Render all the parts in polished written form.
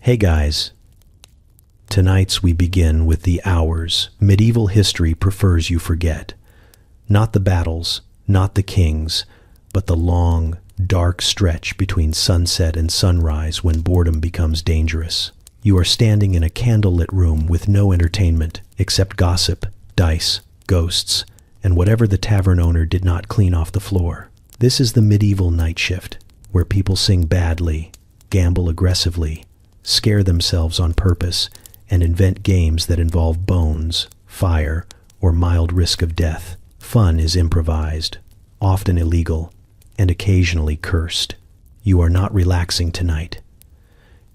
Hey guys, tonight's we begin with the hours medieval history prefers you forget. Not the battles, not the kings, but the long, dark stretch between sunset and sunrise when boredom becomes dangerous. You are standing in a candlelit room with no entertainment except gossip, dice, ghosts, and whatever the tavern owner did not clean off the floor. This is the medieval night shift, where people sing badly, gamble aggressively, scare themselves on purpose, and invent games that involve bones, fire, or mild risk of death. Fun is improvised, often illegal, and occasionally cursed. You are not relaxing tonight.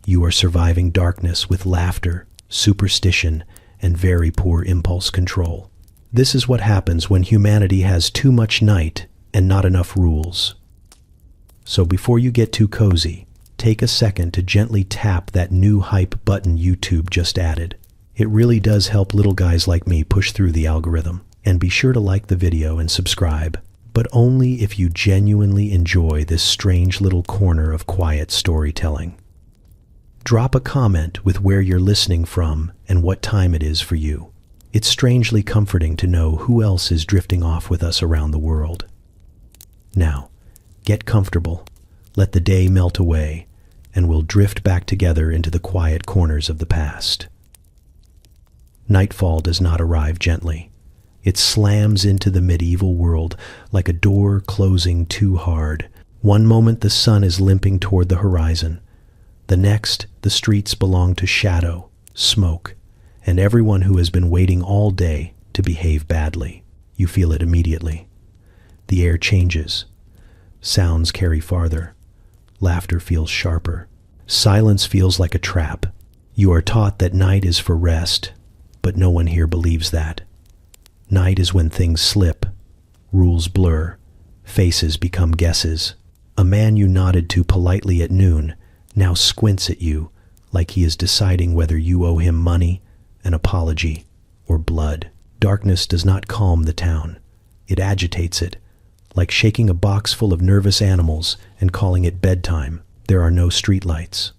You are surviving darkness with laughter, superstition, and very poor impulse control. This is what happens when humanity has too much night and not enough rules. So before you get too cozy, take a second to gently tap that new hype button YouTube just added. It really does help little guys like me push through the algorithm. And be sure to like the video and subscribe, but only if you genuinely enjoy this strange little corner of quiet storytelling. Drop a comment with where you're listening from and what time it is for you. It's strangely comforting to know who else is drifting off with us around the world. Now, get comfortable, let the day melt away, and we'll drift back together into the quiet corners of the past. Nightfall does not arrive gently. It slams into the medieval world like a door closing too hard. One moment the sun is limping toward the horizon. The next, the streets belong to shadow, smoke, and everyone who has been waiting all day to behave badly. You feel it immediately. The air changes. Sounds carry farther. Laughter feels sharper. Silence feels like a trap. You are taught that night is for rest, but no one here believes that. Night is when things slip, rules blur, faces become guesses. A man you nodded to politely at noon now squints at you like he is deciding whether you owe him money, an apology, or blood. Darkness does not calm the town. It agitates it, like shaking a box full of nervous animals and calling it bedtime. There are no streetlights,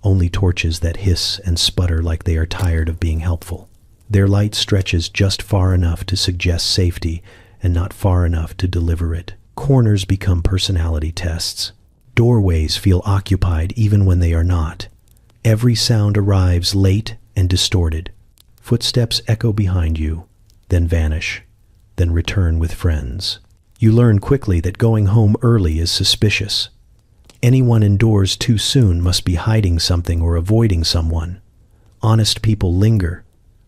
only torches that hiss and sputter like they are tired of being helpful. Their light stretches just far enough to suggest safety and not far enough to deliver it. Corners become personality tests. Doorways feel occupied even when they are not. Every sound arrives late and distorted. Footsteps echo behind you, then vanish, then return with friends. You learn quickly that going home early is suspicious. Anyone indoors too soon must be hiding something or avoiding someone. Honest people linger.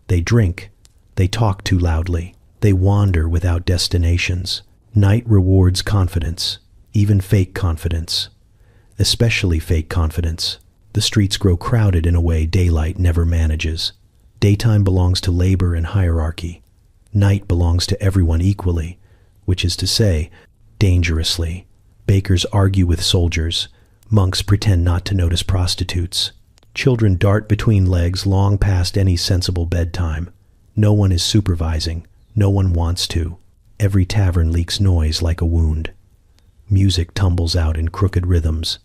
They drink. They talk too loudly. They wander without destinations. Night rewards confidence, even fake confidence. Especially fake confidence. The streets grow crowded in a way daylight never manages. Daytime belongs to labor and hierarchy. Night belongs to everyone equally, which is to say, dangerously. Bakers argue with soldiers. Monks pretend not to notice prostitutes. Children dart between legs long past any sensible bedtime. No one is supervising. No one wants to. Every tavern leaks noise like a wound. Music tumbles out in crooked rhythms.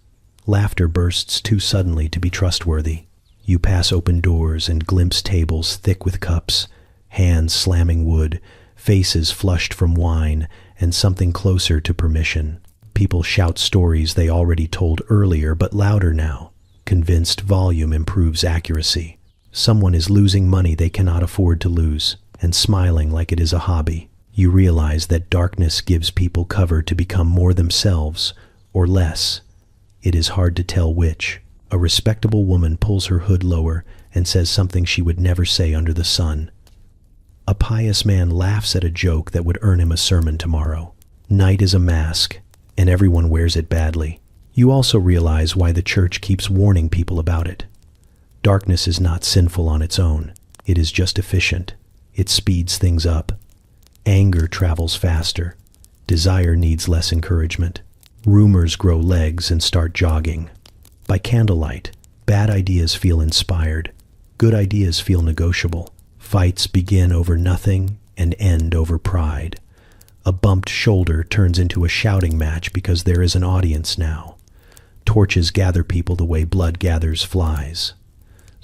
Laughter bursts too suddenly to be trustworthy. You pass open doors and glimpse tables thick with cups, hands slamming wood, faces flushed from wine, and something closer to permission. People shout stories they already told earlier, but louder now. Convinced volume improves accuracy. Someone is losing money they cannot afford to lose, and smiling like it is a hobby. You realize that darkness gives people cover to become more themselves, or less. It is hard to tell which. A respectable woman pulls her hood lower and says something she would never say under the sun. A pious man laughs at a joke that would earn him a sermon tomorrow. Night is a mask, and everyone wears it badly. You also realize why the church keeps warning people about it. Darkness is not sinful on its own. It is just efficient. It speeds things up. Anger travels faster. Desire needs less encouragement. Rumors grow legs and start jogging. By candlelight, bad ideas feel inspired. Good ideas feel negotiable. Fights begin over nothing and end over pride. A bumped shoulder turns into a shouting match because there is an audience now. Torches gather people the way blood gathers flies.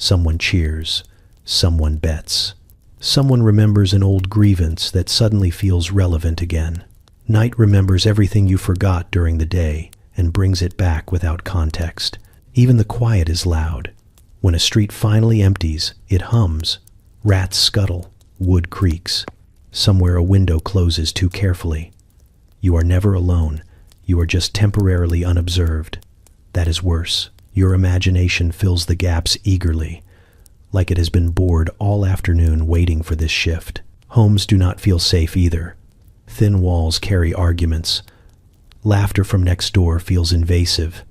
Someone cheers. Someone bets. Someone remembers an old grievance that suddenly feels relevant again. Night remembers everything you forgot during the day and brings it back without context. Even the quiet is loud. When a street finally empties, it hums. Rats scuttle. Wood creaks. Somewhere a window closes too carefully. You are never alone. You are just temporarily unobserved. That is worse. Your imagination fills the gaps eagerly, like it has been bored all afternoon waiting for this shift. Homes do not feel safe either. Thin walls carry arguments. Laughter from next door feels invasive.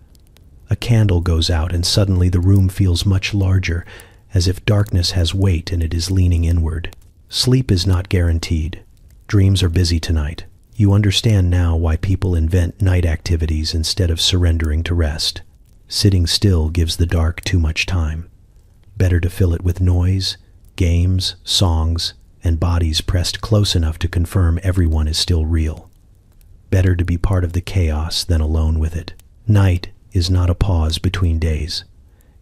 A candle goes out and suddenly the room feels much larger, as if darkness has weight and it is leaning inward. Sleep is not guaranteed. Dreams are busy tonight. You understand now why people invent night activities instead of surrendering to rest. Sitting still gives the dark too much time. Better to fill it with noise, games, songs, and bodies pressed close enough to confirm everyone is still real. Better to be part of the chaos than alone with it. Night is not a pause between days.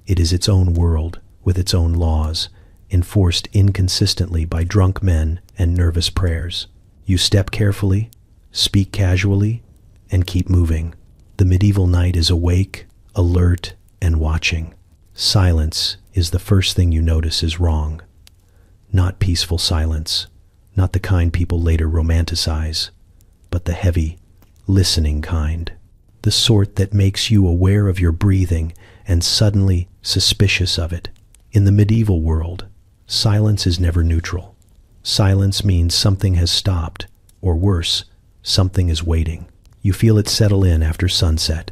It is its own world, with its own laws, enforced inconsistently by drunk men and nervous prayers. You step carefully, speak casually, and keep moving. The medieval night is awake, alert, and watching. Silence is the first thing you notice is wrong. Not peaceful silence, not the kind people later romanticize, but the heavy, listening kind. The sort that makes you aware of your breathing and suddenly suspicious of it. In the medieval world, silence is never neutral. Silence means something has stopped, or worse, something is waiting. You feel it settle in after sunset,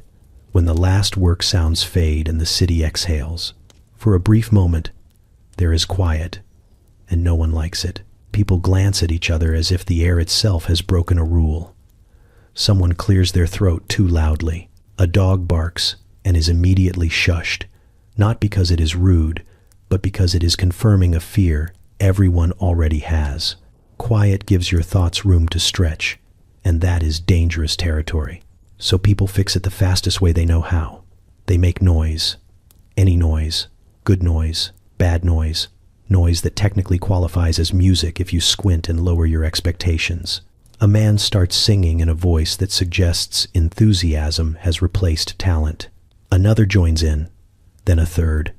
when the last work sounds fade and the city exhales. For a brief moment, there is quiet, and no one likes it. People glance at each other as if the air itself has broken a rule. Someone clears their throat too loudly. A dog barks and is immediately shushed, not because it is rude, but because it is confirming a fear everyone already has. Quiet gives your thoughts room to stretch, and that is dangerous territory. So people fix it the fastest way they know how. They make noise. Any noise. Good noise. Bad noise. Noise that technically qualifies as music if you squint and lower your expectations. A man starts singing in a voice that suggests enthusiasm has replaced talent. Another joins in, then a third,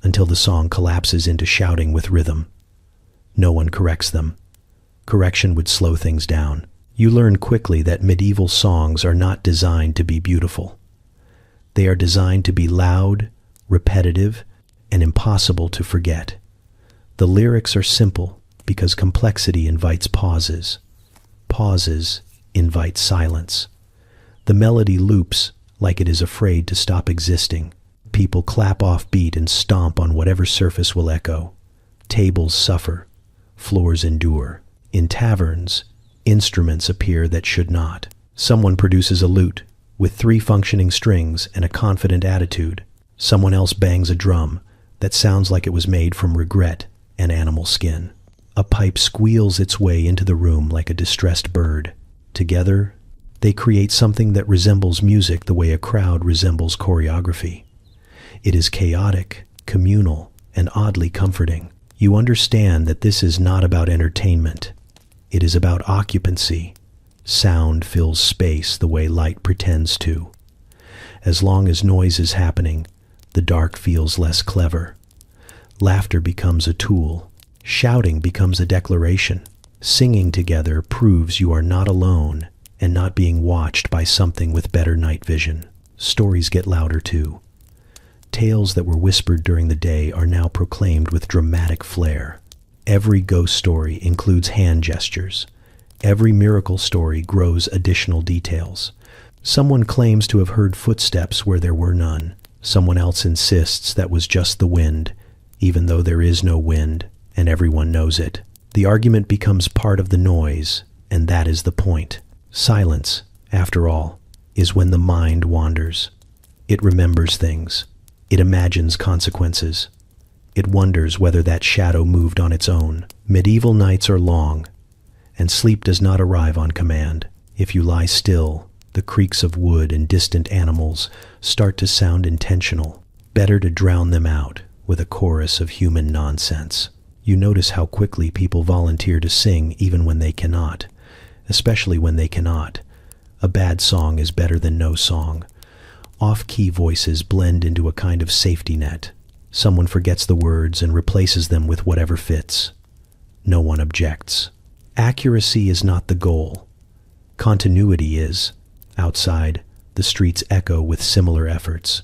until the song collapses into shouting with rhythm. No one corrects them. Correction would slow things down. You learn quickly that medieval songs are not designed to be beautiful. They are designed to be loud, repetitive, and impossible to forget. The lyrics are simple because complexity invites pauses. Pauses invite silence. The melody loops like it is afraid to stop existing. People clap off beat and stomp on whatever surface will echo. Tables suffer. Floors endure. In taverns, instruments appear that should not. Someone produces a lute with 3 functioning strings and a confident attitude. Someone else bangs a drum that sounds like it was made from regret and animal skin. A pipe squeals its way into the room like a distressed bird. Together, they create something that resembles music the way a crowd resembles choreography. It is chaotic, communal, and oddly comforting. You understand that this is not about entertainment. It is about occupancy. Sound fills space the way light pretends to. As long as noise is happening, the dark feels less clever. Laughter becomes a tool. Shouting becomes a declaration. Singing together proves you are not alone and not being watched by something with better night vision. Stories get louder too. Tales that were whispered during the day are now proclaimed with dramatic flair. Every ghost story includes hand gestures. Every miracle story grows additional details. Someone claims to have heard footsteps where there were none. Someone else insists that was just the wind, even though there is no wind, and everyone knows it. The argument becomes part of the noise, and that is the point. Silence, after all, is when the mind wanders. It remembers things. It imagines consequences. It wonders whether that shadow moved on its own. Medieval nights are long, and sleep does not arrive on command. If you lie still, the creaks of wood and distant animals start to sound intentional. Better to drown them out with a chorus of human nonsense. You notice how quickly people volunteer to sing even when they cannot, especially when they cannot. A bad song is better than no song. Off-key voices blend into a kind of safety net. Someone forgets the words and replaces them with whatever fits. No one objects. Accuracy is not the goal. Continuity is. Outside, the streets echo with similar efforts.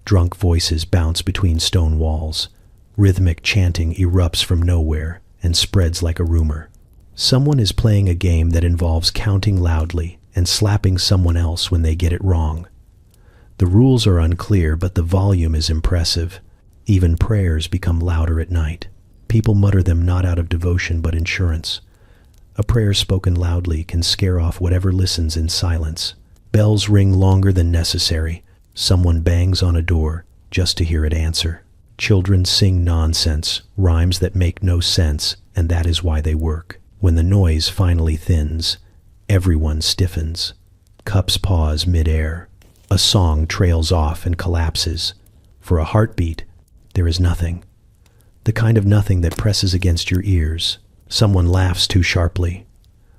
Drunk voices bounce between stone walls. Rhythmic chanting erupts from nowhere and spreads like a rumor. Someone is playing a game that involves counting loudly and slapping someone else when they get it wrong. The rules are unclear, but the volume is impressive. Even prayers become louder at night. People mutter them not out of devotion but insurance. A prayer spoken loudly can scare off whatever listens in silence. Bells ring longer than necessary. Someone bangs on a door just to hear it answer. Children sing nonsense, rhymes that make no sense, and that is why they work. When the noise finally thins, everyone stiffens. Cups pause mid-air. A song trails off and collapses. For a heartbeat, there is nothing. The kind of nothing that presses against your ears. Someone laughs too sharply.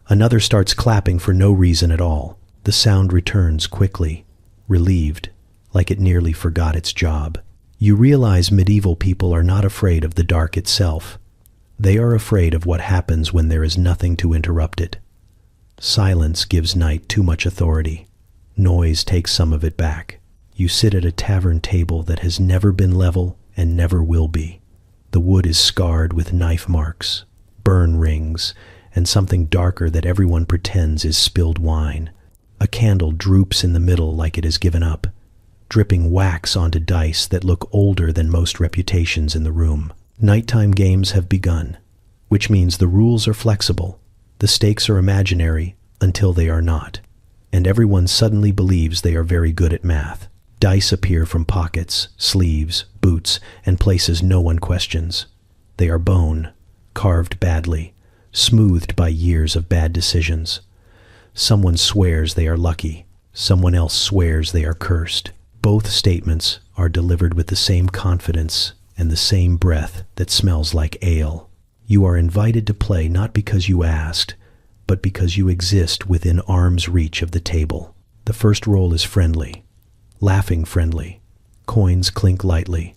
Another starts clapping for no reason at all. The sound returns quickly, relieved, like it nearly forgot its job. You realize medieval people are not afraid of the dark itself. They are afraid of what happens when there is nothing to interrupt it. Silence gives night too much authority. Noise takes some of it back. You sit at a tavern table that has never been level and never will be. The wood is scarred with knife marks, burn rings, and something darker that everyone pretends is spilled wine. A candle droops in the middle like it has given up, dripping wax onto dice that look older than most reputations in the room. Nighttime games have begun, which means the rules are flexible. The stakes are imaginary until they are not, and everyone suddenly believes they are very good at math. Dice appear from pockets, sleeves, boots, and places no one questions. They are bone, carved badly, smoothed by years of bad decisions. Someone swears they are lucky. Someone else swears they are cursed. Both statements are delivered with the same confidence and the same breath that smells like ale. You are invited to play not because you asked, but because you exist within arm's reach of the table. The first roll is friendly, laughing friendly. Coins clink lightly.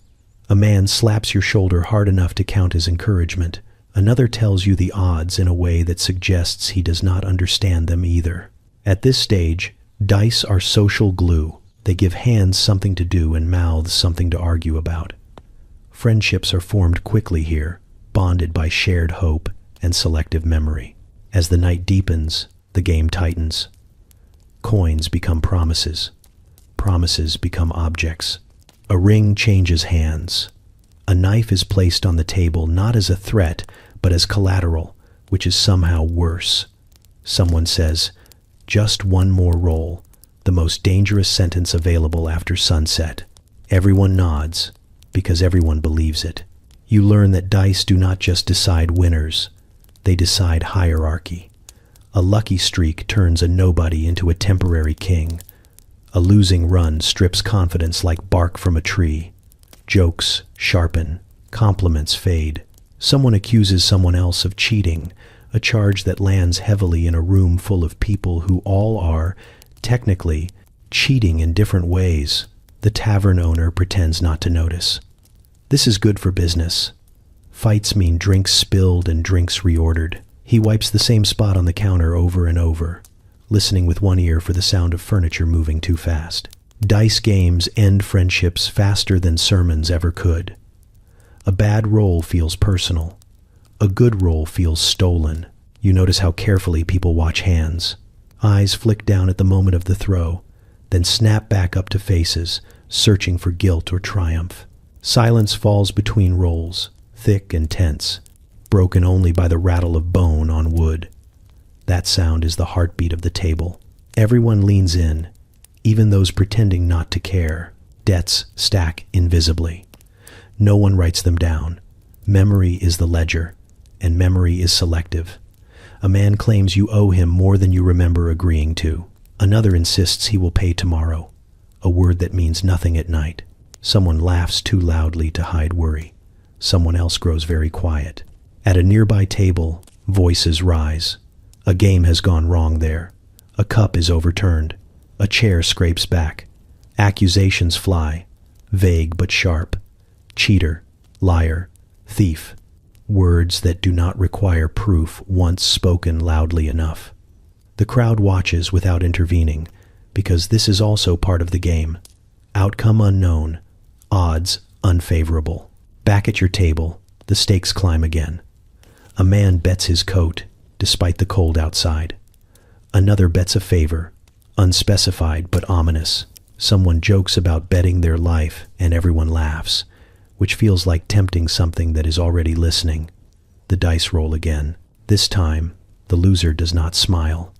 A man slaps your shoulder hard enough to count as encouragement. Another tells you the odds in a way that suggests he does not understand them either. At this stage, dice are social glue. They give hands something to do and mouths something to argue about. Friendships are formed quickly here, bonded by shared hope and selective memory. As the night deepens, the game tightens. Coins become promises. Promises become objects. A ring changes hands. A knife is placed on the table not as a threat, but as collateral, which is somehow worse. Someone says, "Just one more roll," the most dangerous sentence available after sunset. Everyone nods, because everyone believes it. You learn that dice do not just decide winners, they decide hierarchy. A lucky streak turns a nobody into a temporary king. A losing run strips confidence like bark from a tree. Jokes sharpen, compliments fade. Someone accuses someone else of cheating, a charge that lands heavily in a room full of people who all are, technically, cheating in different ways. The tavern owner pretends not to notice. This is good for business. Fights mean drinks spilled and drinks reordered. He wipes the same spot on the counter over and over, listening with one ear for the sound of furniture moving too fast. Dice games end friendships faster than sermons ever could. A bad roll feels personal. A good roll feels stolen. You notice how carefully people watch hands. Eyes flick down at the moment of the throw, then snap back up to faces, searching for guilt or triumph. Silence falls between rolls, thick and tense, broken only by the rattle of bone on wood. That sound is the heartbeat of the table. Everyone leans in, even those pretending not to care. Debts stack invisibly. No one writes them down. Memory is the ledger, and memory is selective. A man claims you owe him more than you remember agreeing to. Another insists he will pay tomorrow, a word that means nothing at night. Someone laughs too loudly to hide worry. Someone else grows very quiet. At a nearby table, voices rise. A game has gone wrong there. A cup is overturned. A chair scrapes back. Accusations fly, vague but sharp. Cheater, liar, thief. Words that do not require proof once spoken loudly enough. The crowd watches without intervening, because this is also part of the game. Outcome unknown, odds unfavorable. Back at your table, the stakes climb again. A man bets his coat, despite the cold outside. Another bets a favor, unspecified but ominous. Someone jokes about betting their life, and everyone laughs, which feels like tempting something that is already listening. The dice roll again. This time, the loser does not smile.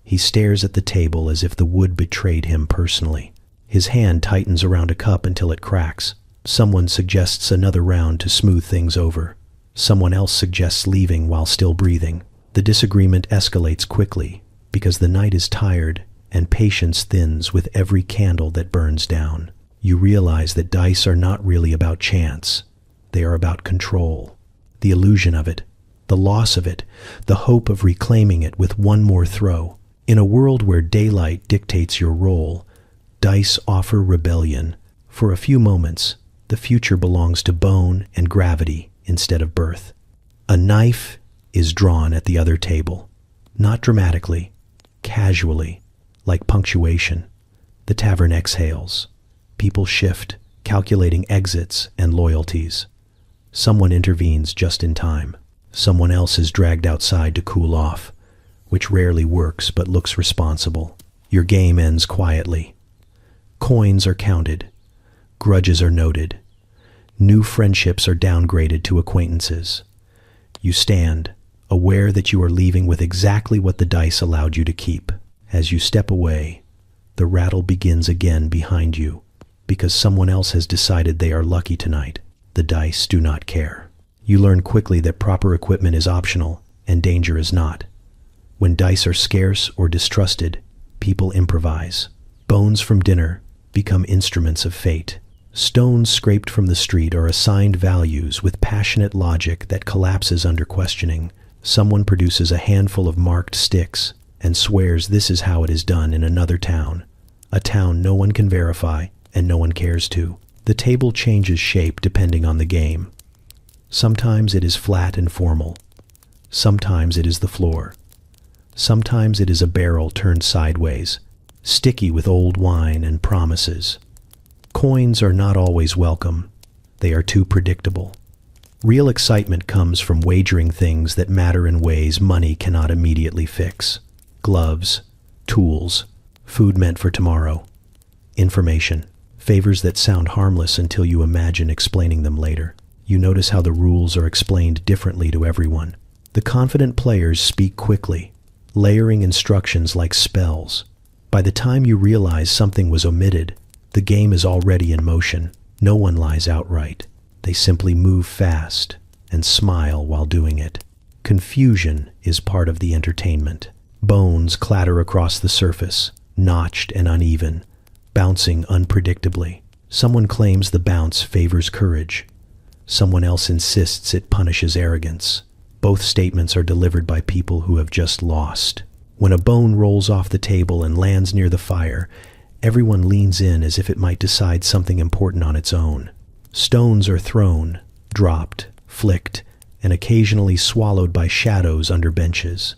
He stares at the table as if the wood betrayed him personally. His hand tightens around a cup until it cracks. Someone suggests another round to smooth things over. Someone else suggests leaving while still breathing. The disagreement escalates quickly because the night is tired and patience thins with every candle that burns down. You realize that dice are not really about chance. They are about control. The illusion of it, the loss of it, the hope of reclaiming it with one more throw. In a world where daylight dictates your role, dice offer rebellion. For a few moments, the future belongs to bone and gravity instead of birth. A knife is drawn at the other table, not dramatically, casually, like punctuation. The tavern exhales. People shift, calculating exits and loyalties. Someone intervenes just in time. Someone else is dragged outside to cool off, which rarely works but looks responsible. Your game ends quietly. Coins are counted. Grudges are noted. New friendships are downgraded to acquaintances. You stand, aware that you are leaving with exactly what the dice allowed you to keep. As you step away, the rattle begins again behind you, because someone else has decided they are lucky tonight. The dice do not care. You learn quickly that proper equipment is optional and danger is not. When dice are scarce or distrusted, people improvise. Bones from dinner become instruments of fate. Stones scraped from the street are assigned values with passionate logic that collapses under questioning. Someone produces a handful of marked sticks and swears this is how it is done in another town, a town no one can verify and no one cares to. The table changes shape depending on the game. Sometimes it is flat and formal. Sometimes it is the floor. Sometimes it is a barrel turned sideways, sticky with old wine and promises. Coins are not always welcome. They are too predictable. Real excitement comes from wagering things that matter in ways money cannot immediately fix. Gloves, tools, food meant for tomorrow, information, favors that sound harmless until you imagine explaining them later. You notice how the rules are explained differently to everyone. The confident players speak quickly, layering instructions like spells. By the time you realize something was omitted, the game is already in motion. No one lies outright. They simply move fast and smile while doing it. Confusion is part of the entertainment. Bones clatter across the surface, notched and uneven, bouncing unpredictably. Someone claims the bounce favors courage. Someone else insists it punishes arrogance. Both statements are delivered by people who have just lost. When a bone rolls off the table and lands near the fire, everyone leans in as if it might decide something important on its own. Stones are thrown, dropped, flicked, and occasionally swallowed by shadows under benches.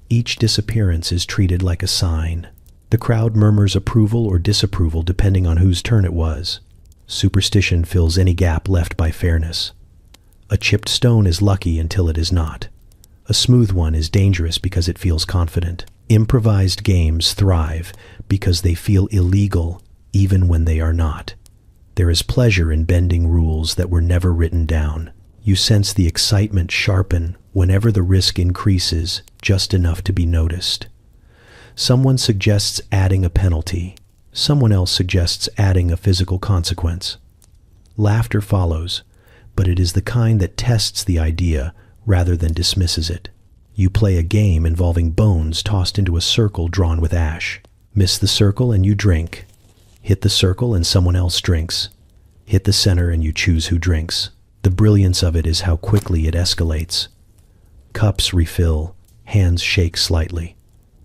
Each disappearance is treated like a sign. The crowd murmurs approval or disapproval depending on whose turn it was. Superstition fills any gap left by fairness. A chipped stone is lucky until it is not. A smooth one is dangerous because it feels confident. Improvised games thrive because they feel illegal even when they are not. There is pleasure in bending rules that were never written down. You sense the excitement sharpen whenever the risk increases just enough to be noticed. Someone suggests adding a penalty. Someone else suggests adding a physical consequence. Laughter follows, but it is the kind that tests the idea rather than dismisses it. You play a game involving bones tossed into a circle drawn with ash. Miss the circle and you drink. Hit the circle and someone else drinks. Hit the center and you choose who drinks. The brilliance of it is how quickly it escalates. Cups refill, hands shake slightly.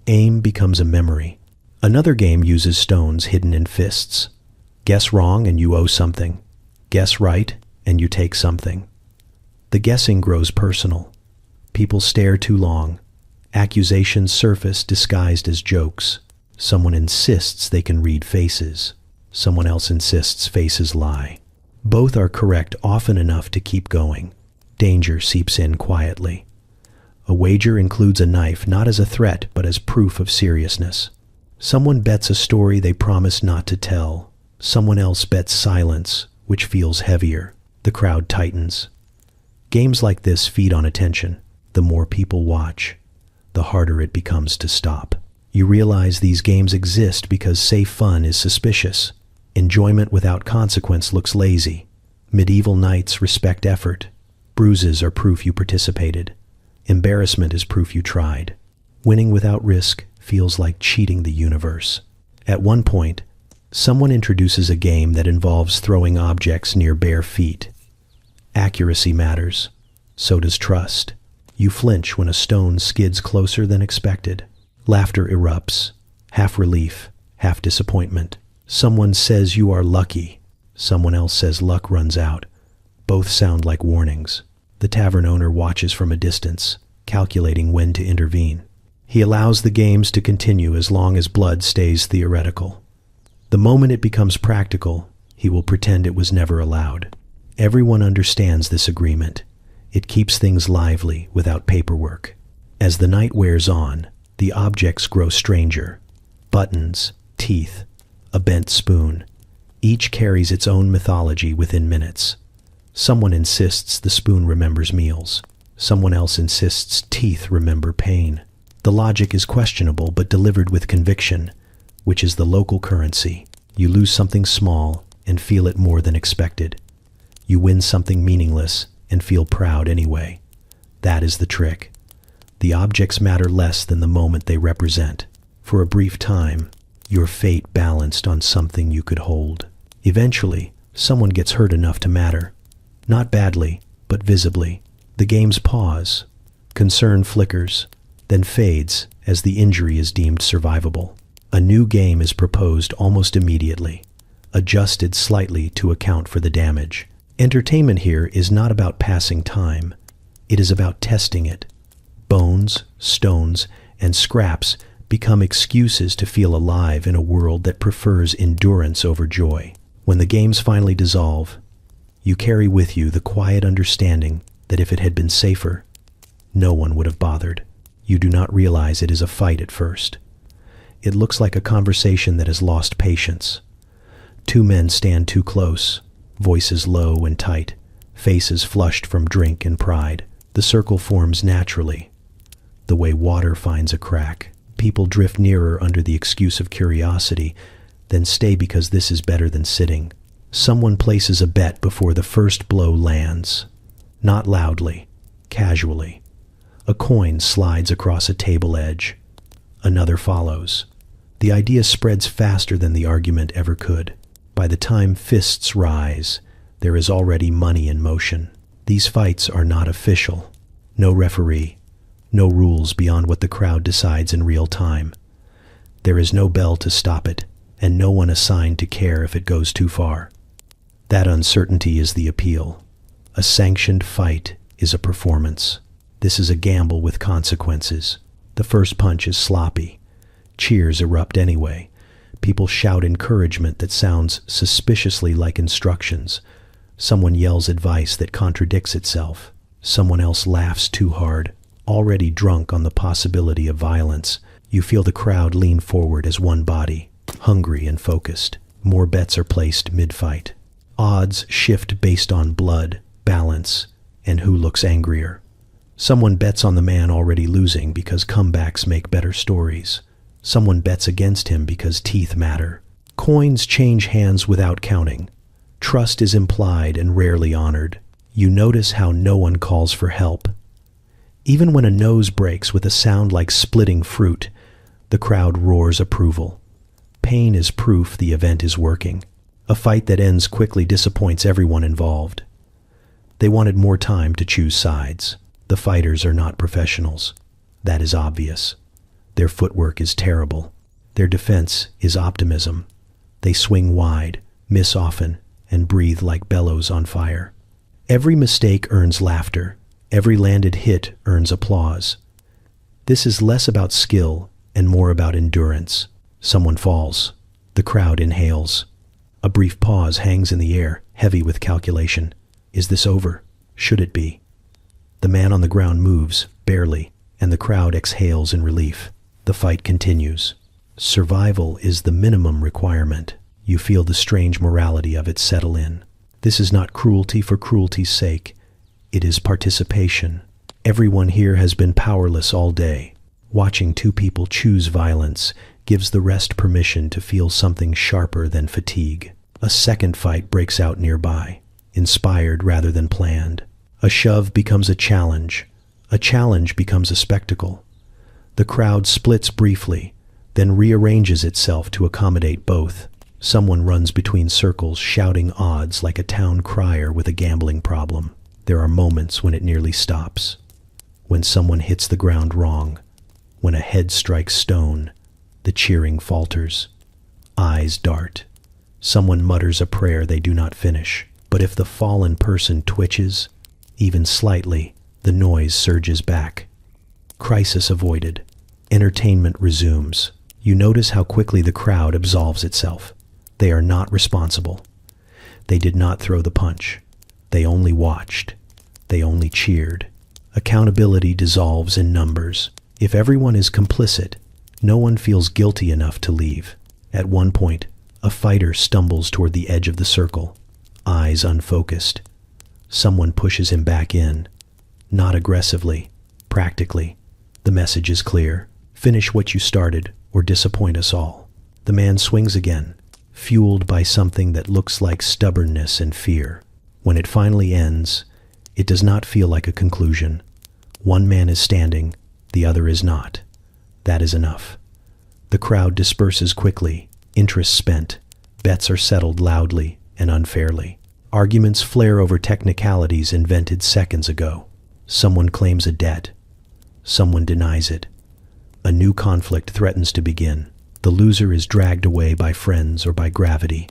Aim becomes a memory. Another game uses stones hidden in fists. Guess wrong and you owe something. Guess right and you take something. The guessing grows personal. People stare too long. Accusations surface disguised as jokes. Someone insists they can read faces. Someone else insists faces lie. Both are correct often enough to keep going. Danger seeps in quietly. A wager includes a knife not as a threat but as proof of seriousness. Someone bets a story they promise not to tell. Someone else bets silence, which feels heavier. The crowd tightens. Games like this feed on attention. The more people watch, the harder it becomes to stop. You realize these games exist because safe fun is suspicious. Enjoyment without consequence looks lazy. Medieval knights respect effort. Bruises are proof you participated. Embarrassment is proof you tried. Winning without risk feels like cheating the universe. At one point, someone introduces a game that involves throwing objects near bare feet. Accuracy matters. So does trust. You flinch when a stone skids closer than expected. Laughter erupts. Half relief, half disappointment. Someone says you are lucky. Someone else says luck runs out. Both sound like warnings. The tavern owner watches from a distance, calculating when to intervene. He allows the games to continue as long as blood stays theoretical. The moment it becomes practical, he will pretend it was never allowed. Everyone understands this agreement. It keeps things lively without paperwork. As the night wears on, the objects grow stranger. Buttons, teeth, a bent spoon. Each carries its own mythology within minutes. Someone insists the spoon remembers meals. Someone else insists teeth remember pain. The logic is questionable but delivered with conviction, which is the local currency. You lose something small and feel it more than expected. You win something meaningless and feel proud anyway. That is the trick. The objects matter less than the moment they represent. For a brief time, your fate balanced on something you could hold. Eventually, someone gets hurt enough to matter. Not badly, but visibly. The games pause. Concern flickers, then fades as the injury is deemed survivable. A new game is proposed almost immediately, adjusted slightly to account for the damage. Entertainment here is not about passing time. It is about testing it. Bones, stones, and scraps become excuses to feel alive in a world that prefers endurance over joy. When the games finally dissolve, you carry with you the quiet understanding that if it had been safer, no one would have bothered. You do not realize it is a fight at first. It looks like a conversation that has lost patience. Two men stand too close, voices low and tight, faces flushed from drink and pride. The circle forms naturally, the way water finds a crack. People drift nearer under the excuse of curiosity, then stay because this is better than sitting. Someone places a bet before the first blow lands. Not loudly, casually. A coin slides across a table edge. Another follows. The idea spreads faster than the argument ever could. By the time fists rise, there is already money in motion. These fights are not official. No referee. No rules beyond what the crowd decides in real time. There is no bell to stop it, and no one assigned to care if it goes too far. That uncertainty is the appeal. A sanctioned fight is a performance. This is a gamble with consequences. The first punch is sloppy. Cheers erupt anyway. People shout encouragement that sounds suspiciously like instructions. Someone yells advice that contradicts itself. Someone else laughs too hard. Already drunk on the possibility of violence, you feel the crowd lean forward as one body, hungry and focused. More bets are placed mid-fight. Odds shift based on blood, balance, and who looks angrier. Someone bets on the man already losing because comebacks make better stories. Someone bets against him because teeth matter. Coins change hands without counting. Trust is implied and rarely honored. You notice how no one calls for help. Even when a nose breaks with a sound like splitting fruit, the crowd roars approval. pain is proof the event is working. A fight that ends quickly disappoints everyone involved. They wanted more time to choose sides. The fighters are not professionals. That is obvious. Their footwork is terrible. Their defense is optimism. They swing wide, miss often, and breathe like bellows on fire. Every mistake earns laughter. Every landed hit earns applause. This is less about skill and more about endurance. Someone falls. The crowd inhales. A brief pause hangs in the air, heavy with calculation. Is this over? Should it be? The man on the ground moves, barely, and the crowd exhales in relief. The fight continues. Survival is the minimum requirement. You feel the strange morality of it settle in. This is not cruelty for cruelty's sake. It is participation. Everyone here has been powerless all day. Watching two people choose violence gives the rest permission to feel something sharper than fatigue. A second fight breaks out nearby, inspired rather than planned. A shove becomes a challenge. A challenge becomes a spectacle. The crowd splits briefly, then rearranges itself to accommodate both. Someone runs between circles, shouting odds like a town crier with a gambling problem. There are moments when it nearly stops. When someone hits the ground wrong, when a head strikes stone, the cheering falters. Eyes dart. Someone mutters a prayer they do not finish. But if the fallen person twitches, even slightly, the noise surges back. Crisis avoided. Entertainment resumes. You notice how quickly the crowd absolves itself. They are not responsible. They did not throw the punch. They only watched. They only cheered. Accountability dissolves in numbers. If everyone is complicit, no one feels guilty enough to leave. At one point, a fighter stumbles toward the edge of the circle, eyes unfocused. Someone pushes him back in. Not aggressively, practically. The message is clear. Finish what you started, or disappoint us all. The man swings again, fueled by something that looks like stubbornness and fear. When it finally ends, it does not feel like a conclusion. One man is standing, the other is not. That is enough. The crowd disperses quickly, interest spent. Bets are settled loudly and unfairly. Arguments flare over technicalities invented seconds ago. Someone claims a debt. Someone denies it. A new conflict threatens to begin. The loser is dragged away by friends or by gravity.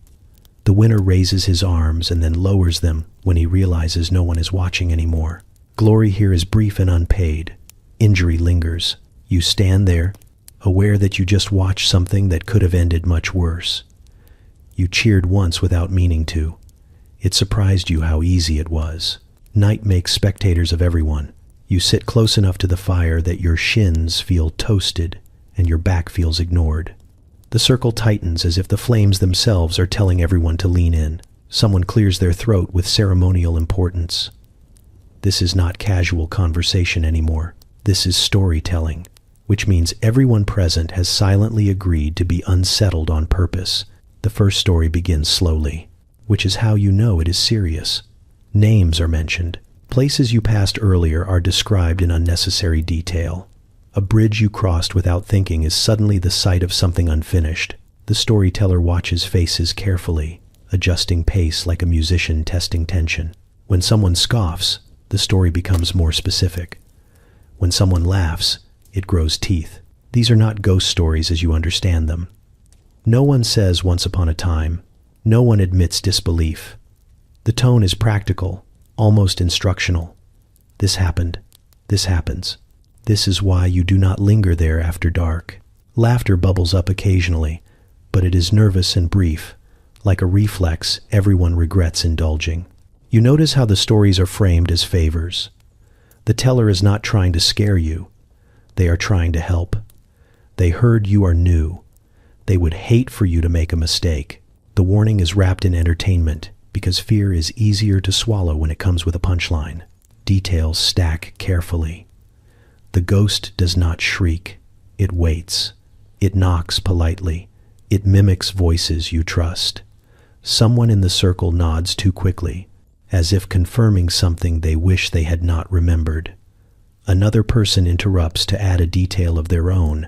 The winner raises his arms and then lowers them when he realizes no one is watching anymore. Glory here is brief and unpaid. Injury lingers. You stand there, aware that you just watched something that could have ended much worse. You cheered once without meaning to. It surprised you how easy it was. Night makes spectators of everyone. You sit close enough to the fire that your shins feel toasted and your back feels ignored. The circle tightens as if the flames themselves are telling everyone to lean in. Someone clears their throat with ceremonial importance. This is not casual conversation anymore. This is storytelling, which means everyone present has silently agreed to be unsettled on purpose. The first story begins slowly, which is how you know it is serious. Names are mentioned. Places you passed earlier are described in unnecessary detail. A bridge you crossed without thinking is suddenly the site of something unfinished. The storyteller watches faces carefully, adjusting pace like a musician testing tension. When someone scoffs, the story becomes more specific. When someone laughs, it grows teeth. These are not ghost stories as you understand them. No one says once upon a time. No one admits disbelief. The tone is practical, almost instructional. This happened. This happens. This is why you do not linger there after dark. Laughter bubbles up occasionally, but it is nervous and brief. Like a reflex, everyone regrets indulging. You notice how the stories are framed as favors. The teller is not trying to scare you. They are trying to help. They heard you are new. They would hate for you to make a mistake. The warning is wrapped in entertainment because fear is easier to swallow when it comes with a punchline. Details stack carefully. The ghost does not shriek. It waits. It knocks politely. It mimics voices you trust. Someone in the circle nods too quickly, as if confirming something they wish they had not remembered. Another person interrupts to add a detail of their own,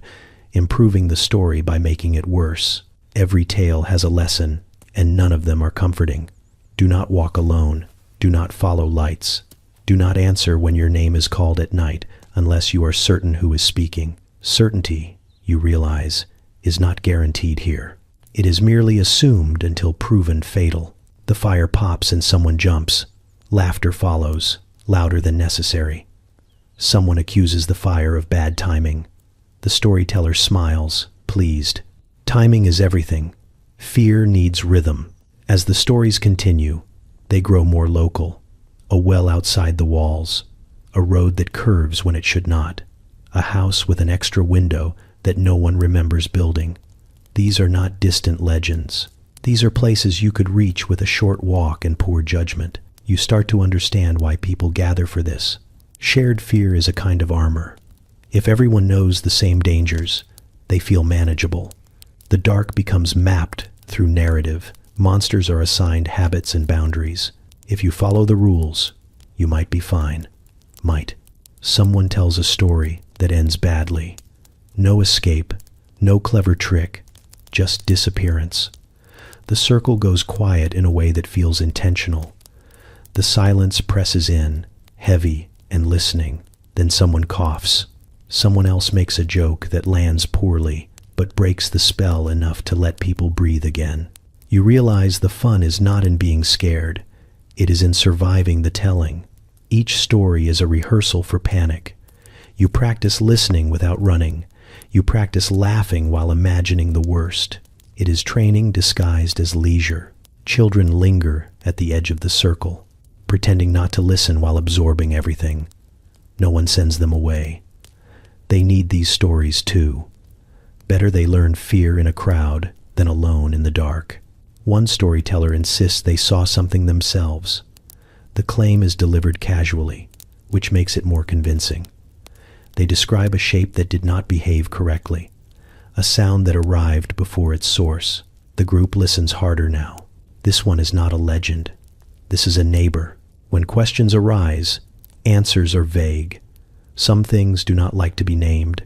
improving the story by making it worse. Every tale has a lesson, and none of them are comforting. Do not walk alone. Do not follow lights. Do not answer when your name is called at night unless you are certain who is speaking. Certainty, you realize, is not guaranteed here. It is merely assumed until proven fatal. The fire pops and someone jumps. Laughter follows, louder than necessary. Someone accuses the fire of bad timing. The storyteller smiles, pleased. Timing is everything. Fear needs rhythm. As the stories continue, they grow more local. A well outside the walls, a road that curves when it should not, a house with an extra window that no one remembers building. These are not distant legends. These are places you could reach with a short walk and poor judgment. You start to understand why people gather for this. Shared fear is a kind of armor. If everyone knows the same dangers, they feel manageable. The dark becomes mapped through narrative. Monsters are assigned habits and boundaries. If you follow the rules, you might be fine. Might. Someone tells a story that ends badly. No escape, no clever trick, just disappearance. The circle goes quiet in a way that feels intentional. The silence presses in, heavy and listening. Then someone coughs. Someone else makes a joke that lands poorly, but breaks the spell enough to let people breathe again. You realize the fun is not in being scared. It is in surviving the telling. Each story is a rehearsal for panic. You practice listening without running. You practice laughing while imagining the worst. It is training disguised as leisure. Children linger at the edge of the circle, pretending not to listen while absorbing everything. No one sends them away. They need these stories too. Better they learn fear in a crowd than alone in the dark. One storyteller insists they saw something themselves. The claim is delivered casually, which makes it more convincing. They describe a shape that did not behave correctly, a sound that arrived before its source. The group listens harder now. This one is not a legend. This is a neighbor. When questions arise, answers are vague. Some things do not like to be named.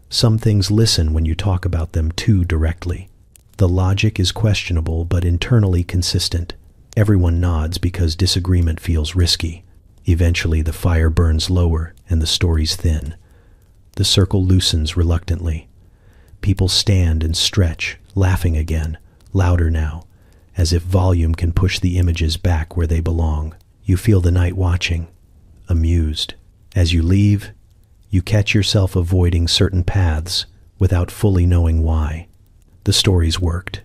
Some things listen when you talk about them too directly. The logic is questionable but internally consistent. Everyone nods because disagreement feels risky. Eventually the fire burns lower and the stories thin. The circle loosens reluctantly. People stand and stretch, laughing again, louder now, as if volume can push the images back where they belong. You feel the night watching, amused. As you leave, you catch yourself avoiding certain paths without fully knowing why. The stories worked.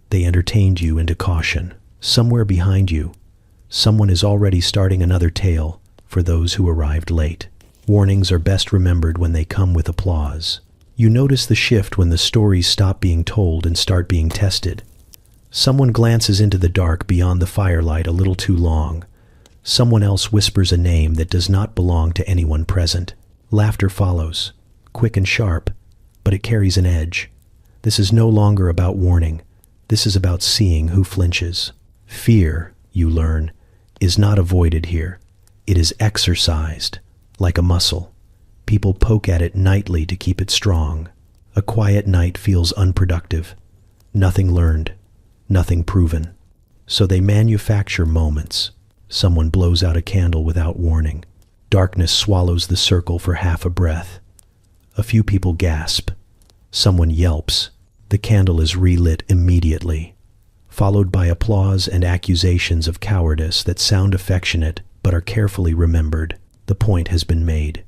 They entertained you into caution. Somewhere behind you, someone is already starting another tale for those who arrived late. Warnings are best remembered when they come with applause. You notice the shift when the stories stop being told and start being tested. Someone glances into the dark beyond the firelight a little too long. Someone else whispers a name that does not belong to anyone present. Laughter follows, quick and sharp, but it carries an edge. This is no longer about warning. This is about seeing who flinches. Fear, you learn, is not avoided here. It is exercised, like a muscle. People poke at it nightly to keep it strong. A quiet night feels unproductive. Nothing learned, nothing proven. So they manufacture moments. Someone blows out a candle without warning. Darkness swallows the circle for half a breath. A few people gasp. Someone yelps. The candle is relit immediately, followed by applause and accusations of cowardice that sound affectionate but are carefully remembered. The point has been made.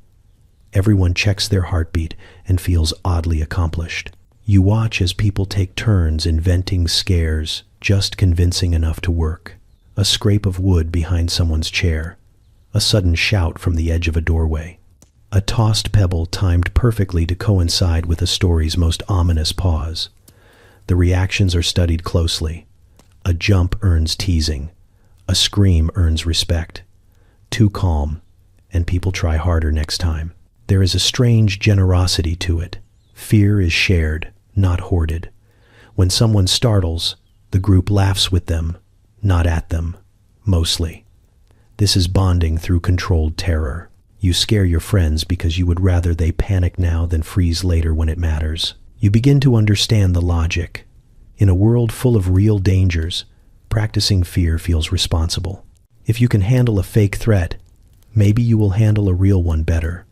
Everyone checks their heartbeat and feels oddly accomplished. You watch as people take turns inventing scares, just convincing enough to work. A scrape of wood behind someone's chair. A sudden shout from the edge of a doorway. A tossed pebble timed perfectly to coincide with a story's most ominous pause. The reactions are studied closely. A jump earns teasing. A scream earns respect. Too calm, and people try harder next time. There is a strange generosity to it. Fear is shared, not hoarded. When someone startles, the group laughs with them, not at them, mostly. This is bonding through controlled terror. You scare your friends because you would rather they panic now than freeze later when it matters. You begin to understand the logic. In a world full of real dangers, practicing fear feels responsible. If you can handle a fake threat, maybe you will handle a real one better.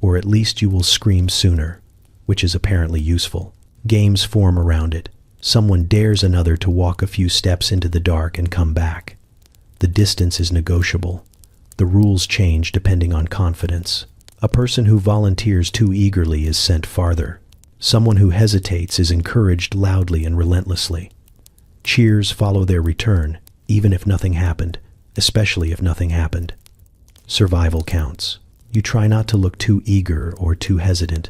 Or at least you will scream sooner, which is apparently useful. Games form around it. Someone dares another to walk a few steps into the dark and come back. The distance is negotiable. The rules change depending on confidence. A person who volunteers too eagerly is sent farther. Someone who hesitates is encouraged loudly and relentlessly. Cheers follow their return, even if nothing happened, especially if nothing happened. Survival counts. You try not to look too eager or too hesitant.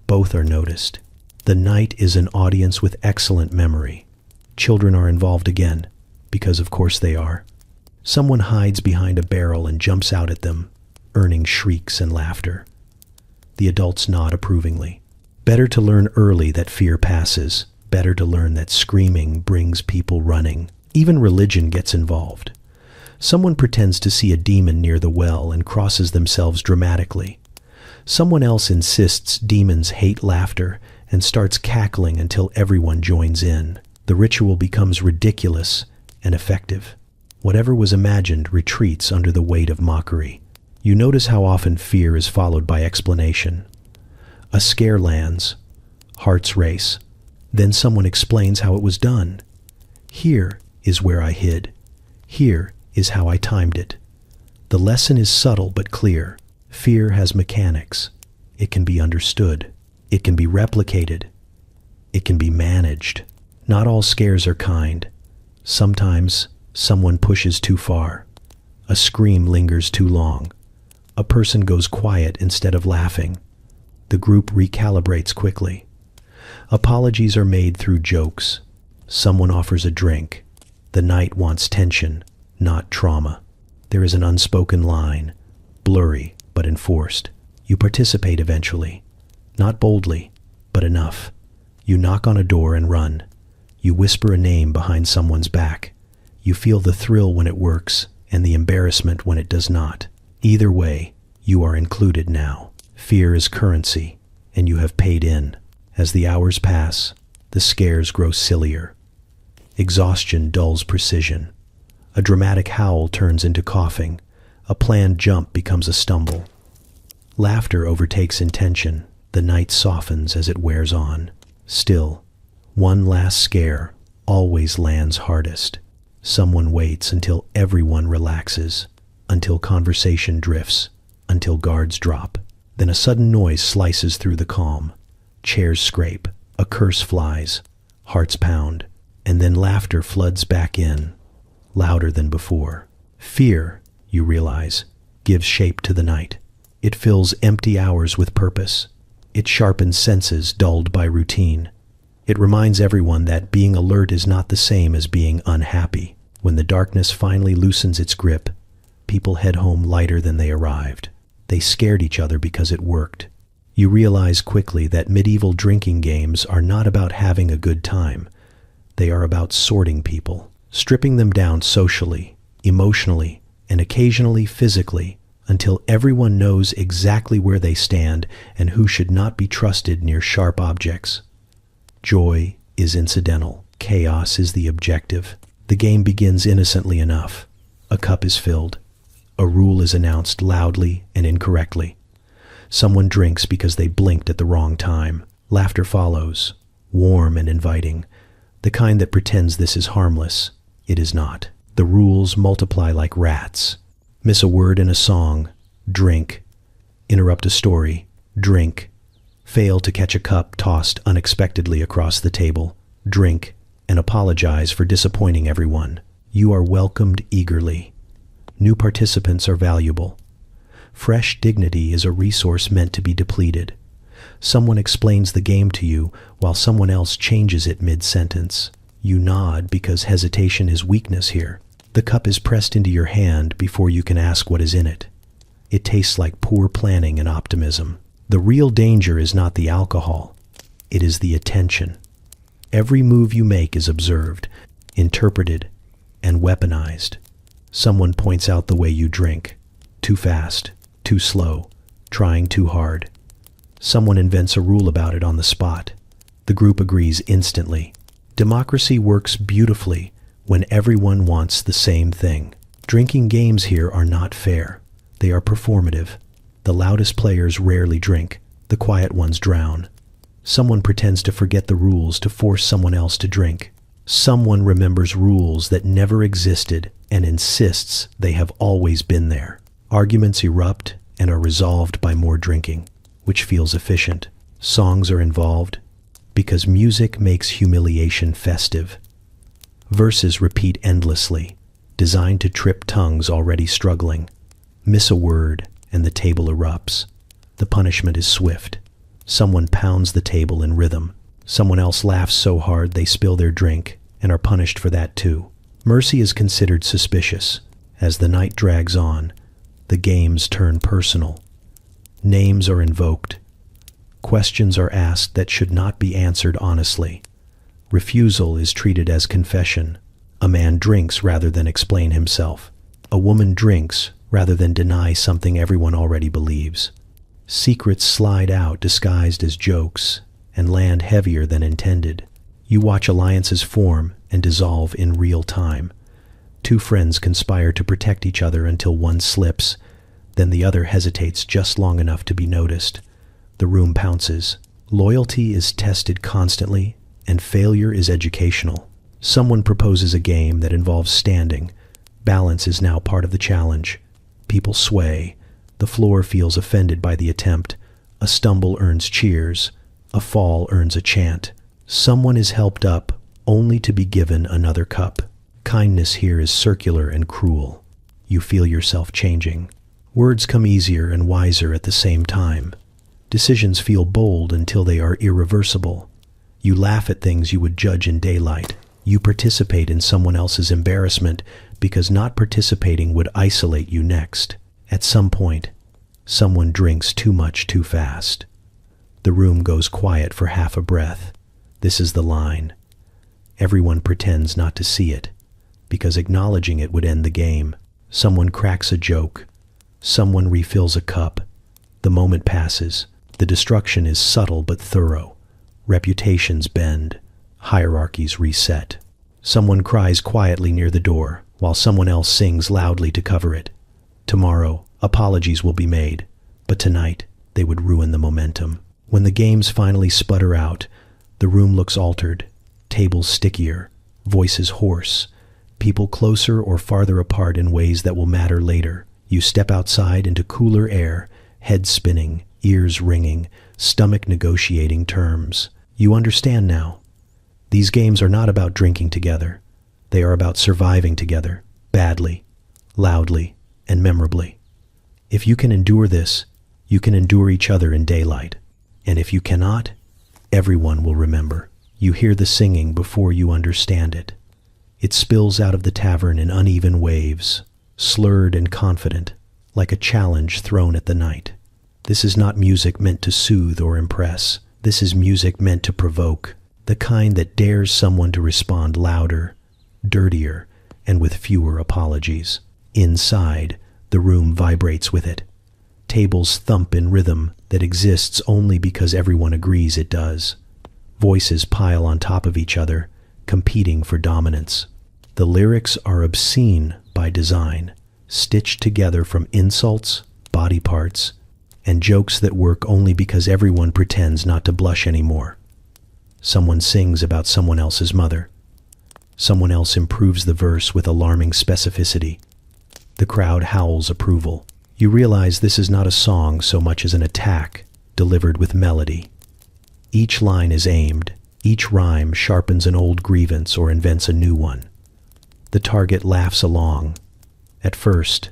Both are noticed. The night is an audience with excellent memory. Children are involved again, because of course they are. Someone hides behind a barrel and jumps out at them, earning shrieks and laughter. The adults nod approvingly. Better to learn early that fear passes. Better to learn that screaming brings people running. Even religion gets involved. Someone pretends to see a demon near the well and crosses themselves dramatically. Someone else insists demons hate laughter and starts cackling until everyone joins in. The ritual becomes ridiculous and effective. Whatever was imagined retreats under the weight of mockery. You notice how often fear is followed by explanation. A scare lands. Hearts race. Then someone explains how it was done. Here is where I hid. Here is how I timed it. The lesson is subtle but clear. Fear has mechanics. It can be understood. It can be replicated. It can be managed. Not all scares are kind. Sometimes someone pushes too far. A scream lingers too long. A person goes quiet instead of laughing. The group recalibrates quickly. Apologies are made through jokes. Someone offers a drink. The night wants tension, not trauma. There is an unspoken line, blurry but enforced. You participate eventually. Not boldly, but enough. You knock on a door and run. You whisper a name behind someone's back. You feel the thrill when it works and the embarrassment when it does not. Either way, you are included now. Fear is currency, and you have paid in. As the hours pass, the scares grow sillier. Exhaustion dulls precision. A dramatic howl turns into coughing. A planned jump becomes a stumble. Laughter overtakes intention. The night softens as it wears on. Still, one last scare always lands hardest. Someone waits until everyone relaxes, until conversation drifts, until guards drop. Then a sudden noise slices through the calm. Chairs scrape, a curse flies, hearts pound, and then laughter floods back in, louder than before. Fear, you realize, gives shape to the night. It fills empty hours with purpose. It sharpens senses dulled by routine. It reminds everyone that being alert is not the same as being unhappy. When the darkness finally loosens its grip, people head home lighter than they arrived. They scared each other because it worked. You realize quickly that medieval drinking games are not about having a good time. They are about sorting people, stripping them down socially, emotionally, and occasionally physically, until everyone knows exactly where they stand and who should not be trusted near sharp objects. Joy is incidental. Chaos is the objective. The game begins innocently enough. A cup is filled. A rule is announced loudly and incorrectly. Someone drinks because they blinked at the wrong time. Laughter follows, warm and inviting, the kind that pretends this is harmless. It is not. The rules multiply like rats. Miss a word in a song, drink. Interrupt a story, drink. Fail to catch a cup tossed unexpectedly across the table, drink, and apologize for disappointing everyone. You are welcomed eagerly. New participants are valuable. Fresh dignity is a resource meant to be depleted. Someone explains the game to you while someone else changes it mid-sentence. You nod because hesitation is weakness here. The cup is pressed into your hand before you can ask what is in it. It tastes like poor planning and optimism. The real danger is not the alcohol. It is the attention. Every move you make is observed, interpreted, and weaponized. Someone points out the way you drink. Too fast, too slow, trying too hard. Someone invents a rule about it on the spot. The group agrees instantly. Democracy works beautifully when everyone wants the same thing. Drinking games here are not fair. They are performative. The loudest players rarely drink. The quiet ones drown. Someone pretends to forget the rules to force someone else to drink. Someone remembers rules that never existed and insists they have always been there. Arguments erupt and are resolved by more drinking, which feels efficient. Songs are involved because music makes humiliation festive. Verses repeat endlessly, designed to trip tongues already struggling. Miss a word and the table erupts. The punishment is swift. Someone pounds the table in rhythm. Someone else laughs so hard they spill their drink and are punished for that too. Mercy is considered suspicious. As the night drags on, the games turn personal. Names are invoked. Questions are asked that should not be answered honestly. Refusal is treated as confession. A man drinks rather than explain himself. A woman drinks rather than deny something everyone already believes. Secrets slide out disguised as jokes and land heavier than intended. You watch alliances form and dissolve in real time. Two friends conspire to protect each other until one slips, then the other hesitates just long enough to be noticed. The room pounces. Loyalty is tested constantly, and failure is educational. Someone proposes a game that involves standing. Balance is now part of the challenge. People sway. The floor feels offended by the attempt. A stumble earns cheers. A fall earns a chant. Someone is helped up only to be given another cup. Kindness here is circular and cruel. You feel yourself changing. Words come easier and wiser at the same time. Decisions feel bold until they are irreversible. You laugh at things you would judge in daylight. You participate in someone else's embarrassment because not participating would isolate you next. At some point, someone drinks too much too fast. The room goes quiet for half a breath. This is the line. Everyone pretends not to see it, because acknowledging it would end the game. Someone cracks a joke. Someone refills a cup. The moment passes. The destruction is subtle but thorough. Reputations bend. Hierarchies reset. Someone cries quietly near the door, while someone else sings loudly to cover it. Tomorrow, apologies will be made, but tonight, they would ruin the momentum. When the games finally sputter out, the room looks altered, tables stickier, voices hoarse, people closer or farther apart in ways that will matter later. You step outside into cooler air, head spinning, ears ringing, stomach negotiating terms. You understand now. These games are not about drinking together. They are about surviving together, badly, loudly, and memorably. If you can endure this, you can endure each other in daylight. And if you cannot, everyone will remember. You hear the singing before you understand it. It spills out of the tavern in uneven waves, slurred and confident, like a challenge thrown at the night. This is not music meant to soothe or impress. This is music meant to provoke, the kind that dares someone to respond louder, dirtier, and with fewer apologies. Inside, the room vibrates with it. Tables thump in rhythm that exists only because everyone agrees it does. Voices pile on top of each other, competing for dominance. The lyrics are obscene by design, stitched together from insults, body parts, and jokes that work only because everyone pretends not to blush anymore. Someone sings about someone else's mother. Someone else improves the verse with alarming specificity. The crowd howls approval. You realize this is not a song so much as an attack, delivered with melody. Each line is aimed. Each rhyme sharpens an old grievance or invents a new one. The target laughs along. At first,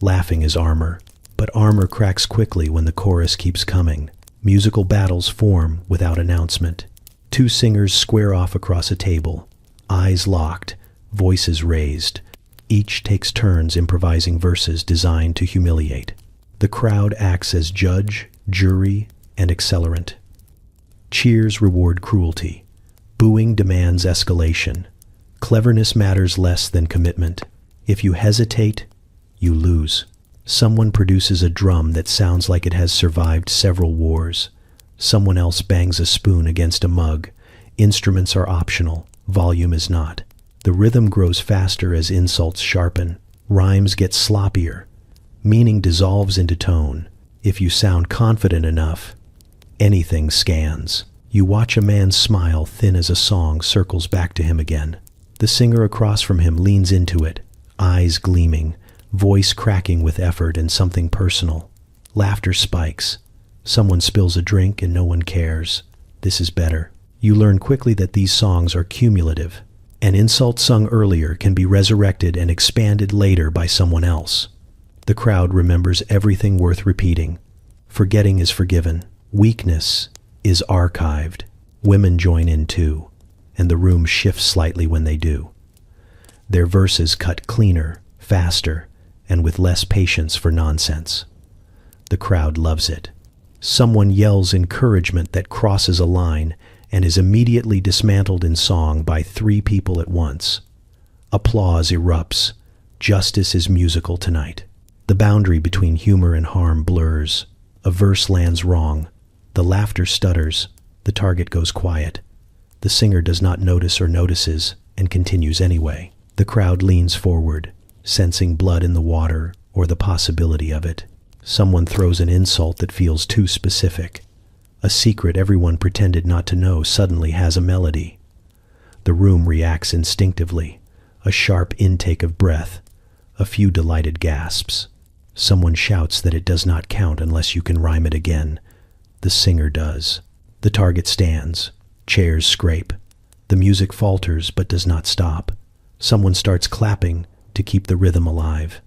laughing is armor, but armor cracks quickly when the chorus keeps coming. Musical battles form without announcement. Two singers square off across a table, eyes locked, voices raised. Each takes turns improvising verses designed to humiliate. The crowd acts as judge, jury, and accelerant. Cheers reward cruelty. Booing demands escalation. Cleverness matters less than commitment. If you hesitate, you lose. Someone produces a drum that sounds like it has survived several wars. Someone else bangs a spoon against a mug. Instruments are optional. volume is not. The rhythm grows faster as insults sharpen. Rhymes get sloppier. Meaning dissolves into tone. If you sound confident enough, anything scans. You watch a man smile thin as a song circles back to him again. The singer across from him leans into it, eyes gleaming, voice cracking with effort and something personal. Laughter spikes. Someone spills a drink and no one cares. This is better. You learn quickly that these songs are cumulative. An insult sung earlier can be resurrected and expanded later by someone else. The crowd remembers everything worth repeating. Forgetting is forgiven. Weakness is archived. Women join in too, and the room shifts slightly when they do. Their verses cut cleaner, faster, and with less patience for nonsense. The crowd loves it. Someone yells encouragement that crosses a line and is immediately dismantled in song by 3 people at once. Applause erupts. Justice is musical tonight. The boundary between humor and harm blurs. A verse lands wrong. The laughter stutters. The target goes quiet. The singer does not notice or notices and continues anyway. The crowd leans forward, sensing blood in the water or the possibility of it. Someone throws an insult that feels too specific. A secret everyone pretended not to know suddenly has a melody. The room reacts instinctively. A sharp intake of breath. A few delighted gasps. Someone shouts that it does not count unless you can rhyme it again. The singer does. The target stands. Chairs scrape. The music falters but does not stop. Someone starts clapping to keep the rhythm alive.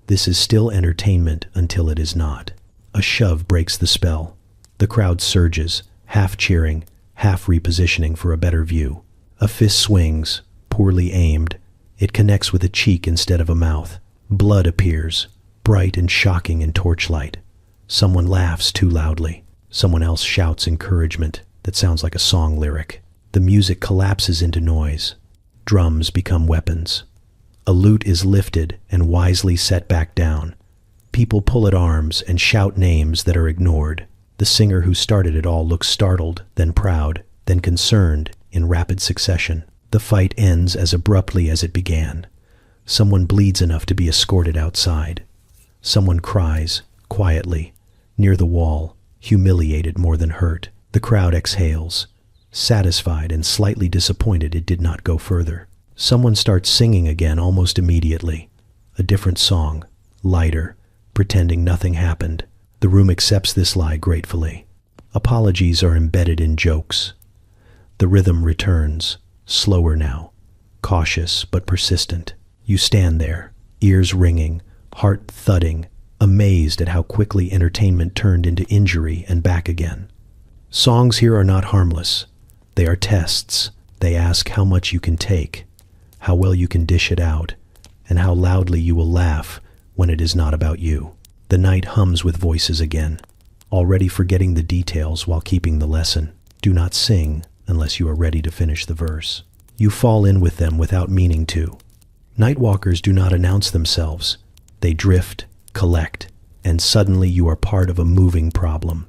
This is still entertainment until it is not. A shove breaks the spell. The crowd surges, half cheering, half repositioning for a better view. A fist swings, poorly aimed. It connects with a cheek instead of a mouth. Blood appears, bright and shocking in torchlight. Someone laughs too loudly. Someone else shouts encouragement that sounds like a song lyric. The music collapses into noise. Drums become weapons. A lute is lifted and wisely set back down. People pull at arms and shout names that are ignored. The singer who started it all looks startled, then proud, then concerned, in rapid succession. The fight ends as abruptly as it began. Someone bleeds enough to be escorted outside. Someone cries, quietly, near the wall, humiliated more than hurt. The crowd exhales, satisfied and slightly disappointed it did not go further. Someone starts singing again almost immediately. A different song, lighter, pretending nothing happened. The room accepts this lie gratefully. Apologies are embedded in jokes. The rhythm returns, slower now, cautious but persistent. You stand there, ears ringing, heart thudding, amazed at how quickly entertainment turned into injury and back again. Songs here are not harmless. They are tests. They ask how much you can take, how well you can dish it out, and how loudly you will laugh when it is not about you. The night hums with voices again, already forgetting the details while keeping the lesson. Do not sing unless you are ready to finish the verse. You fall in with them without meaning to. Nightwalkers do not announce themselves. They drift, collect, and suddenly you are part of a moving problem.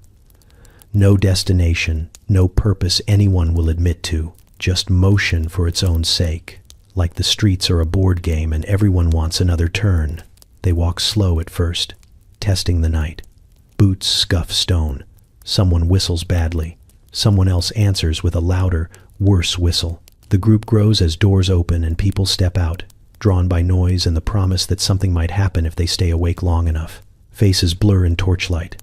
No destination, no purpose anyone will admit to, just motion for its own sake. Like the streets are a board game and everyone wants another turn. They walk slow at first, testing the night. Boots scuff stone. Someone whistles badly. Someone else answers with a louder, worse whistle. The group grows as doors open and people step out, drawn by noise and the promise that something might happen if they stay awake long enough. Faces blur in torchlight.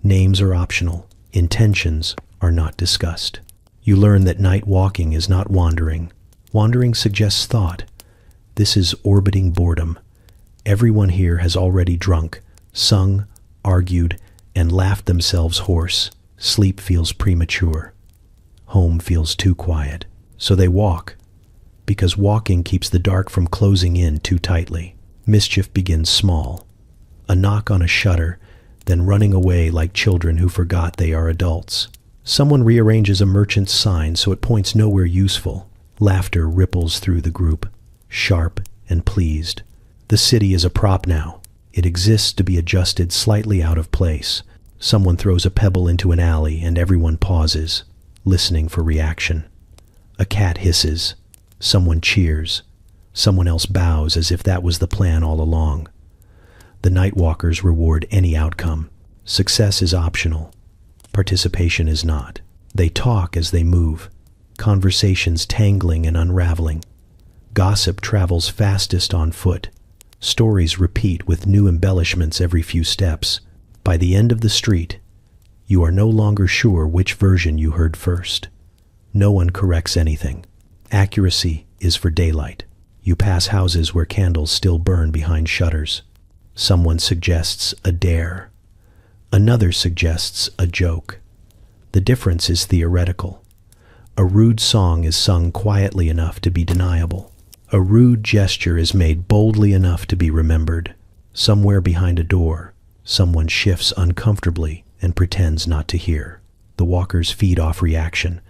Names are optional. Intentions are not discussed. You learn that night walking is not wandering. Wandering suggests thought. This is orbiting boredom. Everyone here has already drunk, sung, argued, and laughed themselves hoarse. Sleep feels premature. Home feels too quiet. So they walk, because walking keeps the dark from closing in too tightly. Mischief begins small. A knock on a shutter, then running away like children who forgot they are adults. Someone rearranges a merchant's sign so it points nowhere useful. Laughter ripples through the group, sharp and pleased. The city is a prop now. It exists to be adjusted slightly out of place. Someone throws a pebble into an alley and everyone pauses, listening for reaction. A cat hisses. Someone cheers. Someone else bows as if that was the plan all along. The night walkers reward any outcome. Success is optional. Participation is not. They talk as they move, conversations tangling and unraveling. Gossip travels fastest on foot. Stories repeat with new embellishments every few steps. By the end of the street, you are no longer sure which version you heard first. No one corrects anything. Accuracy is for daylight. You pass houses where candles still burn behind shutters. Someone suggests a dare. Another suggests a joke. The difference is theoretical. A rude song is sung quietly enough to be deniable. A rude gesture is made boldly enough to be remembered. Somewhere behind a door, someone shifts uncomfortably and pretends not to hear. The walkers feed off reaction.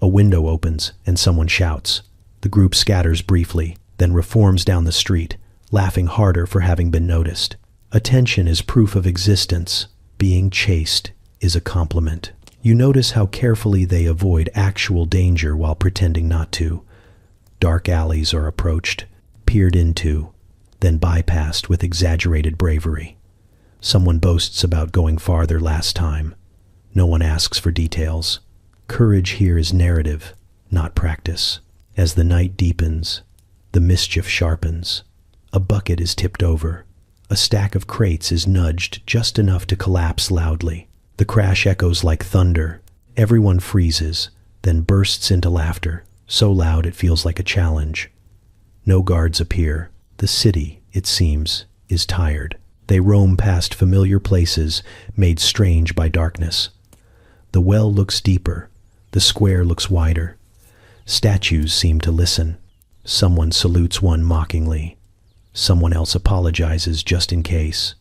A window opens and someone shouts. The group scatters briefly, then reforms down the street, laughing harder for having been noticed. Attention is proof of existence. Being chased is a compliment. You notice how carefully they avoid actual danger while pretending not to. Dark alleys are approached, peered into, then bypassed with exaggerated bravery. Someone boasts about going farther last time. No one asks for details. Courage here is narrative, not practice. As the night deepens, the mischief sharpens. A bucket is tipped over. A stack of crates is nudged just enough to collapse loudly. The crash echoes like thunder. Everyone freezes, then bursts into laughter, so loud it feels like a challenge. No guards appear. The city, it seems, is tired. They roam past familiar places, made strange by darkness. The well looks deeper. The square looks wider. Statues seem to listen. Someone salutes one mockingly. Someone else apologizes just in case.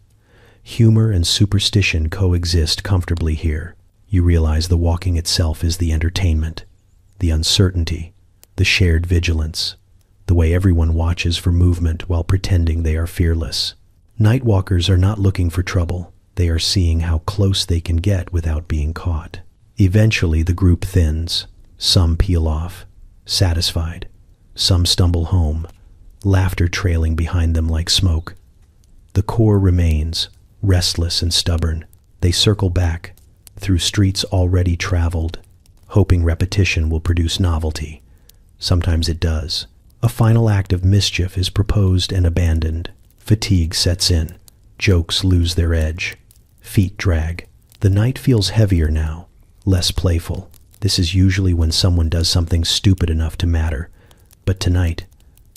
Humor and superstition coexist comfortably here. You realize the walking itself is the entertainment, the uncertainty, the shared vigilance, the way everyone watches for movement while pretending they are fearless. Night walkers are not looking for trouble. They are seeing how close they can get without being caught. Eventually, the group thins. Some peel off, satisfied. Some stumble home, laughter trailing behind them like smoke. The core remains, restless and stubborn. They circle back, through streets already traveled, hoping repetition will produce novelty. Sometimes it does. A final act of mischief is proposed and abandoned. Fatigue sets in. Jokes lose their edge. Feet drag. The night feels heavier now, less playful. This is usually when someone does something stupid enough to matter. But tonight,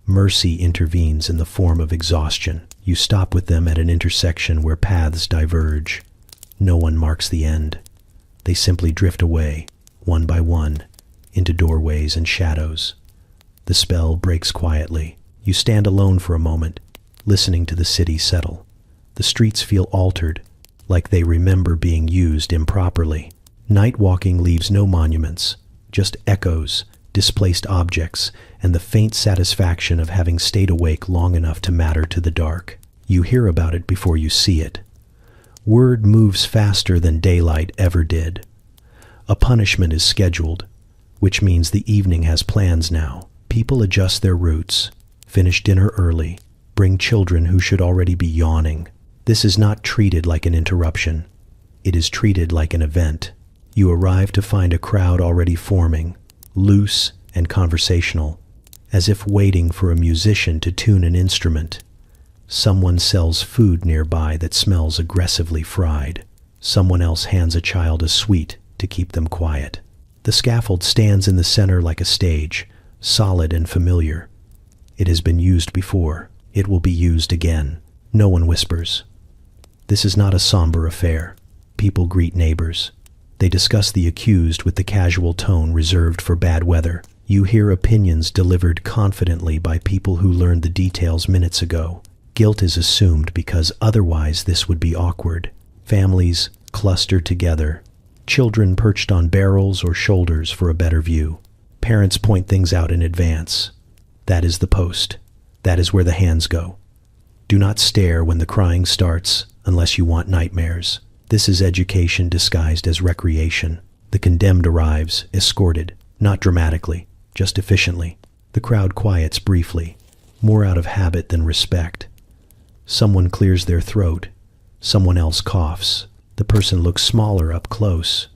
mercy intervenes in the form of exhaustion. You stop with them at an intersection where paths diverge. No one marks the end. They simply drift away, one by one, into doorways and shadows. The spell breaks quietly. You stand alone for a moment, listening to the city settle. The streets feel altered, like they remember being used improperly. Night walking leaves no monuments, just echoes, displaced objects, and the faint satisfaction of having stayed awake long enough to matter to the dark. You hear about it before you see it. Word moves faster than daylight ever did. A punishment is scheduled, which means the evening has plans now. People adjust their routes, finish dinner early, bring children who should already be yawning. This is not treated like an interruption. It is treated like an event. You arrive to find a crowd already forming, loose and conversational, as if waiting for a musician to tune an instrument. Someone sells food nearby that smells aggressively fried. Someone else hands a child a sweet to keep them quiet. The scaffold stands in the center like a stage, solid and familiar. It has been used before. It will be used again. No one whispers. This is not a somber affair. People greet neighbors. They discuss the accused with the casual tone reserved for bad weather. You hear opinions delivered confidently by people who learned the details minutes ago. Guilt is assumed because otherwise this would be awkward. Families cluster together. Children perched on barrels or shoulders for a better view. Parents point things out in advance. That is the post. That is where the hands go. Do not stare when the crying starts unless you want nightmares. This is education disguised as recreation. The condemned arrives, escorted, not dramatically, just efficiently. The crowd quiets briefly, more out of habit than respect. Someone clears their throat. Someone else coughs. The person looks smaller up close,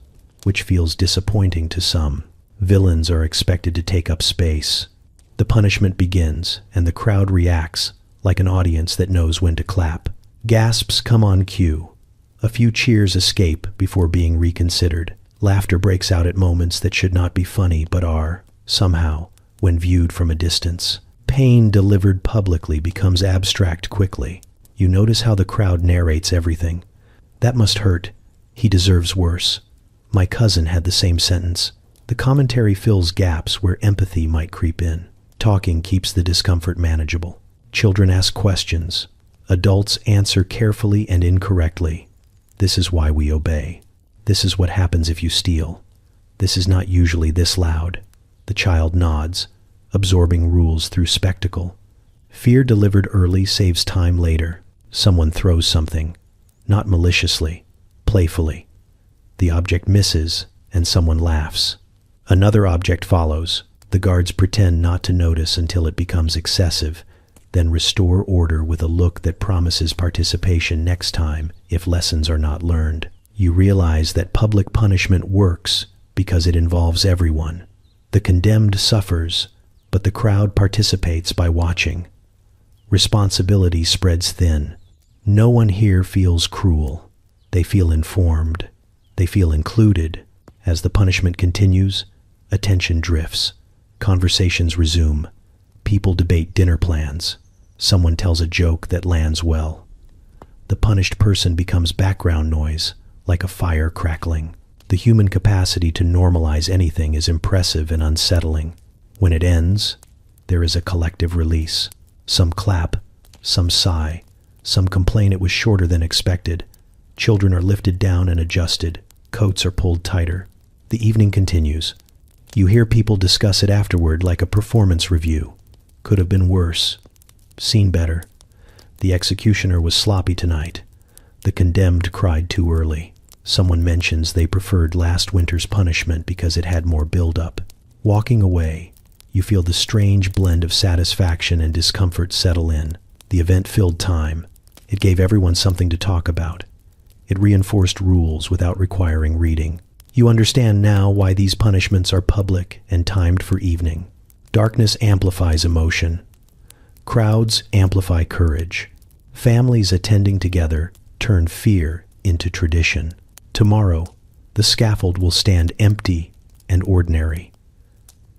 which feels disappointing to some. Villains are expected to take up space. The punishment begins, and the crowd reacts like an audience that knows when to clap. Gasps come on cue. A few cheers escape before being reconsidered. Laughter breaks out at moments that should not be funny but are, somehow, when viewed from a distance. Pain delivered publicly becomes abstract quickly. You notice how the crowd narrates everything. That must hurt. He deserves worse. My cousin had the same sentence. The commentary fills gaps where empathy might creep in. Talking keeps the discomfort manageable. Children ask questions. Adults answer carefully and incorrectly. This is why we obey. This is what happens if you steal. This is not usually this loud. The child nods, absorbing rules through spectacle. Fear delivered early saves time later. Someone throws something, not maliciously, playfully. The object misses, and someone laughs. Another object follows. The guards pretend not to notice until it becomes excessive, then restore order with a look that promises participation next time if lessons are not learned. You realize that public punishment works because it involves everyone. The condemned suffers, but the crowd participates by watching. Responsibility spreads thin. No one here feels cruel. They feel informed. They feel included. As the punishment continues, attention drifts. Conversations resume. People debate dinner plans. Someone tells a joke that lands well. The punished person becomes background noise, like a fire crackling. The human capacity to normalize anything is impressive and unsettling. When it ends, there is a collective release. Some clap, some sigh, some complain it was shorter than expected. Children are lifted down and adjusted. Coats are pulled tighter. The evening continues. You hear people discuss it afterward like a performance review. Could have been worse. Seen better. The executioner was sloppy tonight. The condemned cried too early. Someone mentions they preferred last winter's punishment because it had more build-up. Walking away, you feel the strange blend of satisfaction and discomfort settle in. The event filled time. It gave everyone something to talk about. It reinforced rules without requiring reading. You understand now why these punishments are public and timed for evening. Darkness amplifies emotion. Crowds amplify courage. Families attending together turn fear into tradition. Tomorrow, the scaffold will stand empty and ordinary.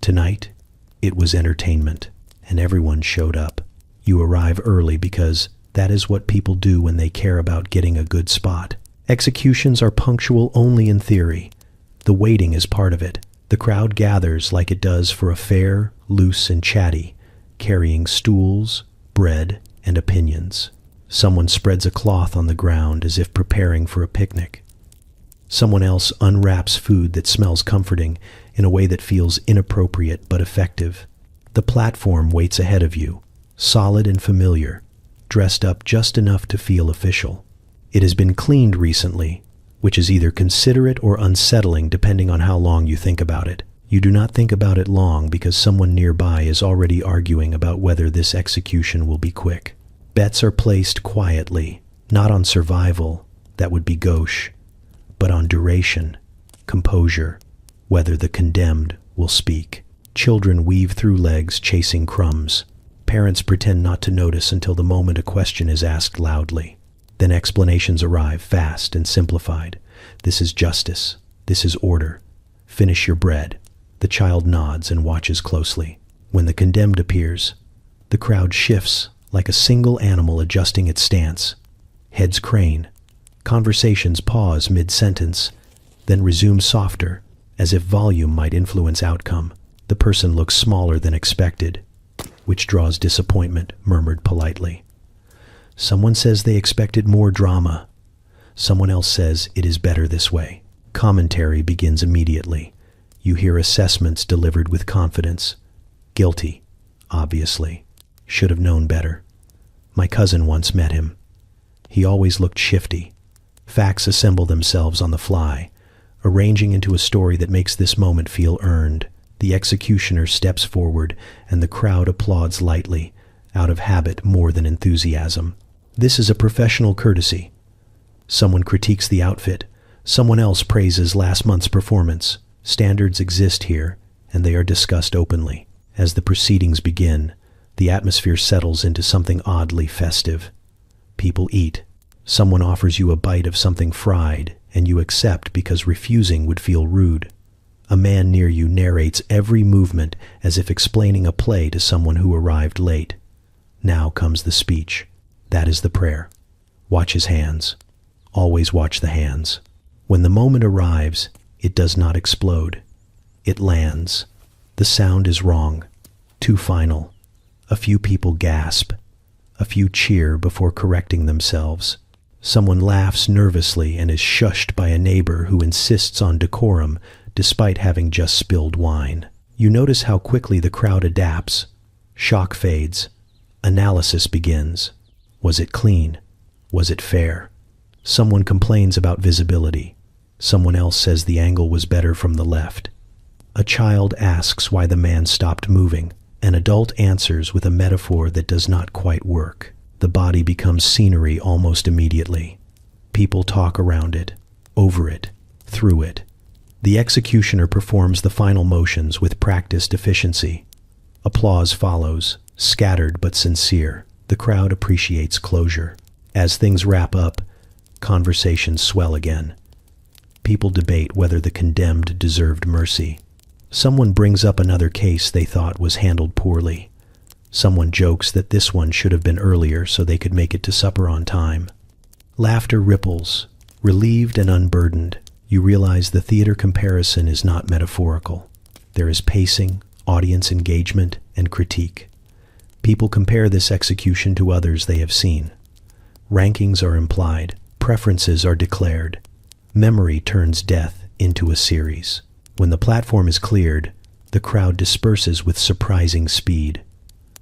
Tonight, it was entertainment, and everyone showed up. You arrive early because that is what people do when they care about getting a good spot. Executions are punctual only in theory. The waiting is part of it. The crowd gathers like it does for a fair, loose and chatty, carrying stools, bread, and opinions. Someone spreads a cloth on the ground as if preparing for a picnic. Someone else unwraps food that smells comforting in a way that feels inappropriate but effective. The platform waits ahead of you, solid and familiar, dressed up just enough to feel official. It has been cleaned recently, which is either considerate or unsettling depending on how long you think about it. You do not think about it long because someone nearby is already arguing about whether this execution will be quick. Bets are placed quietly, not on survival, that would be gauche, but on duration, composure, whether the condemned will speak. Children weave through legs chasing crumbs. Parents pretend not to notice until the moment a question is asked loudly. Then explanations arrive fast and simplified. This is justice. This is order. Finish your bread. The child nods and watches closely. When the condemned appears, the crowd shifts like a single animal adjusting its stance. Heads crane. Conversations pause mid-sentence, then resume softer, as if volume might influence outcome. The person looks smaller than expected, which draws disappointment, murmured politely. Someone says they expected more drama. Someone else says it is better this way. Commentary begins immediately. You hear assessments delivered with confidence. Guilty, obviously. Should have known better. My cousin once met him. He always looked shifty. Facts assemble themselves on the fly, arranging into a story that makes this moment feel earned. The executioner steps forward, and the crowd applauds lightly, out of habit more than enthusiasm. This is a professional courtesy. Someone critiques the outfit. Someone else praises last month's performance. Standards exist here, and they are discussed openly. As the proceedings begin, the atmosphere settles into something oddly festive. People eat. Someone offers you a bite of something fried, and you accept because refusing would feel rude. A man near you narrates every movement as if explaining a play to someone who arrived late. Now comes the speech. That is the prayer. Watch his hands. Always watch the hands. When the moment arrives, it does not explode. It lands. The sound is wrong. Too final. A few people gasp. A few cheer before correcting themselves. Someone laughs nervously and is shushed by a neighbor who insists on decorum despite having just spilled wine. You notice how quickly the crowd adapts. Shock fades. Analysis begins. Was it clean? Was it fair? Someone complains about visibility. Someone else says the angle was better from the left. A child asks why the man stopped moving. An adult answers with a metaphor that does not quite work. The body becomes scenery almost immediately. People talk around it, over it, through it. The executioner performs the final motions with practiced efficiency. Applause follows, scattered but sincere. The crowd appreciates closure. As things wrap up, conversations swell again. People debate whether the condemned deserved mercy. Someone brings up another case they thought was handled poorly. Someone jokes that this one should have been earlier so they could make it to supper on time. Laughter ripples. Relieved and unburdened, you realize the theater comparison is not metaphorical. There is pacing, audience engagement, and critique. People compare this execution to others they have seen. Rankings are implied. Preferences are declared. Memory turns death into a series. When the platform is cleared, the crowd disperses with surprising speed.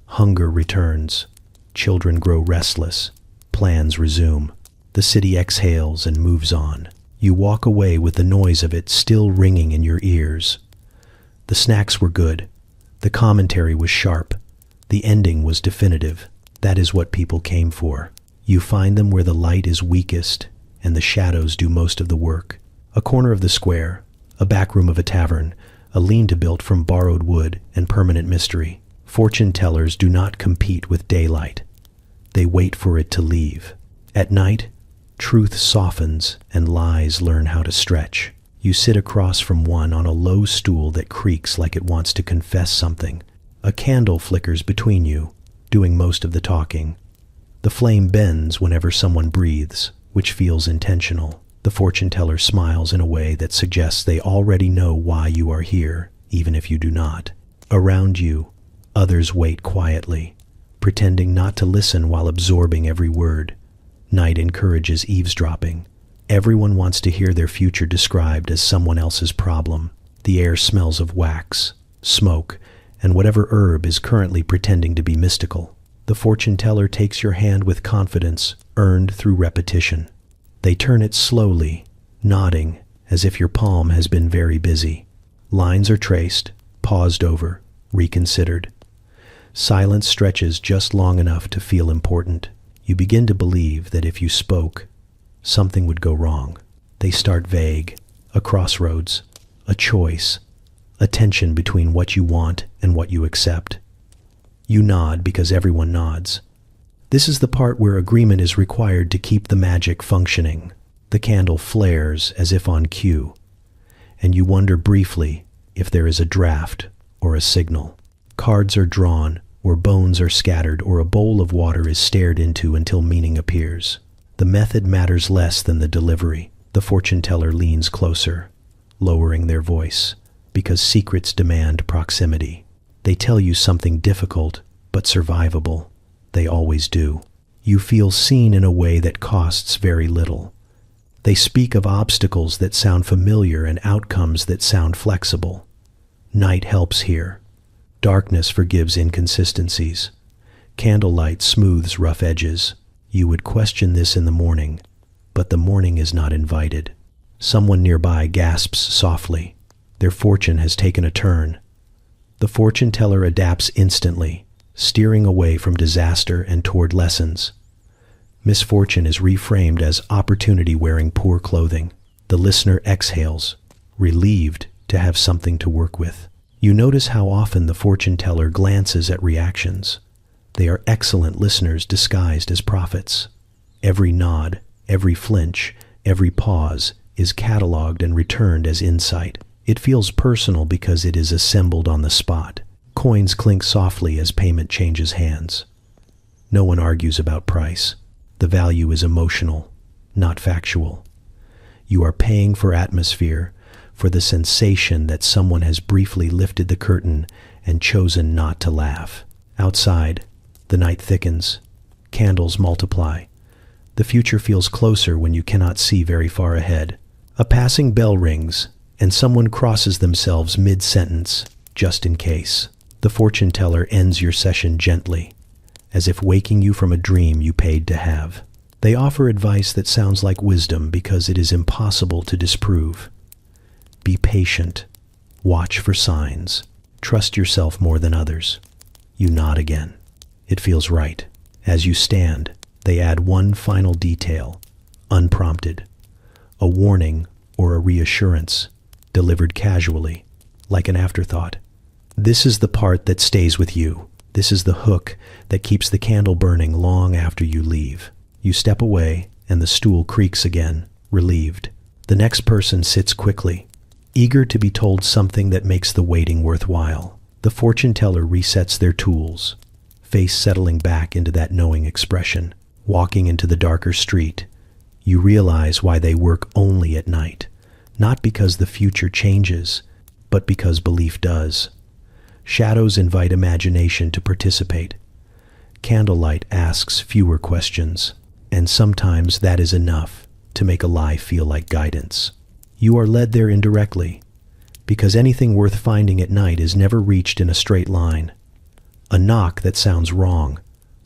Hunger returns. Children grow restless. Plans resume. The city exhales and moves on. You walk away with the noise of it still ringing in your ears. The snacks were good. The commentary was sharp. The ending was definitive. That is what people came for. You find them where the light is weakest and the shadows do most of the work. A corner of the square, a back room of a tavern, a lean-to built from borrowed wood and permanent mystery. Fortune tellers do not compete with daylight. They wait for it to leave. At night, truth softens and lies learn how to stretch. You sit across from one on a low stool that creaks like it wants to confess something. A candle flickers between you, doing most of the talking. The flame bends whenever someone breathes, which feels intentional. The fortune teller smiles in a way that suggests they already know why you are here, even if you do not. Around you, others wait quietly, pretending not to listen while absorbing every word. Night encourages eavesdropping. Everyone wants to hear their future described as someone else's problem. The air smells of wax, smoke, and whatever herb is currently pretending to be mystical. The fortune teller takes your hand with confidence, earned through repetition. They turn it slowly, nodding, as if your palm has been very busy. Lines are traced, paused over, reconsidered. Silence stretches just long enough to feel important. You begin to believe that if you spoke, something would go wrong. They start vague, a crossroads, a choice, a tension between what you want and what you accept. You nod because everyone nods. This is the part where agreement is required to keep the magic functioning. The candle flares as if on cue, and you wonder briefly if there is a draft or a signal. Cards are drawn, or bones are scattered, or a bowl of water is stared into until meaning appears. The method matters less than the delivery. The fortune teller leans closer, lowering their voice, because secrets demand proximity. They tell you something difficult, but survivable. They always do. You feel seen in a way that costs very little. They speak of obstacles that sound familiar and outcomes that sound flexible. Night helps here. Darkness forgives inconsistencies. Candlelight smooths rough edges. You would question this in the morning, but the morning is not invited. Someone nearby gasps softly. Their fortune has taken a turn. The fortune teller adapts instantly, steering away from disaster and toward lessons. Misfortune is reframed as opportunity wearing poor clothing. The listener exhales, relieved to have something to work with. You notice how often the fortune teller glances at reactions. They are excellent listeners disguised as prophets. Every nod, every flinch, every pause is cataloged and returned as insight. It feels personal because it is assembled on the spot. Coins clink softly as payment changes hands. No one argues about price. The value is emotional, not factual. You are paying for atmosphere, for the sensation that someone has briefly lifted the curtain and chosen not to laugh. Outside, the night thickens. Candles multiply. The future feels closer when you cannot see very far ahead. A passing bell rings, and someone crosses themselves mid-sentence, just in case. The fortune teller ends your session gently, as if waking you from a dream you paid to have. They offer advice that sounds like wisdom because it is impossible to disprove. Be patient. Watch for signs. Trust yourself more than others. You nod again. It feels right. As you stand, they add one final detail, unprompted. A warning or a reassurance, delivered casually, like an afterthought. This is the part that stays with you. This is the hook that keeps the candle burning long after you leave. You step away, and the stool creaks again, relieved. The next person sits quickly, eager to be told something that makes the waiting worthwhile. The fortune teller resets their tools, face settling back into that knowing expression. Walking into the darker street, you realize why they work only at night, not because the future changes, but because belief does. Shadows invite imagination to participate. Candlelight asks fewer questions, and sometimes that is enough to make a lie feel like guidance. You are led there indirectly, because anything worth finding at night is never reached in a straight line. A knock that sounds wrong,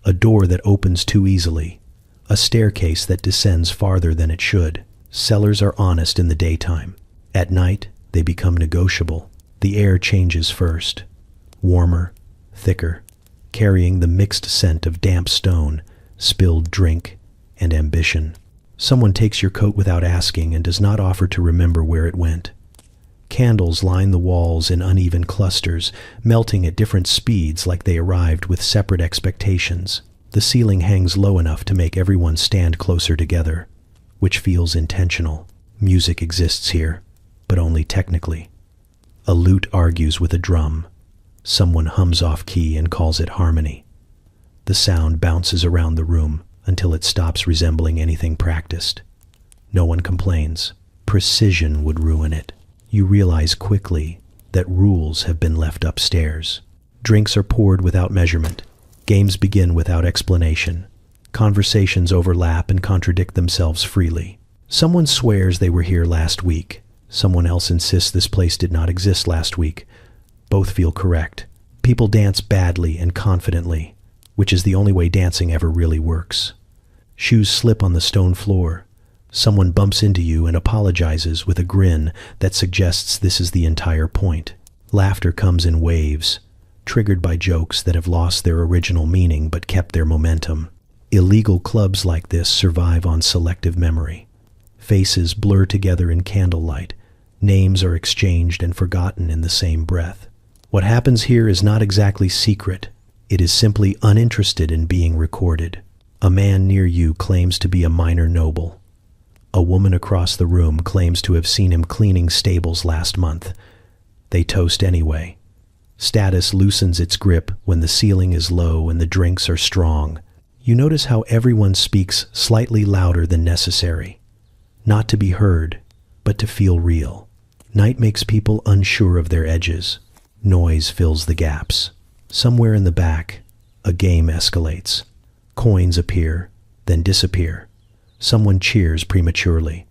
a door that opens too easily, a staircase that descends farther than it should. Sellers are honest in the daytime. At night, they become negotiable. The air changes first, warmer, thicker, carrying the mixed scent of damp stone, spilled drink, and ambition. Someone takes your coat without asking and does not offer to remember where it went. Candles line the walls in uneven clusters, melting at different speeds like they arrived with separate expectations. The ceiling hangs low enough to make everyone stand closer together, which feels intentional. Music exists here, but only technically. A lute argues with a drum. Someone hums off key and calls it harmony. The sound bounces around the room until it stops resembling anything practiced. No one complains. Precision would ruin it. You realize quickly that rules have been left upstairs. Drinks are poured without measurement. Games begin without explanation. Conversations overlap and contradict themselves freely. Someone swears they were here last week. Someone else insists this place did not exist last week. Both feel correct. People dance badly and confidently, which is the only way dancing ever really works. Shoes slip on the stone floor. Someone bumps into you and apologizes with a grin that suggests this is the entire point. Laughter comes in waves, triggered by jokes that have lost their original meaning but kept their momentum. Illegal clubs like this survive on selective memory. Faces blur together in candlelight. Names are exchanged and forgotten in the same breath. What happens here is not exactly secret. It is simply uninterested in being recorded. A man near you claims to be a minor noble. A woman across the room claims to have seen him cleaning stables last month. They toast anyway. Status loosens its grip when the ceiling is low and the drinks are strong. You notice how everyone speaks slightly louder than necessary. Not to be heard, but to feel real. Night makes people unsure of their edges. Noise fills the gaps. Somewhere in the back, a game escalates. Coins appear, then disappear. Someone cheers prematurely.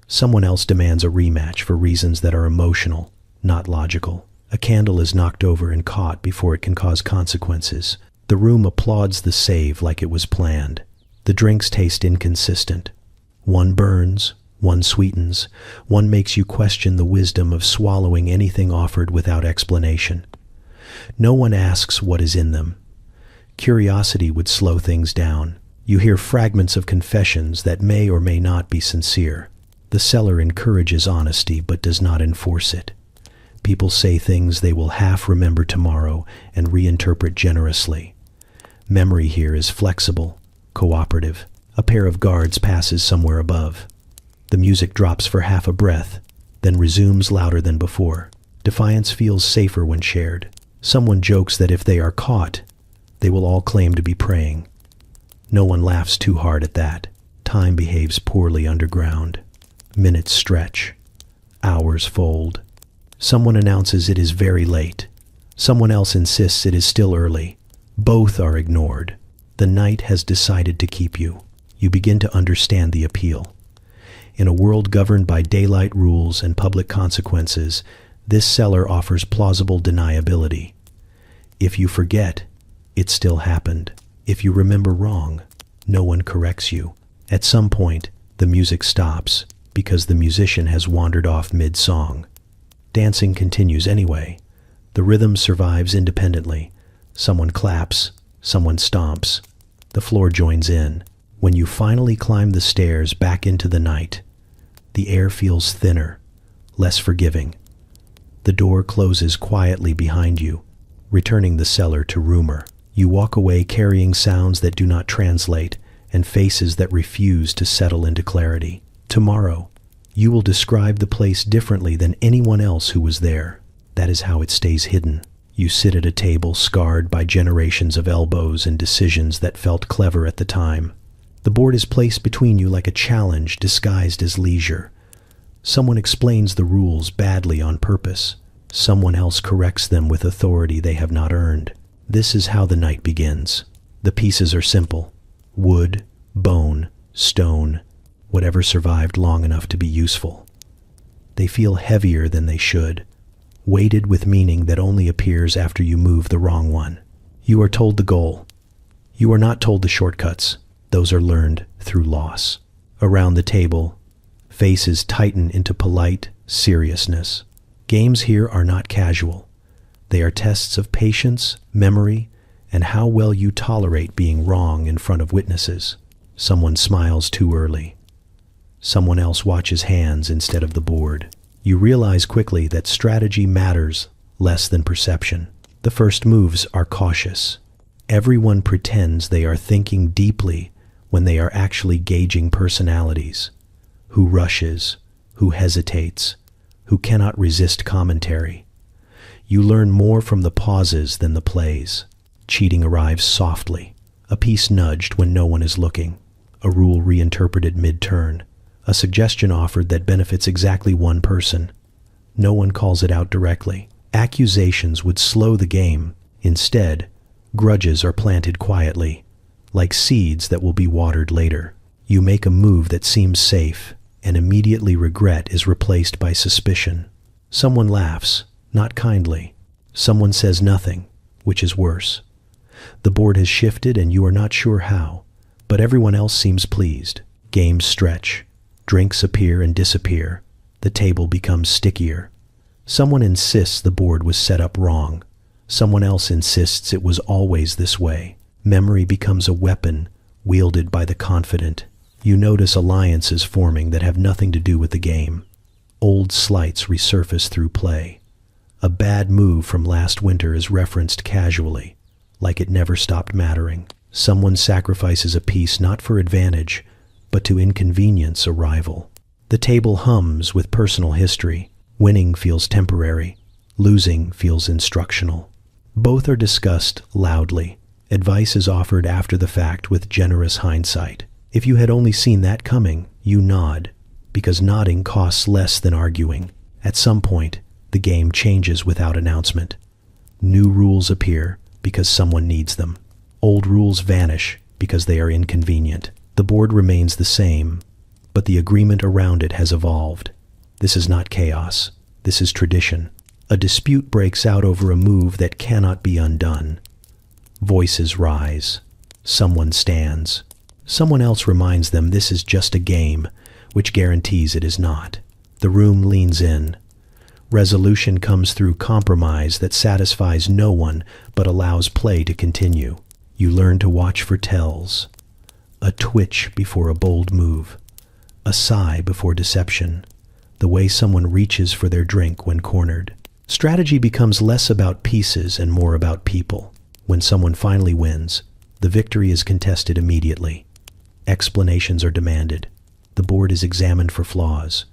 Someone else demands a rematch for reasons that are emotional, not logical. A candle is knocked over and caught before it can cause consequences. The room applauds the save like it was planned. The drinks taste inconsistent. One burns, one sweetens, one makes you question the wisdom of swallowing anything offered without explanation. No one asks what is in them. Curiosity would slow things down. You hear fragments of confessions that may or may not be sincere. The seller encourages honesty but does not enforce it. People say things they will half remember tomorrow and reinterpret generously. Memory here is flexible, cooperative. A pair of guards passes somewhere above. The music drops for half a breath, then resumes louder than before. Defiance feels safer when shared. Someone jokes that if they are caught, they will all claim to be praying. No one laughs too hard at that. Time behaves poorly underground. Minutes stretch. Hours fold. Someone announces it is very late. Someone else insists it is still early. Both are ignored. The night has decided to keep you. You begin to understand the appeal. In a world governed by daylight rules and public consequences, this seller offers plausible deniability. If you forget, it still happened. If you remember wrong, no one corrects you. At some point, the music stops because the musician has wandered off mid-song. Dancing continues anyway. The rhythm survives independently. Someone claps, someone stomps. The floor joins in. When you finally climb the stairs back into the night, the air feels thinner, less forgiving. The door closes quietly behind you, returning the seller to rumor. You walk away carrying sounds that do not translate and faces that refuse to settle into clarity. Tomorrow, you will describe the place differently than anyone else who was there. That is how it stays hidden. You sit at a table scarred by generations of elbows and decisions that felt clever at the time. The board is placed between you like a challenge disguised as leisure. Someone explains the rules badly on purpose. Someone else corrects them with authority they have not earned. This is how the night begins. The pieces are simple. Wood, bone, stone, whatever survived long enough to be useful. They feel heavier than they should, weighted with meaning that only appears after you move the wrong one. You are told the goal. You are not told the shortcuts. Those are learned through loss. Around the table, faces tighten into polite seriousness. Games here are not casual. They are tests of patience, memory, and how well you tolerate being wrong in front of witnesses. Someone smiles too early. Someone else watches hands instead of the board. You realize quickly that strategy matters less than perception. The first moves are cautious. Everyone pretends they are thinking deeply when they are actually gauging personalities. Who rushes, who hesitates, who cannot resist commentary. You learn more from the pauses than the plays. Cheating arrives softly. A piece nudged when no one is looking. A rule reinterpreted mid-turn. A suggestion offered that benefits exactly one person. No one calls it out directly. Accusations would slow the game. Instead, grudges are planted quietly, like seeds that will be watered later. You make a move that seems safe, and immediately regret is replaced by suspicion. Someone laughs, not kindly. Someone says nothing, which is worse. The board has shifted and you are not sure how, but everyone else seems pleased. Games stretch. Drinks appear and disappear. The table becomes stickier. Someone insists the board was set up wrong. Someone else insists it was always this way. Memory becomes a weapon wielded by the confident. You notice alliances forming that have nothing to do with the game. Old slights resurface through play. A bad move from last winter is referenced casually, like it never stopped mattering. Someone sacrifices a piece not for advantage, but to inconvenience a rival. The table hums with personal history. Winning feels temporary. Losing feels instructional. Both are discussed loudly. Advice is offered after the fact with generous hindsight. If you had only seen that coming, you nod, because nodding costs less than arguing. At some point, the game changes without announcement. New rules appear because someone needs them. Old rules vanish because they are inconvenient. The board remains the same, but the agreement around it has evolved. This is not chaos. This is tradition. A dispute breaks out over a move that cannot be undone. Voices rise. Someone stands. Someone else reminds them this is just a game, which guarantees it is not. The room leans in. Resolution comes through compromise that satisfies no one but allows play to continue. You learn to watch for tells. A twitch before a bold move. A sigh before deception. The way someone reaches for their drink when cornered. Strategy becomes less about pieces and more about people. When someone finally wins, the victory is contested immediately. Explanations are demanded. The board is examined for flaws.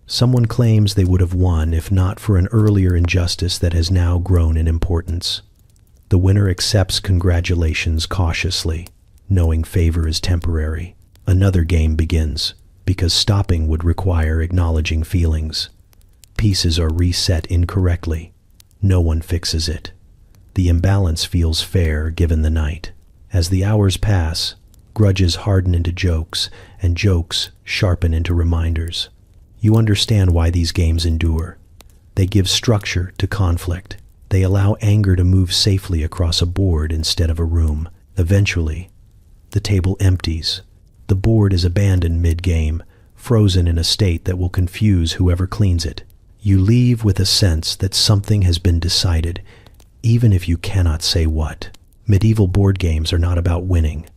Someone claims they would have won if not for an earlier injustice that has now grown in importance. The winner accepts congratulations cautiously, knowing favor is temporary. Another game begins, because stopping would require acknowledging feelings. Pieces are reset incorrectly. No one fixes it. The imbalance feels fair given the night. As the hours pass, grudges harden into jokes, and jokes sharpen into reminders. You understand why these games endure. They give structure to conflict. They allow anger to move safely across a board instead of a room. Eventually, the table empties. The board is abandoned mid-game, frozen in a state that will confuse whoever cleans it. You leave with a sense that something has been decided, even if you cannot say what. Medieval board games are not about winning.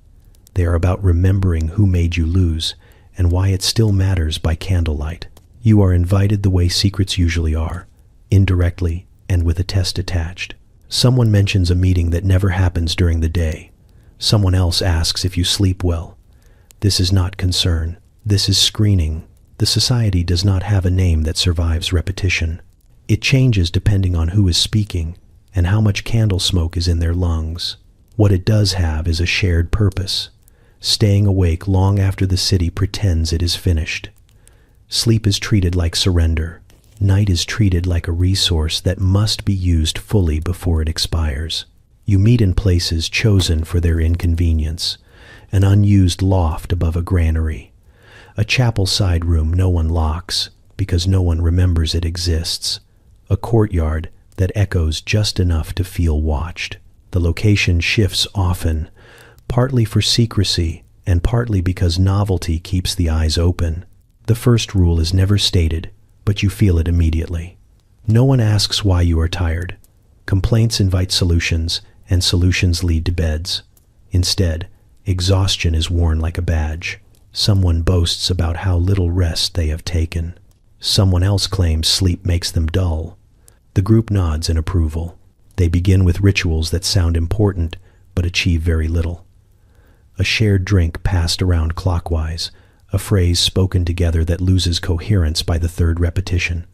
They are about remembering who made you lose and why it still matters by candlelight. You are invited the way secrets usually are, indirectly and with a test attached. Someone mentions a meeting that never happens during the day. Someone else asks if you sleep well. This is not concern. This is screening. The society does not have a name that survives repetition. It changes depending on who is speaking and how much candle smoke is in their lungs. What it does have is a shared purpose, staying awake long after the city pretends it is finished. Sleep is treated like surrender. Night is treated like a resource that must be used fully before it expires. You meet in places chosen for their inconvenience, an unused loft above a granary, a chapel side room no one locks because no one remembers it exists, a courtyard that echoes just enough to feel watched. The location shifts often, partly for secrecy and partly because novelty keeps the eyes open. The first rule is never stated, but you feel it immediately. No one asks why you are tired. Complaints invite solutions, and solutions lead to beds. Instead, exhaustion is worn like a badge. Someone boasts about how little rest they have taken. Someone else claims sleep makes them dull. The group nods in approval. They begin with rituals that sound important, but achieve very little. A shared drink passed around clockwise, a phrase spoken together that loses coherence by the third repetition.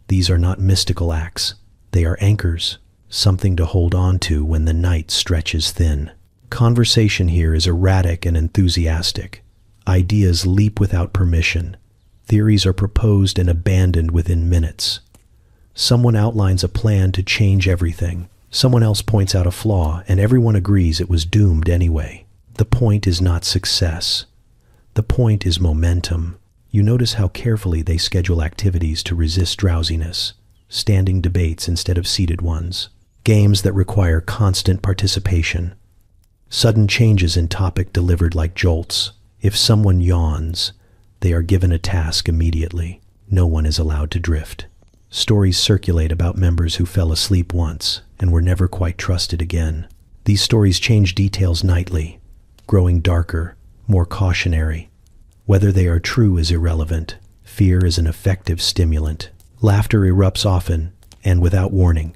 These are not mystical acts. They are anchors, something to hold on to when the night stretches thin. Conversation here is erratic and enthusiastic. Ideas leap without permission. Theories are proposed and abandoned within minutes. Someone outlines a plan to change everything. Someone else points out a flaw, and everyone agrees it was doomed anyway. The point is not success. The point is momentum. You notice how carefully they schedule activities to resist drowsiness, standing debates instead of seated ones, games that require constant participation, sudden changes in topic delivered like jolts. If someone yawns, they are given a task immediately. No one is allowed to drift. Stories circulate about members who fell asleep once and were never quite trusted again. These stories change details nightly, growing darker, more cautionary. Whether they are true is irrelevant. Fear is an effective stimulant. Laughter erupts often and without warning.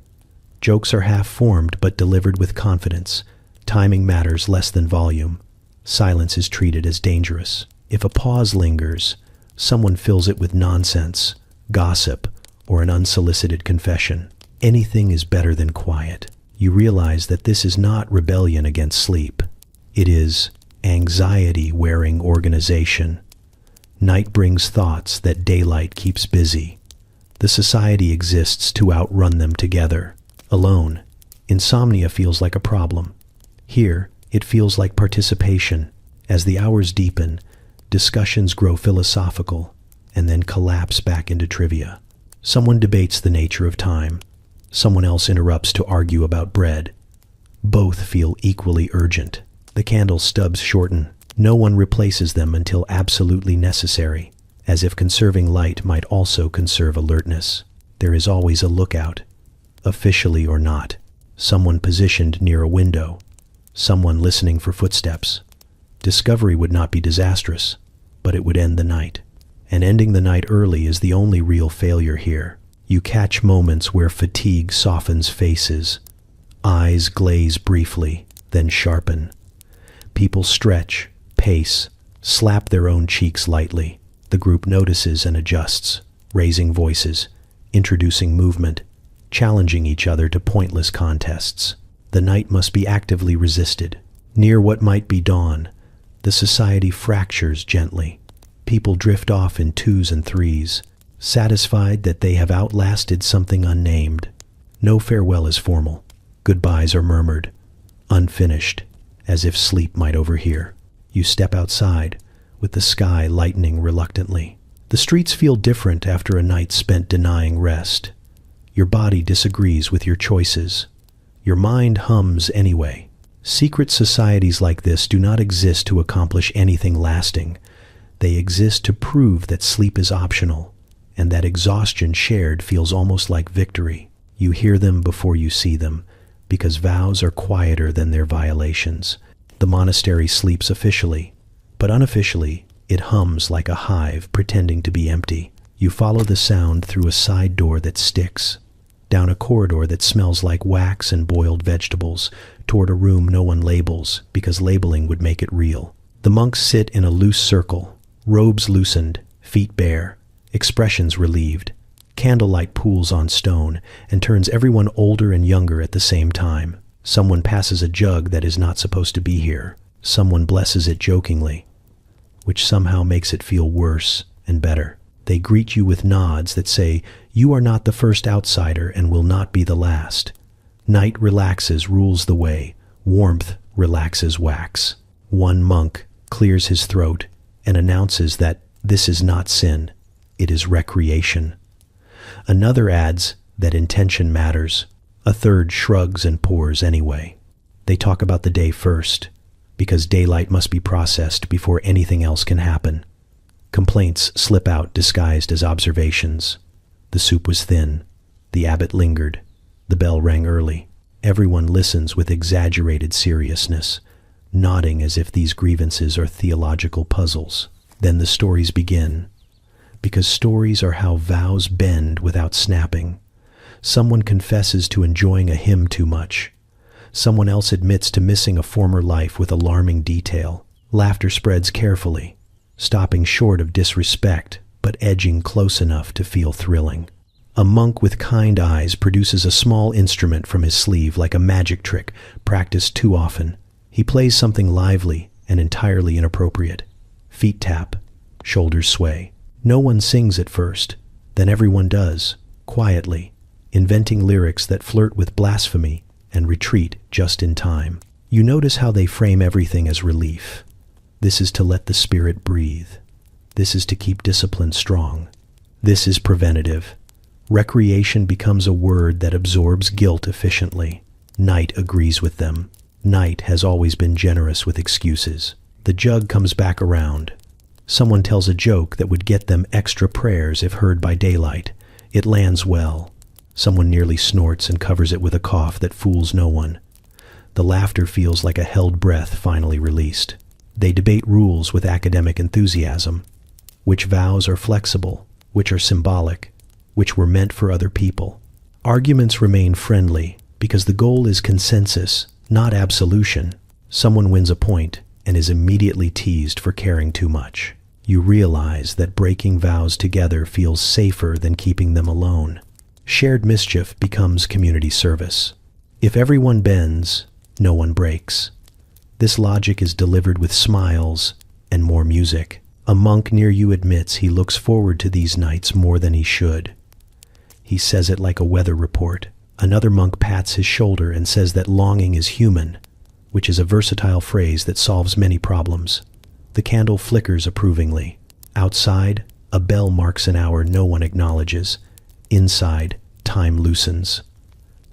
Jokes are half-formed but delivered with confidence. Timing matters less than volume. Silence is treated as dangerous. If a pause lingers, someone fills it with nonsense, gossip, or an unsolicited confession. Anything is better than quiet. You realize that this is not rebellion against sleep. It is anxiety-wearing organization. Night brings thoughts that daylight keeps busy. The society exists to outrun them together. Alone, insomnia feels like a problem. Here, it feels like participation. As the hours deepen, discussions grow philosophical and then collapse back into trivia. Someone debates the nature of time. Someone else interrupts to argue about bread. Both feel equally urgent. The candle stubs shorten. No one replaces them until absolutely necessary, as if conserving light might also conserve alertness. There is always a lookout, officially or not. Someone positioned near a window. Someone listening for footsteps. Discovery would not be disastrous, but it would end the night. And ending the night early is the only real failure here. You catch moments where fatigue softens faces. Eyes glaze briefly, then sharpen. People stretch, pace, slap their own cheeks lightly. The group notices and adjusts, raising voices, introducing movement, challenging each other to pointless contests. The night must be actively resisted. Near what might be dawn, the society fractures gently. People drift off in twos and threes, satisfied that they have outlasted something unnamed. No farewell is formal. Goodbyes are murmured, unfinished, as if sleep might overhear. You step outside, with the sky lightening reluctantly. The streets feel different after a night spent denying rest. Your body disagrees with your choices. Your mind hums anyway. Secret societies like this do not exist to accomplish anything lasting. They exist to prove that sleep is optional, and that exhaustion shared feels almost like victory. You hear them before you see them, because vows are quieter than their violations. The monastery sleeps officially, but unofficially, it hums like a hive pretending to be empty. You follow the sound through a side door that sticks, down a corridor that smells like wax and boiled vegetables, toward a room no one labels, because labeling would make it real. The monks sit in a loose circle, robes loosened, feet bare, expressions relieved. Candlelight pools on stone and turns everyone older and younger at the same time. Someone passes a jug that is not supposed to be here. Someone blesses it jokingly, which somehow makes it feel worse and better. They greet you with nods that say, "You are not the first outsider and will not be the last." Night relaxes, rules the way. Warmth relaxes wax. One monk clears his throat and announces that this is not sin, it is recreation. Another adds that intention matters. A third shrugs and pours anyway. They talk about the day first, because daylight must be processed before anything else can happen. Complaints slip out disguised as observations. The soup was thin. The abbot lingered. The bell rang early. Everyone listens with exaggerated seriousness, nodding as if these grievances are theological puzzles. Then the stories begin, because stories are how vows bend without snapping. Someone confesses to enjoying a hymn too much. Someone else admits to missing a former life with alarming detail. Laughter spreads carefully, stopping short of disrespect, but edging close enough to feel thrilling. A monk with kind eyes produces a small instrument from his sleeve like a magic trick practiced too often. He plays something lively and entirely inappropriate. Feet tap, shoulders sway. No one sings at first, then everyone does, quietly, inventing lyrics that flirt with blasphemy and retreat just in time. You notice how they frame everything as relief. This is to let the spirit breathe. This is to keep discipline strong. This is preventative. Recreation becomes a word that absorbs guilt efficiently. Night agrees with them. Night has always been generous with excuses. The jug comes back around. Someone tells a joke that would get them extra prayers if heard by daylight. It lands well. Someone nearly snorts and covers it with a cough that fools no one. The laughter feels like a held breath finally released. They debate rules with academic enthusiasm. Which vows are flexible, which are symbolic, which were meant for other people. Arguments remain friendly because the goal is consensus, not absolution. Someone wins a point and is immediately teased for caring too much. You realize that breaking vows together feels safer than keeping them alone. Shared mischief becomes community service. If everyone bends, no one breaks. This logic is delivered with smiles and more music. A monk near you admits he looks forward to these nights more than he should. He says it like a weather report. Another monk pats his shoulder and says that longing is human, which is a versatile phrase that solves many problems. The candle flickers approvingly. Outside, a bell marks an hour no one acknowledges. Inside, time loosens.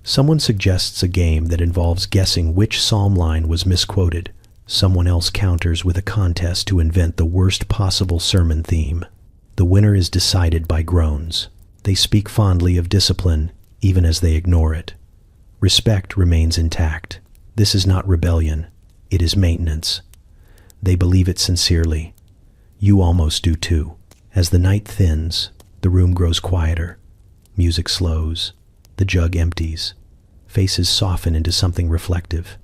Someone suggests a game that involves guessing which psalm line was misquoted. Someone else counters with a contest to invent the worst possible sermon theme. The winner is decided by groans. They speak fondly of discipline, even as they ignore it. Respect remains intact. This is not rebellion. It is maintenance. They believe it sincerely. You almost do too. As the night thins, the room grows quieter. Music slows. The jug empties. Faces soften into something reflective.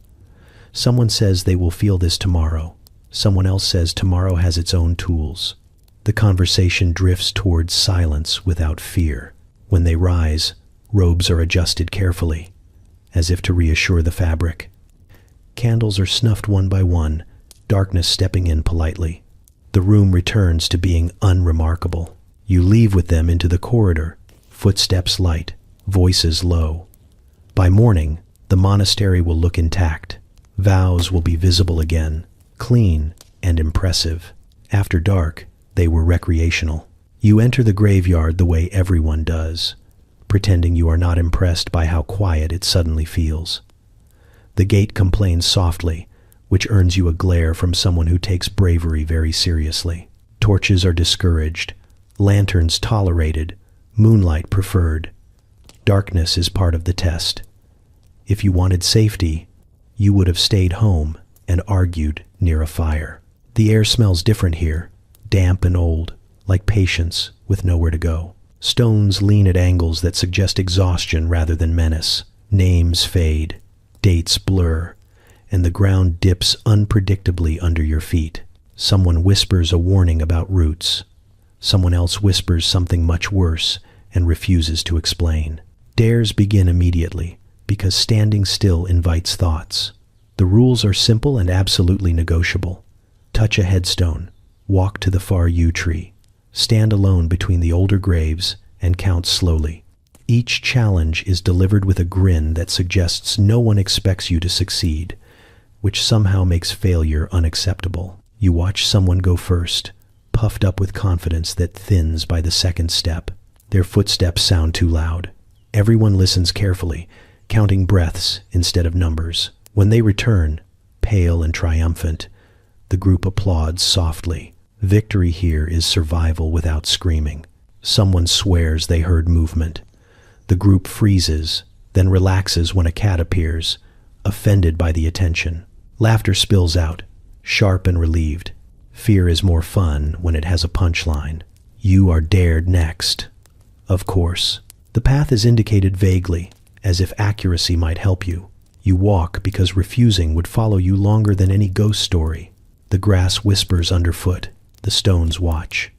Someone says they will feel this tomorrow. Someone else says tomorrow has its own tools. The conversation drifts towards silence without fear. When they rise, robes are adjusted carefully, as if to reassure the fabric. Candles are snuffed one by one, darkness stepping in politely. The room returns to being unremarkable. You leave with them into the corridor, footsteps light, voices low. By morning, the monastery will look intact. Vows will be visible again, clean and impressive. After dark, they were recreational. You enter the graveyard the way everyone does, pretending you are not impressed by how quiet it suddenly feels. The gate complains softly, which earns you a glare from someone who takes bravery very seriously. Torches are discouraged, lanterns tolerated, moonlight preferred. Darkness is part of the test. If you wanted safety, you would have stayed home and argued near a fire. The air smells different here, damp and old, like patience with nowhere to go. Stones lean at angles that suggest exhaustion rather than menace. Names fade, dates blur, and the ground dips unpredictably under your feet. Someone whispers a warning about roots. Someone else whispers something much worse and refuses to explain. Dares begin immediately, because standing still invites thoughts. The rules are simple and absolutely negotiable. Touch a headstone, walk to the far yew tree, stand alone between the older graves, and count slowly. Each challenge is delivered with a grin that suggests no one expects you to succeed, which somehow makes failure unacceptable. You watch someone go first, puffed up with confidence that thins by the second step. Their footsteps sound too loud. Everyone listens carefully, counting breaths instead of numbers. When they return, pale and triumphant, the group applauds softly. Victory here is survival without screaming. Someone swears they heard movement. The group freezes, then relaxes when a cat appears, offended by the attention. Laughter spills out, sharp and relieved. Fear is more fun when it has a punchline. You are dared next. Of course. The path is indicated vaguely, as if accuracy might help you. You walk because refusing would follow you longer than any ghost story. The grass whispers underfoot. The stones watch.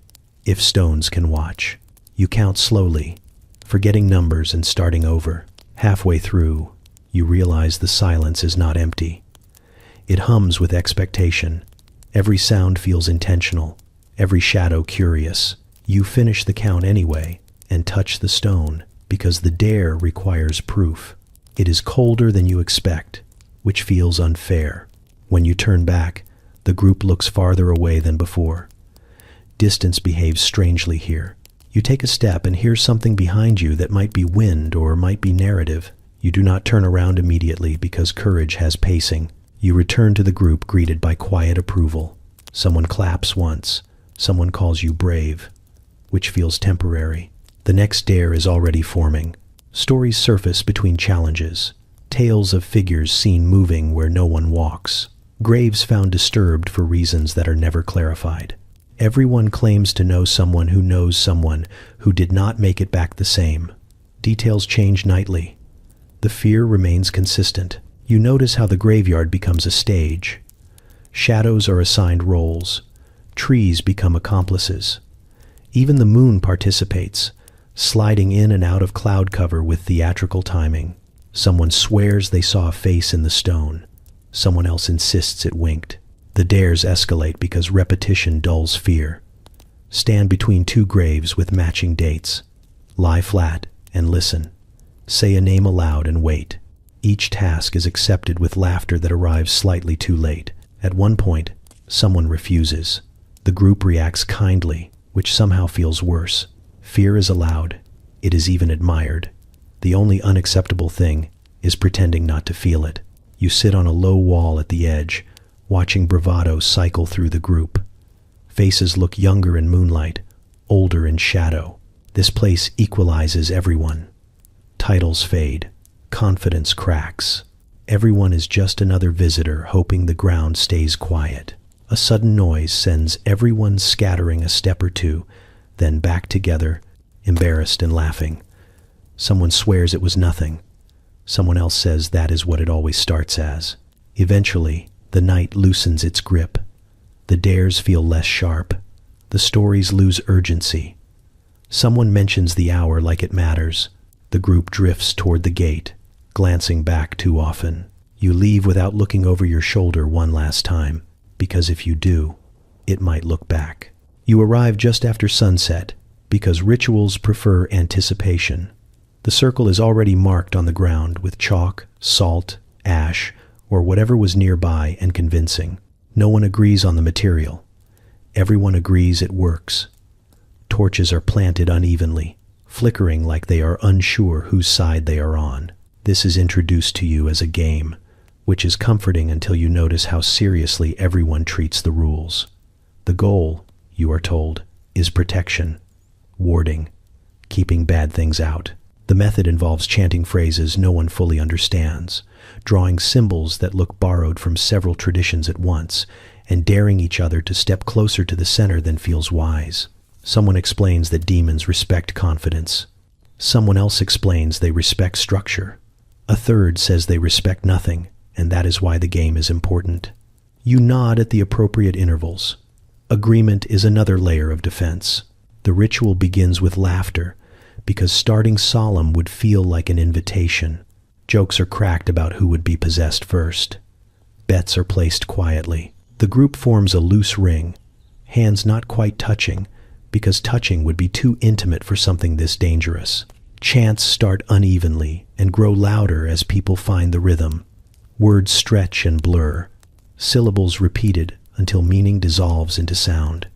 If stones can watch. You count slowly, forgetting numbers and starting over. Halfway through, you realize the silence is not empty. It hums with expectation. Every sound feels intentional, every shadow curious. You finish the count anyway and touch the stone because the dare requires proof. It is colder than you expect, which feels unfair. When you turn back, the group looks farther away than before. Distance behaves strangely here. You take a step and hear something behind you that might be wind or might be narrative. You do not turn around immediately because courage has pacing. You return to the group greeted by quiet approval. Someone claps once. Someone calls you brave, which feels temporary. The next dare is already forming. Stories surface between challenges. Tales of figures seen moving where no one walks. Graves found disturbed for reasons that are never clarified. Everyone claims to know someone who knows someone who did not make it back the same. Details change nightly. The fear remains consistent. You notice how the graveyard becomes a stage. Shadows are assigned roles. Trees become accomplices. Even the moon participates, sliding in and out of cloud cover with theatrical timing. Someone swears they saw a face in the stone. Someone else insists it winked. The dares escalate because repetition dulls fear. Stand between two graves with matching dates. Lie flat and listen. Say a name aloud and wait. Each task is accepted with laughter that arrives slightly too late. At one point, someone refuses. The group reacts kindly, which somehow feels worse. Fear is allowed. It is even admired. The only unacceptable thing is pretending not to feel it. You sit on a low wall at the edge, watching bravado cycle through the group. Faces look younger in moonlight, older in shadow. This place equalizes everyone. Titles fade. Confidence cracks. Everyone is just another visitor hoping the ground stays quiet. A sudden noise sends everyone scattering a step or two, then back together, embarrassed and laughing. Someone swears it was nothing. Someone else says that is what it always starts as. Eventually, the night loosens its grip. The dares feel less sharp. The stories lose urgency. Someone mentions the hour like it matters. The group drifts toward the gate, glancing back too often. You leave without looking over your shoulder one last time, because if you do, it might look back. You arrive just after sunset, because rituals prefer anticipation. The circle is already marked on the ground with chalk, salt, ash, or whatever was nearby and convincing. No one agrees on the material. Everyone agrees it works. Torches are planted unevenly, flickering like they are unsure whose side they are on. This is introduced to you as a game, which is comforting until you notice how seriously everyone treats the rules. The goal, you are told, is protection, warding, keeping bad things out. The method involves chanting phrases no one fully understands, drawing symbols that look borrowed from several traditions at once, and daring each other to step closer to the center than feels wise. Someone explains that demons respect confidence. Someone else explains they respect structure. A third says they respect nothing, and that is why the game is important. You nod at the appropriate intervals. Agreement is another layer of defense. The ritual begins with laughter, because starting solemn would feel like an invitation. Jokes are cracked about who would be possessed first. Bets are placed quietly. The group forms a loose ring, hands not quite touching, because touching would be too intimate for something this dangerous. Chants start unevenly and grow louder as people find the rhythm. Words stretch and blur, syllables repeated until meaning dissolves into sound.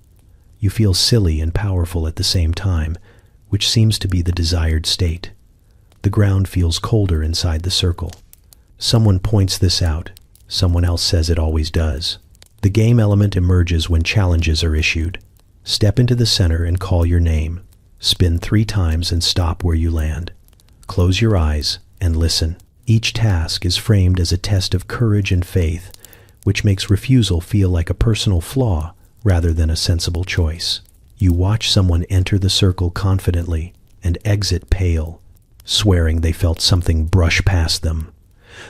You feel silly and powerful at the same time, which seems to be the desired state. The ground feels colder inside the circle. Someone points this out. Someone else says it always does. The game element emerges when challenges are issued. Step into the center and call your name. Spin 3 times and stop where you land. Close your eyes and listen. Each task is framed as a test of courage and faith, which makes refusal feel like a personal flaw rather than a sensible choice. You watch someone enter the circle confidently and exit pale, swearing they felt something brush past them.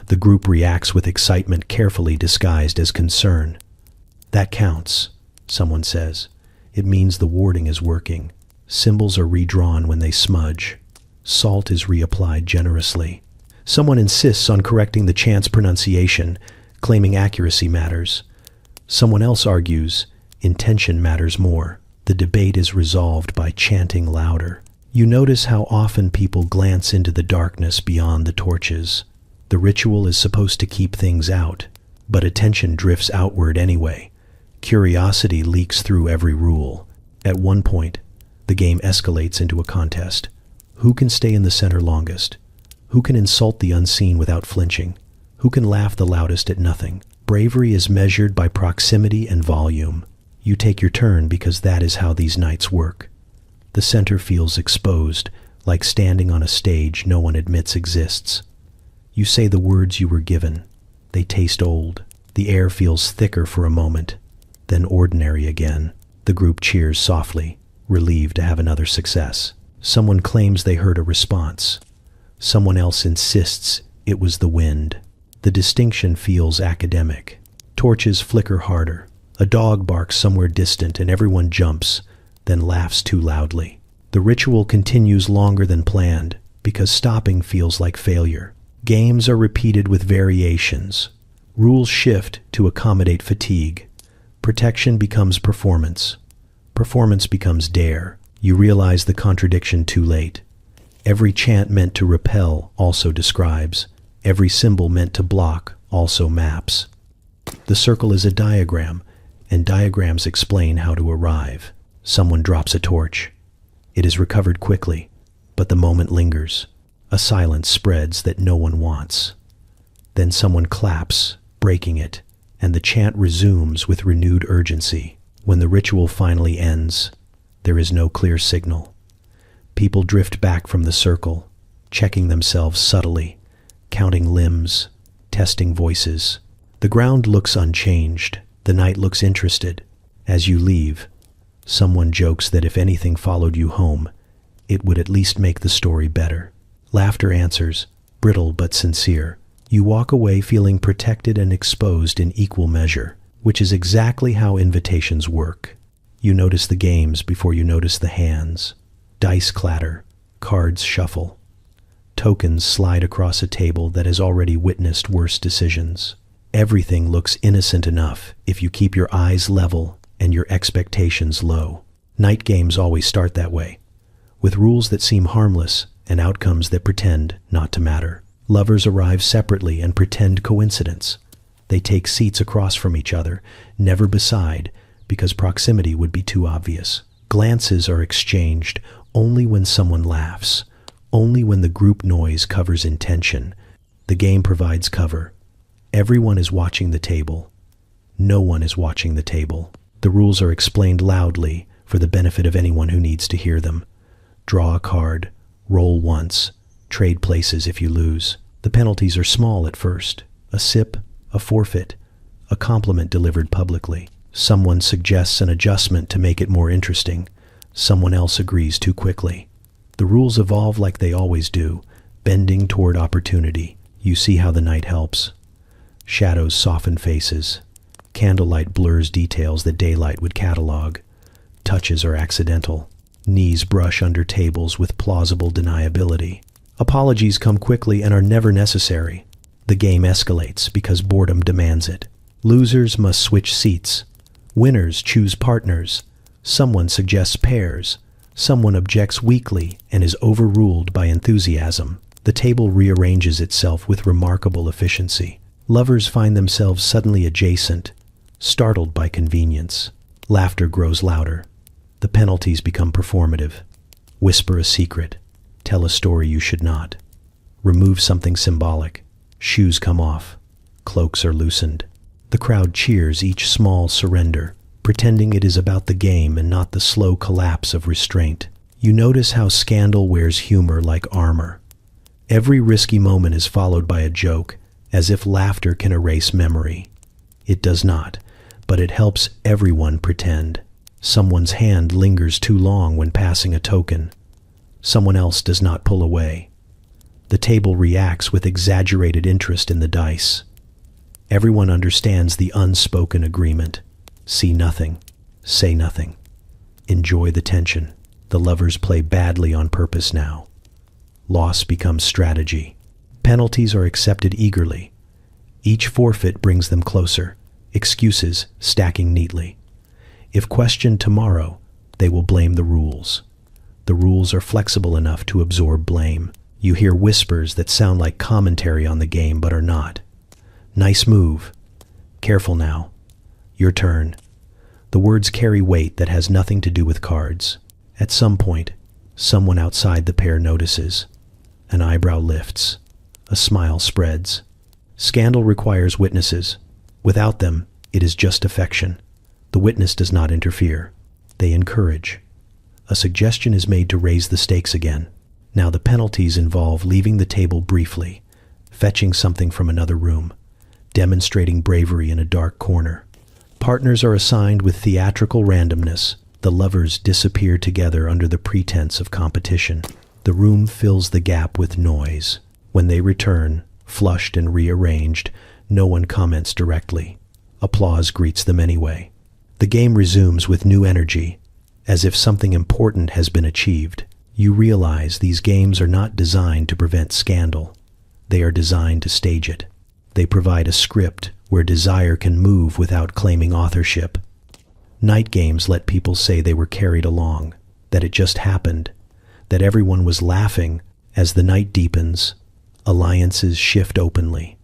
The group reacts with excitement carefully disguised as concern. That counts, someone says. It means the warding is working. Symbols are redrawn when they smudge. Salt is reapplied generously. Someone insists on correcting the chant's pronunciation, claiming accuracy matters. Someone else argues intention matters more. The debate is resolved by chanting louder. You notice how often people glance into the darkness beyond the torches. The ritual is supposed to keep things out, but attention drifts outward anyway. Curiosity leaks through every rule. At one point, the game escalates into a contest. Who can stay in the center longest? Who can insult the unseen without flinching? Who can laugh the loudest at nothing? Bravery is measured by proximity and volume. You take your turn because that is how these nights work. The center feels exposed, like standing on a stage no one admits exists. You say the words you were given. They taste old. The air feels thicker for a moment, then ordinary again. The group cheers softly, relieved to have another success. Someone claims they heard a response. Someone else insists it was the wind. The distinction feels academic. Torches flicker harder. A dog barks somewhere distant and everyone jumps, then laughs too loudly. The ritual continues longer than planned because stopping feels like failure. Games are repeated with variations. Rules shift to accommodate fatigue. Protection becomes performance. Performance becomes dare. You realize the contradiction too late. Every chant meant to repel also describes. Every symbol meant to block also maps. The circle is a diagram, and diagrams explain how to arrive. Someone drops a torch. It is recovered quickly, but the moment lingers. A silence spreads that no one wants. Then someone claps, breaking it, and the chant resumes with renewed urgency. When the ritual finally ends, there is no clear signal. People drift back from the circle, checking themselves subtly, counting limbs, testing voices. The ground looks unchanged. The night looks interested. As you leave, someone jokes that if anything followed you home, it would at least make the story better. Laughter answers, brittle but sincere. You walk away feeling protected and exposed in equal measure, which is exactly how invitations work. You notice the games before you notice the hands. Dice clatter, cards shuffle. Tokens slide across a table that has already witnessed worse decisions. Everything looks innocent enough if you keep your eyes level and your expectations low. Night games always start that way, with rules that seem harmless and outcomes that pretend not to matter. Lovers arrive separately and pretend coincidence. They take seats across from each other, never beside, because proximity would be too obvious. Glances are exchanged only when someone laughs, only when the group noise covers intention. The game provides cover. Everyone is watching the table. No one is watching the table. The rules are explained loudly for the benefit of anyone who needs to hear them. Draw a card, roll once, trade places if you lose. The penalties are small at first. A sip, a forfeit, a compliment delivered publicly. Someone suggests an adjustment to make it more interesting. Someone else agrees too quickly. The rules evolve like they always do, bending toward opportunity. You see how the night helps. Shadows soften faces. Candlelight blurs details that daylight would catalog. Touches are accidental. Knees brush under tables with plausible deniability. Apologies come quickly and are never necessary. The game escalates because boredom demands it. Losers must switch seats. Winners choose partners. Someone suggests pairs. Someone objects weakly and is overruled by enthusiasm. The table rearranges itself with remarkable efficiency. Lovers find themselves suddenly adjacent, startled by convenience. Laughter grows louder. The penalties become performative. Whisper a secret. Tell a story you should not. Remove something symbolic. Shoes come off. Cloaks are loosened. The crowd cheers each small surrender, pretending it is about the game and not the slow collapse of restraint. You notice how scandal wears humor like armor. Every risky moment is followed by a joke, as if laughter can erase memory. It does not, but it helps everyone pretend. Someone's hand lingers too long when passing a token. Someone else does not pull away. The table reacts with exaggerated interest in the dice. Everyone understands the unspoken agreement. See nothing, say nothing. Enjoy the tension. The lovers play badly on purpose now. Loss becomes strategy. Penalties are accepted eagerly. Each forfeit brings them closer, excuses stacking neatly. If questioned tomorrow, they will blame the rules. The rules are flexible enough to absorb blame. You hear whispers that sound like commentary on the game but are not. Nice move. Careful now. Your turn. The words carry weight that has nothing to do with cards. At some point, someone outside the pair notices. An eyebrow lifts. A smile spreads. Scandal requires witnesses. Without them, it is just affection. The witness does not interfere. They encourage. A suggestion is made to raise the stakes again. Now the penalties involve leaving the table briefly, fetching something from another room, demonstrating bravery in a dark corner. Partners are assigned with theatrical randomness. The lovers disappear together under the pretense of competition. The room fills the gap with noise. When they return, flushed and rearranged, no one comments directly. Applause greets them anyway. The game resumes with new energy, as if something important has been achieved. You realize these games are not designed to prevent scandal. They are designed to stage it. They provide a script where desire can move without claiming authorship. Night games let people say they were carried along, that it just happened, that everyone was laughing. As the night deepens, alliances shift openly.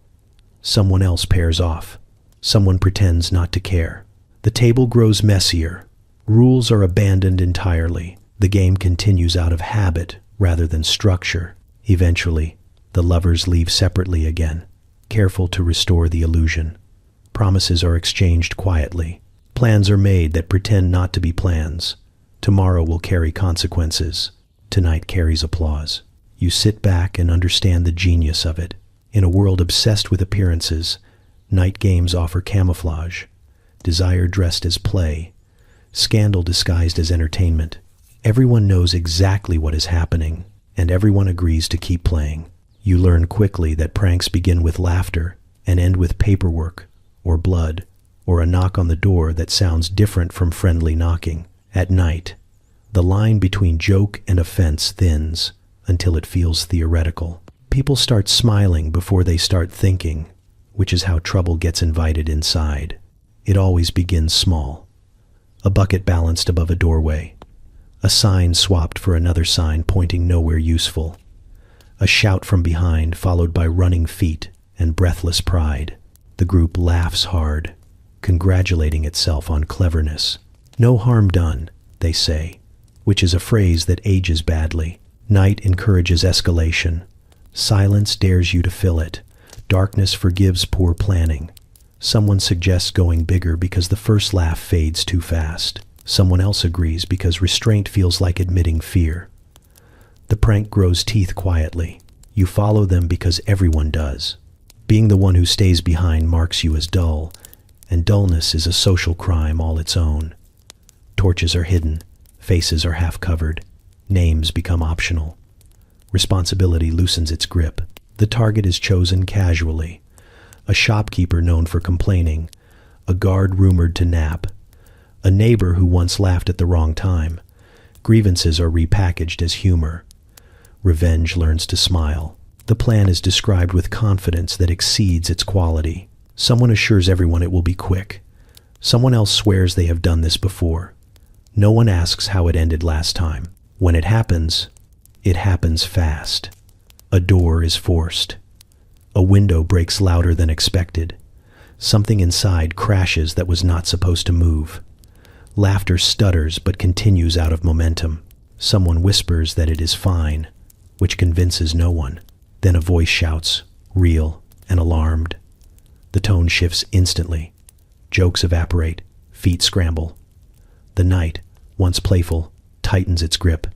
Someone else pairs off. Someone pretends not to care. The table grows messier. Rules are abandoned entirely. The game continues out of habit rather than structure. Eventually, the lovers leave separately again, careful to restore the illusion. Promises are exchanged quietly. Plans are made that pretend not to be plans. Tomorrow will carry consequences. tonight carries applause. You sit back and understand the genius of it. In a world obsessed with appearances, night games offer camouflage, desire dressed as play, scandal disguised as entertainment. Everyone knows exactly what is happening, and everyone agrees to keep playing. You learn quickly that pranks begin with laughter and end with paperwork, or blood, or a knock on the door that sounds different from friendly knocking. At night, the line between joke and offense thins until it feels theoretical. People start smiling before they start thinking, which is how trouble gets invited inside. It always begins small. A bucket balanced above a doorway. A sign swapped for another sign pointing nowhere useful. A shout from behind followed by running feet and breathless pride. The group laughs hard, congratulating itself on cleverness. No harm done, they say, which is a phrase that ages badly. Night encourages escalation. Silence dares you to fill it. Darkness forgives poor planning. Someone suggests going bigger because the first laugh fades too fast. Someone else agrees because restraint feels like admitting fear. The prank grows teeth quietly. You follow them because everyone does. Being the one who stays behind marks you as dull, and dullness is a social crime all its own. Torches are hidden, faces are half covered, names become optional. Responsibility loosens its grip. The target is chosen casually. A shopkeeper known for complaining, a guard rumored to nap, a neighbor who once laughed at the wrong time. Grievances are repackaged as humor. Revenge learns to smile. The plan is described with confidence that exceeds its quality. Someone assures everyone it will be quick. Someone else swears they have done this before. No one asks how it ended last time. When it happens fast. A door is forced. A window breaks louder than expected. Something inside crashes that was not supposed to move. Laughter stutters but continues out of momentum. Someone whispers that it is fine, which convinces no one. Then a voice shouts, real and alarmed. The tone shifts instantly. Jokes evaporate, feet scramble. The night, once playful, tightens its grip.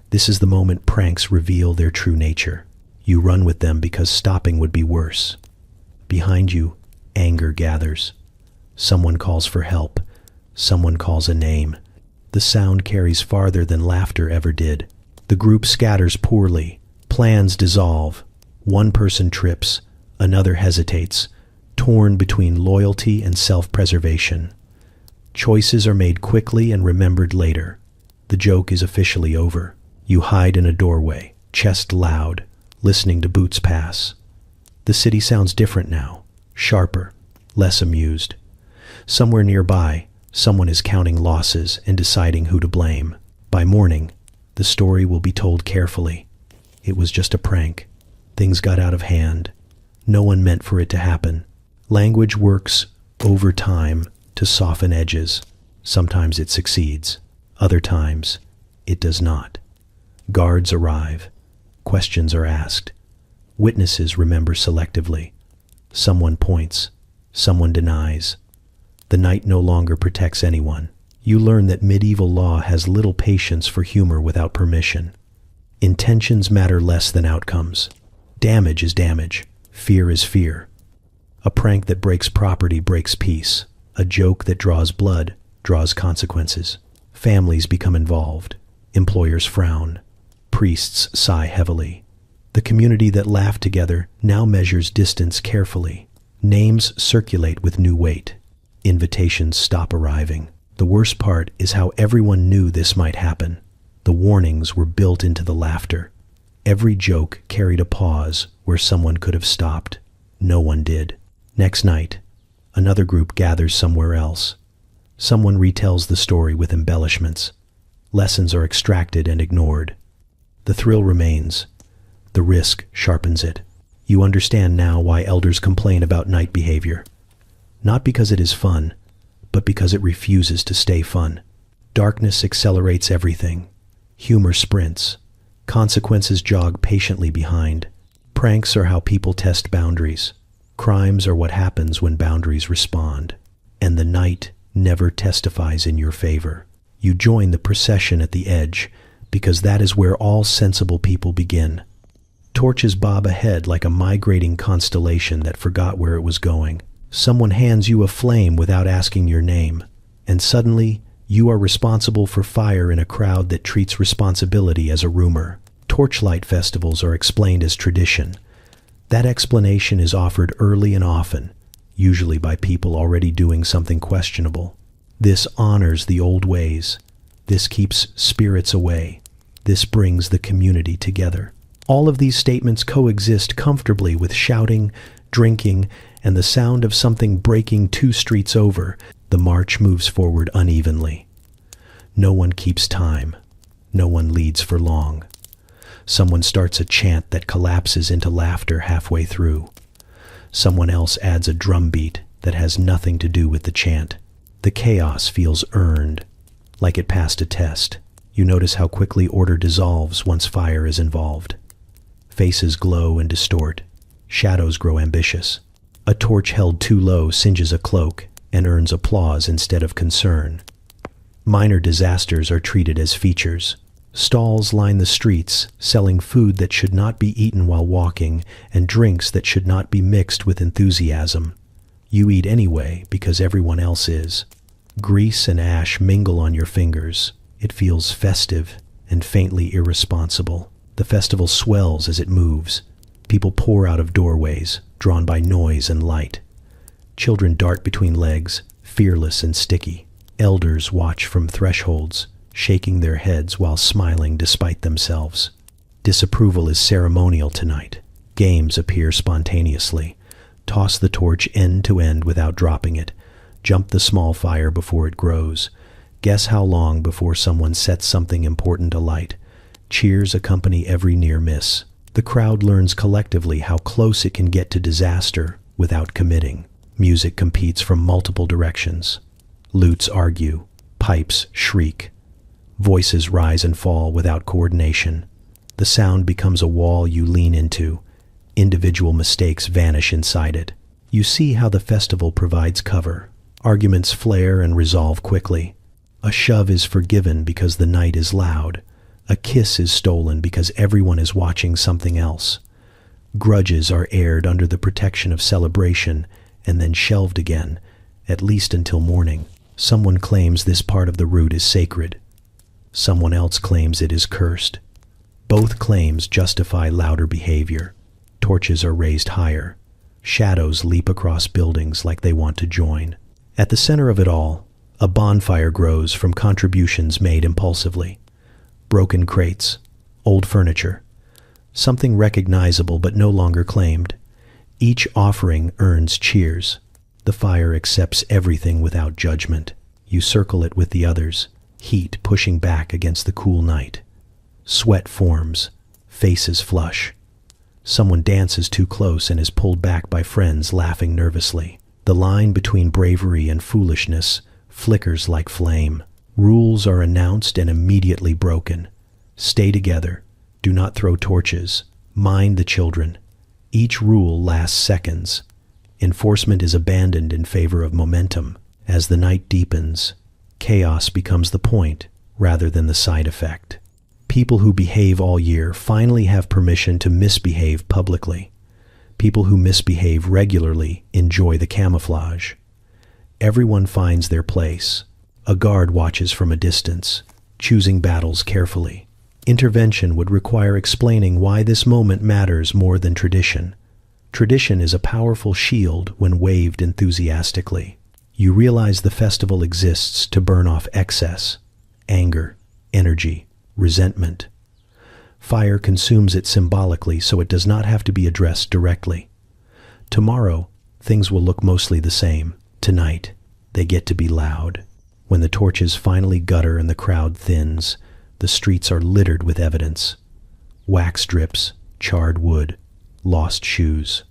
This is the moment pranks reveal their true nature. You run with them because stopping would be worse. Behind you, anger gathers. Someone calls for help. Someone calls a name. The sound carries farther than laughter ever did. The group scatters poorly. Plans dissolve. One person trips. Another hesitates, torn between loyalty and self-preservation. Choices are made quickly and remembered later. The joke is officially over. You hide in a doorway, chest loud, listening to boots pass. The city sounds different now, sharper, less amused. Somewhere nearby, someone is counting losses and deciding who to blame. By morning, the story will be told carefully. It was just a prank. Things got out of hand. No one meant for it to happen. Language works over time to soften edges. Sometimes it succeeds. Other times, it does not. Guards arrive. Questions are asked. Witnesses remember selectively. Someone points. Someone denies. The night no longer protects anyone. You learn that medieval law has little patience for humor without permission. Intentions matter less than outcomes. Damage is damage. Fear is fear. A prank that breaks property breaks peace. A joke that draws blood draws consequences. Families become involved. Employers frown. Priests sigh heavily. The community that laughed together now measures distance carefully. Names circulate with new weight. Invitations stop arriving. The worst part is how everyone knew this might happen. The warnings were built into the laughter. Every joke carried a pause where someone could have stopped. No one did. Next night, another group gathers somewhere else. Someone retells the story with embellishments. Lessons are extracted and ignored. The thrill remains. The risk sharpens it. You understand now why elders complain about night behavior. Not because it is fun, but because it refuses to stay fun. Darkness accelerates everything. Humor sprints. Consequences jog patiently behind. Pranks are how people test boundaries. Crimes are what happens when boundaries respond. And the night never testifies in your favor. You join the procession at the edge because that is where all sensible people begin. Torches bob ahead like a migrating constellation that forgot where it was going. Someone hands you a flame without asking your name, and suddenly you are responsible for fire in a crowd that treats responsibility as a rumor. Torchlight festivals are explained as tradition. That explanation is offered early and often, usually by people already doing something questionable. This honors the old ways. This keeps spirits away. This brings the community together. All of these statements coexist comfortably with shouting, drinking, and the sound of something breaking 2 streets over. The march moves forward unevenly. No one keeps time. No one leads for long. Someone starts a chant that collapses into laughter halfway through. Someone else adds a drum beat that has nothing to do with the chant. The chaos feels earned, like it passed a test. You notice how quickly order dissolves once fire is involved. Faces glow and distort. Shadows grow ambitious. A torch held too low singes a cloak and earns applause instead of concern. Minor disasters are treated as features. Stalls line the streets, selling food that should not be eaten while walking and drinks that should not be mixed with enthusiasm. You eat anyway because everyone else is. Grease and ash mingle on your fingers. It feels festive and faintly irresponsible. The festival swells as it moves. People pour out of doorways, drawn by noise and light. Children dart between legs, fearless and sticky. Elders watch from thresholds, shaking their heads while smiling despite themselves. Disapproval is ceremonial tonight. Games appear spontaneously. Toss the torch end to end without dropping it. Jump the small fire before it grows. Guess how long before someone sets something important alight. Cheers accompany every near miss. The crowd learns collectively how close it can get to disaster without committing. Music competes from multiple directions. Lutes argue. Pipes shriek. Voices rise and fall without coordination. The sound becomes a wall you lean into. Individual mistakes vanish inside it. You see how the festival provides cover. Arguments flare and resolve quickly. A shove is forgiven because the night is loud. A kiss is stolen because everyone is watching something else. Grudges are aired under the protection of celebration and then shelved again, at least until morning. Someone claims this part of the route is sacred. Someone else claims it is cursed. Both claims justify louder behavior. Torches are raised higher. Shadows leap across buildings like they want to join. At the center of it all, a bonfire grows from contributions made impulsively. Broken crates, old furniture, something recognizable but no longer claimed. Each offering earns cheers. The fire accepts everything without judgment. You circle it with the others, heat pushing back against the cool night. Sweat forms, faces flush. Someone dances too close and is pulled back by friends laughing nervously. The line between bravery and foolishness flickers like flame. Rules are announced and immediately broken. Stay together. Do not throw torches. Mind the children. Each rule lasts seconds. Enforcement is abandoned in favor of momentum. As the night deepens, chaos becomes the point rather than the side effect. People who behave all year finally have permission to misbehave publicly. People who misbehave regularly enjoy the camouflage. Everyone finds their place. A guard watches from a distance, choosing battles carefully. Intervention would require explaining why this moment matters more than tradition. Tradition is a powerful shield when waved enthusiastically. You realize the festival exists to burn off excess, anger, energy, resentment. Fire consumes it symbolically so it does not have to be addressed directly. Tomorrow, things will look mostly the same. Tonight, they get to be loud. When the torches finally gutter and the crowd thins, the streets are littered with evidence. Wax drips, charred wood, lost shoes.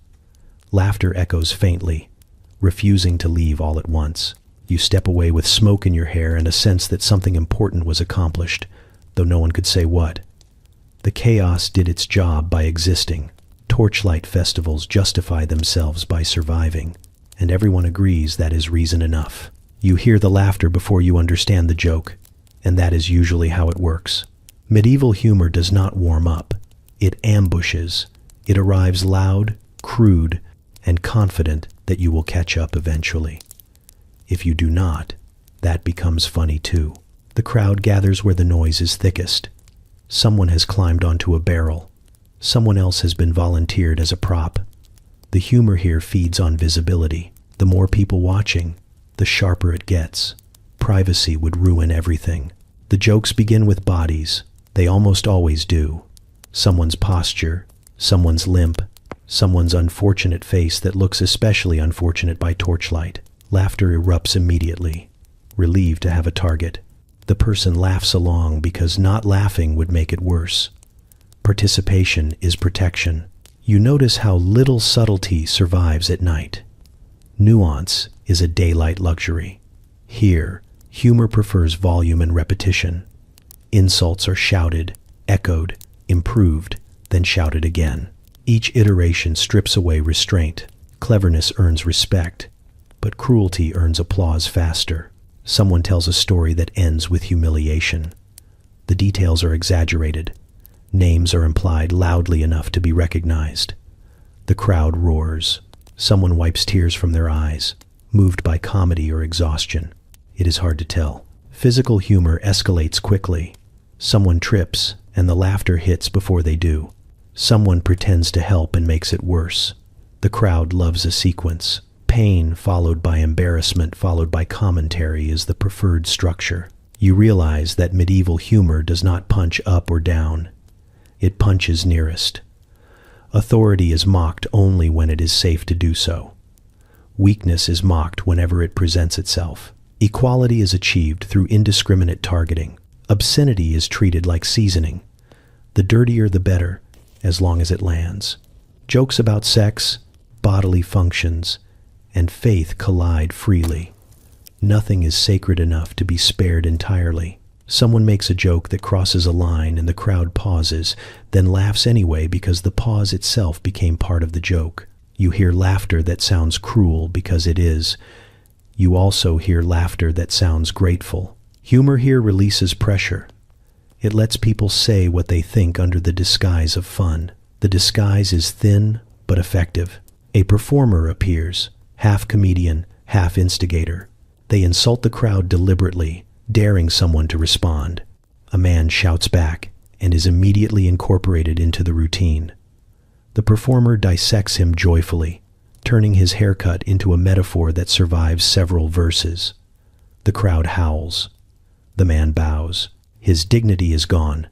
Laughter echoes faintly, refusing to leave all at once. You step away with smoke in your hair and a sense that something important was accomplished, though no one could say what. The chaos did its job by existing. Torchlight festivals justify themselves by surviving, and everyone agrees that is reason enough. You hear the laughter before you understand the joke, and that is usually how it works. Medieval humor does not warm up. It ambushes. It arrives loud, crude, and confident that you will catch up eventually. If you do not, that becomes funny too. The crowd gathers where the noise is thickest. Someone has climbed onto a barrel. Someone else has been volunteered as a prop. The humor here feeds on visibility. The more people watching, the sharper it gets. Privacy would ruin everything. The jokes begin with bodies. They almost always do. Someone's posture, someone's limp, someone's unfortunate face that looks especially unfortunate by torchlight. Laughter erupts immediately, relieved to have a target. The person laughs along because not laughing would make it worse. Participation is protection. You notice how little subtlety survives at night. Nuance is a daylight luxury. Here, humor prefers volume and repetition. Insults are shouted, echoed, improved, then shouted again. Each iteration strips away restraint. Cleverness earns respect, but cruelty earns applause faster. Someone tells a story that ends with humiliation. The details are exaggerated. Names are implied loudly enough to be recognized. The crowd roars. Someone wipes tears from their eyes, moved by comedy or exhaustion. It is hard to tell. Physical humor escalates quickly. Someone trips, and the laughter hits before they do. Someone pretends to help and makes it worse. The crowd loves a sequence. Pain followed by embarrassment followed by commentary is the preferred structure. You realize that medieval humor does not punch up or down. It punches nearest. Authority is mocked only when it is safe to do so. Weakness is mocked whenever it presents itself. Equality is achieved through indiscriminate targeting. Obscenity is treated like seasoning. The dirtier the better, as long as it lands. Jokes about sex, bodily functions, and faith collide freely. Nothing is sacred enough to be spared entirely. Someone makes a joke that crosses a line and the crowd pauses, then laughs anyway because the pause itself became part of the joke. You hear laughter that sounds cruel because it is. You also hear laughter that sounds grateful. Humor here releases pressure. It lets people say what they think under the disguise of fun. The disguise is thin but effective. A performer appears, half comedian, half instigator. They insult the crowd deliberately, daring someone to respond. A man shouts back and is immediately incorporated into the routine. The performer dissects him joyfully, turning his haircut into a metaphor that survives several verses. The crowd howls. The man bows. His dignity is gone,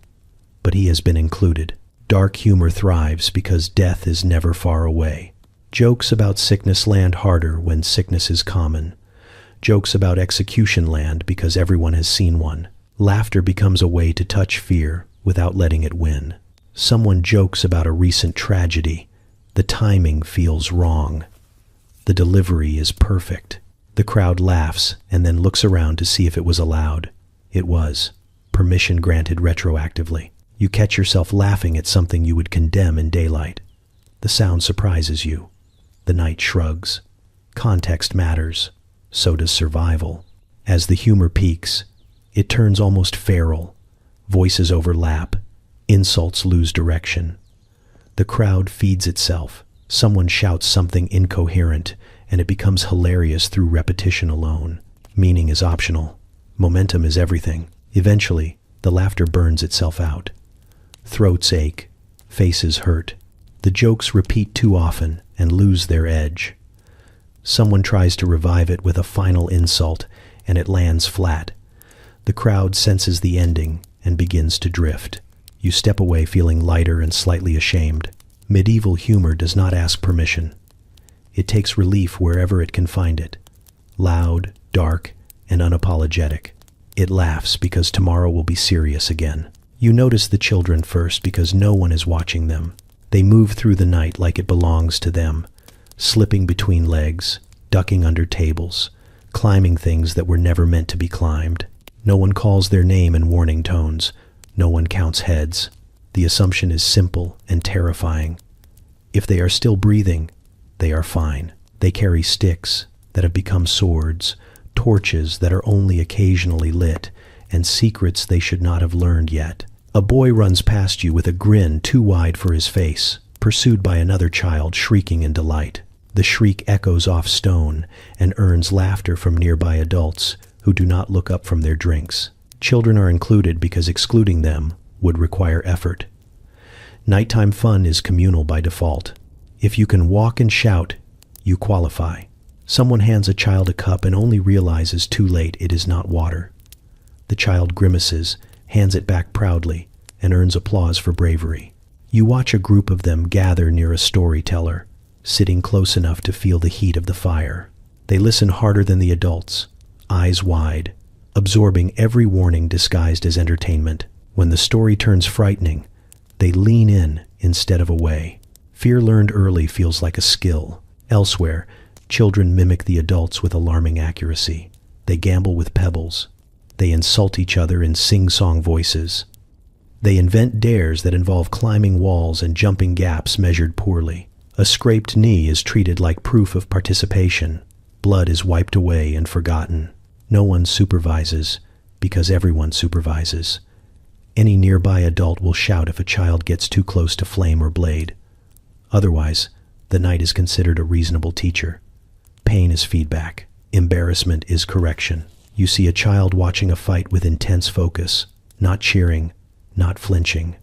but he has been included. Dark humor thrives because death is never far away. Jokes about sickness land harder when sickness is common. Jokes about execution land because everyone has seen one. Laughter becomes a way to touch fear without letting it win. Someone jokes about a recent tragedy. The timing feels wrong. The delivery is perfect. The crowd laughs and then looks around to see if it was allowed. It was. Permission granted retroactively. You catch yourself laughing at something you would condemn in daylight. The sound surprises you. The night shrugs. Context matters. So does survival. As the humor peaks, it turns almost feral. Voices overlap. Insults lose direction. The crowd feeds itself. Someone shouts something incoherent, and it becomes hilarious through repetition alone. Meaning is optional. Momentum is everything. Eventually, the laughter burns itself out. Throats ache. Faces hurt. The jokes repeat too often and lose their edge. Someone tries to revive it with a final insult, and it lands flat. The crowd senses the ending and begins to drift. You step away feeling lighter and slightly ashamed. Medieval humor does not ask permission. It takes relief wherever it can find it. Loud, dark, and unapologetic. It laughs because tomorrow will be serious again. You notice the children first because no one is watching them. They move through the night like it belongs to them, slipping between legs, ducking under tables, climbing things that were never meant to be climbed. No one calls their name in warning tones. No one counts heads. The assumption is simple and terrifying. If they are still breathing, they are fine. They carry sticks that have become swords, torches that are only occasionally lit, and secrets they should not have learned yet. A boy runs past you with a grin too wide for his face, pursued by another child shrieking in delight. The shriek echoes off stone and earns laughter from nearby adults who do not look up from their drinks. Children are included because excluding them would require effort. Nighttime fun is communal by default. If you can walk and shout, you qualify. Someone hands a child a cup and only realizes too late it is not water. The child grimaces, hands it back proudly, and earns applause for bravery. You watch a group of them gather near a storyteller, sitting close enough to feel the heat of the fire. They listen harder than the adults, eyes wide, absorbing every warning disguised as entertainment. When the story turns frightening, they lean in instead of away. Fear learned early feels like a skill. Elsewhere, children mimic the adults with alarming accuracy. They gamble with pebbles. They insult each other in sing-song voices. They invent dares that involve climbing walls and jumping gaps measured poorly. A scraped knee is treated like proof of participation. Blood is wiped away and forgotten. No one supervises because everyone supervises. Any nearby adult will shout if a child gets too close to flame or blade. Otherwise, the night is considered a reasonable teacher. Pain is feedback. Embarrassment is correction. You see a child watching a fight with intense focus, not cheering, not flinching.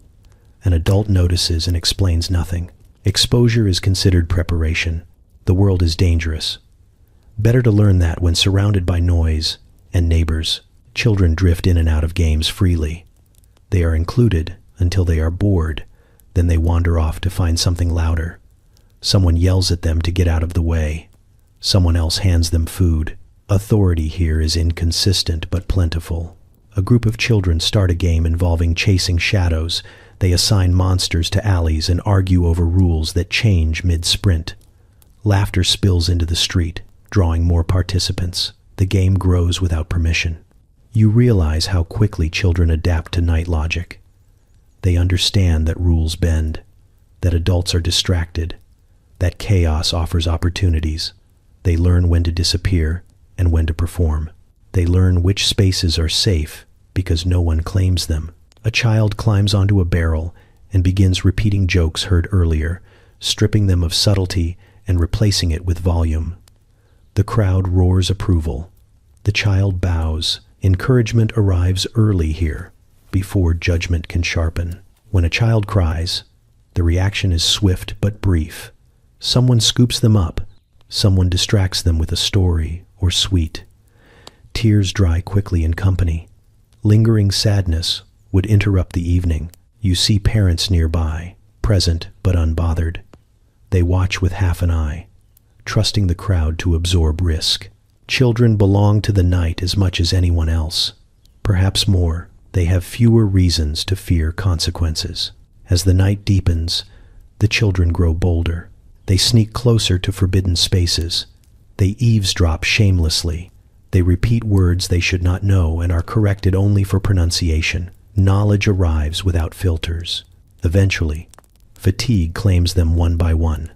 An adult notices and explains nothing. Exposure is considered preparation. The world is dangerous. Better to learn that when surrounded by noise and neighbors. Children drift in and out of games freely. They are included until they are bored. Then they wander off to find something louder. Someone yells at them to get out of the way. Someone else hands them food. Authority here is inconsistent but plentiful. A group of children start a game involving chasing shadows. They assign monsters to alleys and argue over rules that change mid-sprint. Laughter spills into the street, drawing more participants. The game grows without permission. You realize how quickly children adapt to night logic. They understand that rules bend, that adults are distracted, that chaos offers opportunities. They learn when to disappear and when to perform. They learn which spaces are safe because no one claims them. A child climbs onto a barrel and begins repeating jokes heard earlier, stripping them of subtlety and replacing it with volume. The crowd roars approval. The child bows. Encouragement arrives early here, before judgment can sharpen. When a child cries, the reaction is swift but brief. Someone scoops them up. Someone distracts them with a story or sweet. Tears dry quickly in company. Lingering sadness would interrupt the evening. You see parents nearby, present but unbothered. They watch with half an eye, trusting the crowd to absorb risk. Children belong to the night as much as anyone else. Perhaps more, they have fewer reasons to fear consequences. As the night deepens, the children grow bolder. They sneak closer to forbidden spaces. They eavesdrop shamelessly. They repeat words they should not know and are corrected only for pronunciation. Knowledge arrives without filters. Eventually, fatigue claims them one by one.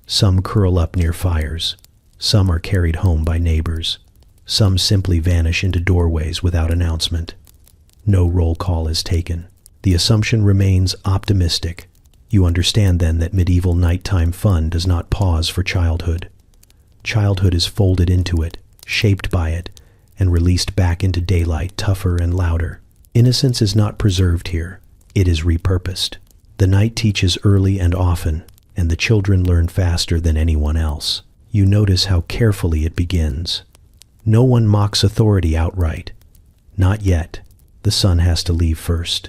Some curl up near fires. Some are carried home by neighbors. Some simply vanish into doorways without announcement. No roll call is taken. The assumption remains optimistic. You understand then that medieval nighttime fun does not pause for childhood. Childhood is folded into it, shaped by it, and released back into daylight tougher and louder. Innocence is not preserved here. It is repurposed. The night teaches early and often, and the children learn faster than anyone else. You notice how carefully it begins. No one mocks authority outright. Not yet. The sun has to leave first.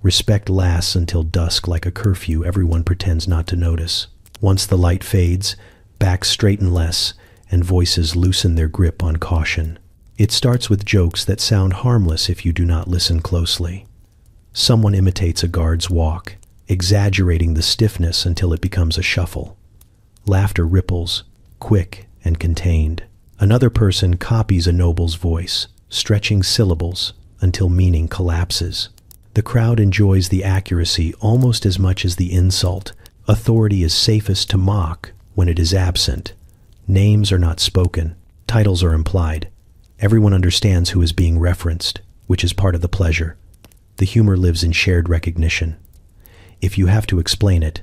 Respect lasts until dusk. Like a curfew, everyone pretends not to notice. Once the light fades, backs straighten less, and voices loosen their grip on caution. It starts with jokes that sound harmless if you do not listen closely. Someone imitates a guard's walk, exaggerating the stiffness until it becomes a shuffle. Laughter ripples, quick and contained. Another person copies a noble's voice, stretching syllables until meaning collapses. The crowd enjoys the accuracy almost as much as the insult. Authority is safest to mock when it is absent. Names are not spoken. Titles are implied. Everyone understands who is being referenced, which is part of the pleasure. The humor lives in shared recognition. If you have to explain it,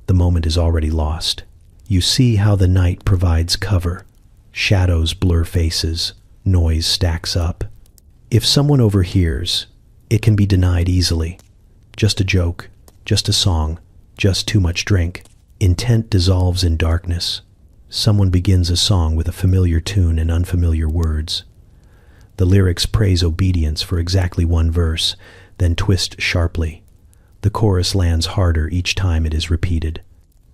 the moment is already lost. You see how the night provides cover. Shadows blur faces, noise stacks up. If someone overhears, it can be denied easily. Just a joke, just a song, just too much drink. Intent dissolves in darkness. Someone begins a song with a familiar tune and unfamiliar words. The lyrics praise obedience for exactly one verse, then twist sharply. The chorus lands harder each time it is repeated.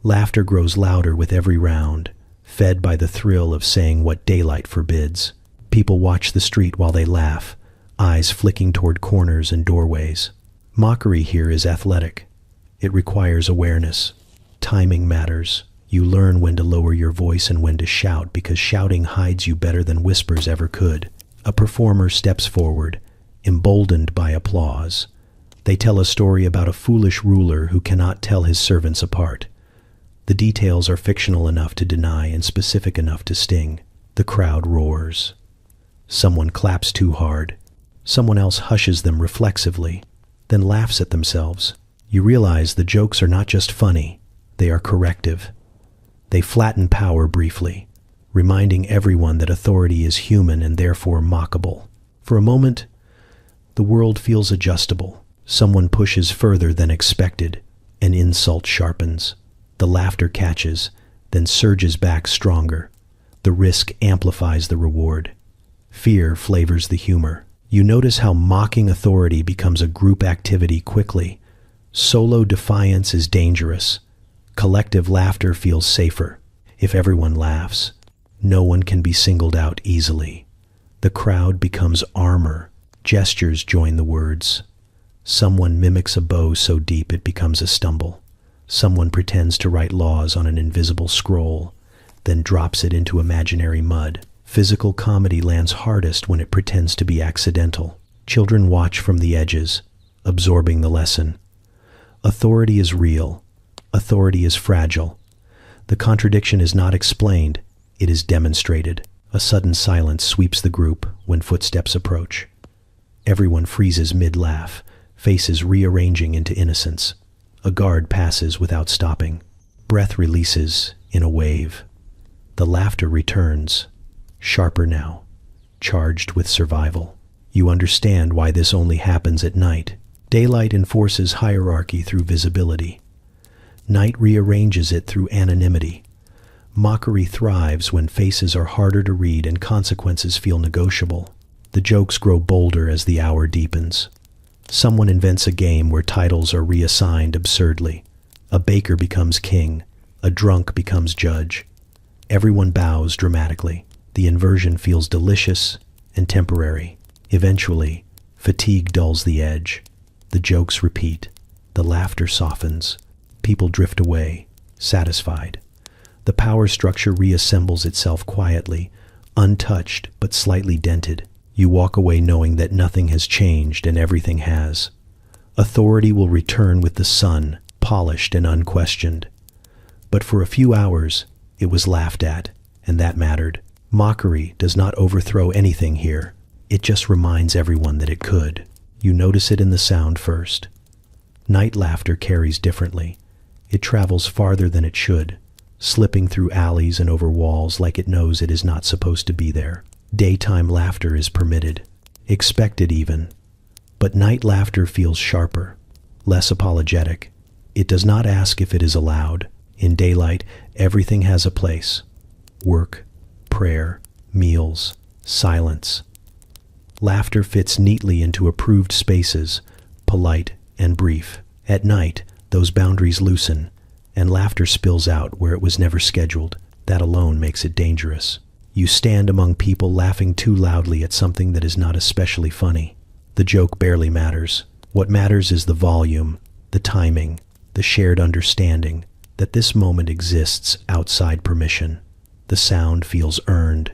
Laughter grows louder with every round, fed by the thrill of saying what daylight forbids. People watch the street while they laugh, eyes flicking toward corners and doorways. Mockery here is athletic. It requires awareness. Timing matters. You learn when to lower your voice and when to shout because shouting hides you better than whispers ever could. A performer steps forward, emboldened by applause. They tell a story about a foolish ruler who cannot tell his servants apart. The details are fictional enough to deny and specific enough to sting. The crowd roars. Someone claps too hard. Someone else hushes them reflexively, then laughs at themselves. You realize the jokes are not just funny, they are corrective. They flatten power briefly, reminding everyone that authority is human and therefore mockable. For a moment, the world feels adjustable. Someone pushes further than expected. An insult sharpens. The laughter catches, then surges back stronger. The risk amplifies the reward. Fear flavors the humor. You notice how mocking authority becomes a group activity quickly. Solo defiance is dangerous. Collective laughter feels safer. If everyone laughs, no one can be singled out easily. The crowd becomes armor. Gestures join the words. Someone mimics a bow so deep it becomes a stumble. Someone pretends to write laws on an invisible scroll, then drops it into imaginary mud. Physical comedy lands hardest when it pretends to be accidental. Children watch from the edges, absorbing the lesson. Authority is real. Authority is fragile. The contradiction is not explained, it is demonstrated. A sudden silence sweeps the group when footsteps approach. Everyone freezes mid-laugh, faces rearranging into innocence. A guard passes without stopping. Breath releases in a wave. The laughter returns, sharper now, charged with survival. You understand why this only happens at night. Daylight enforces hierarchy through visibility. Night rearranges it through anonymity. Mockery thrives when faces are harder to read and consequences feel negotiable. The jokes grow bolder as the hour deepens. Someone invents a game where titles are reassigned absurdly. A baker becomes king. A drunk becomes judge. Everyone bows dramatically. The inversion feels delicious and temporary. Eventually, fatigue dulls the edge. The jokes repeat. The laughter softens. People drift away, satisfied. The power structure reassembles itself quietly, untouched but slightly dented. You walk away knowing that nothing has changed and everything has. Authority will return with the sun, polished and unquestioned. But for a few hours, it was laughed at, and that mattered. Mockery does not overthrow anything here. It just reminds everyone that it could. You notice it in the sound first. Night laughter carries differently. It travels farther than it should, slipping through alleys and over walls like it knows it is not supposed to be there. Daytime laughter is permitted, expected even, but night laughter feels sharper, less apologetic. It does not ask if it is allowed. In daylight, everything has a place. Work, prayer, meals, silence. Laughter fits neatly into approved spaces, polite and brief. At night, those boundaries loosen, and laughter spills out where it was never scheduled. That alone makes it dangerous. You stand among people laughing too loudly at something that is not especially funny. The joke barely matters. What matters is the volume, the timing, the shared understanding that this moment exists outside permission. The sound feels earned,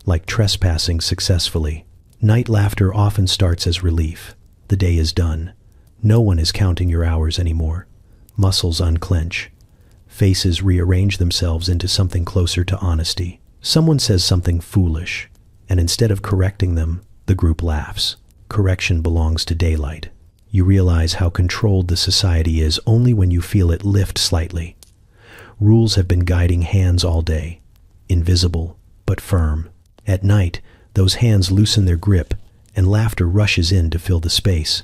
like trespassing successfully. Night laughter often starts as relief. The day is done. No one is counting your hours anymore. Muscles unclench. Faces rearrange themselves into something closer to honesty. Someone says something foolish, and instead of correcting them, the group laughs. Correction belongs to daylight. You realize how controlled the society is only when you feel it lift slightly. Rules have been guiding hands all day, invisible but firm. At night, those hands loosen their grip, and laughter rushes in to fill the space.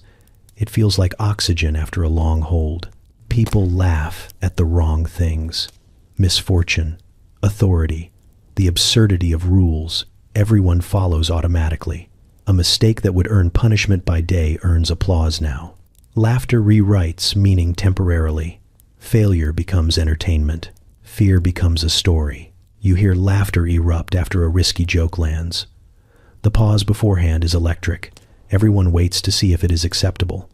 It feels like oxygen after a long hold. People laugh at the wrong things. Misfortune, authority, the absurdity of rules. Everyone follows automatically. A mistake that would earn punishment by day earns applause now. Laughter rewrites meaning temporarily. Failure becomes entertainment. Fear becomes a story. You hear laughter erupt after a risky joke lands. The pause beforehand is electric. Everyone waits to see if it is acceptable.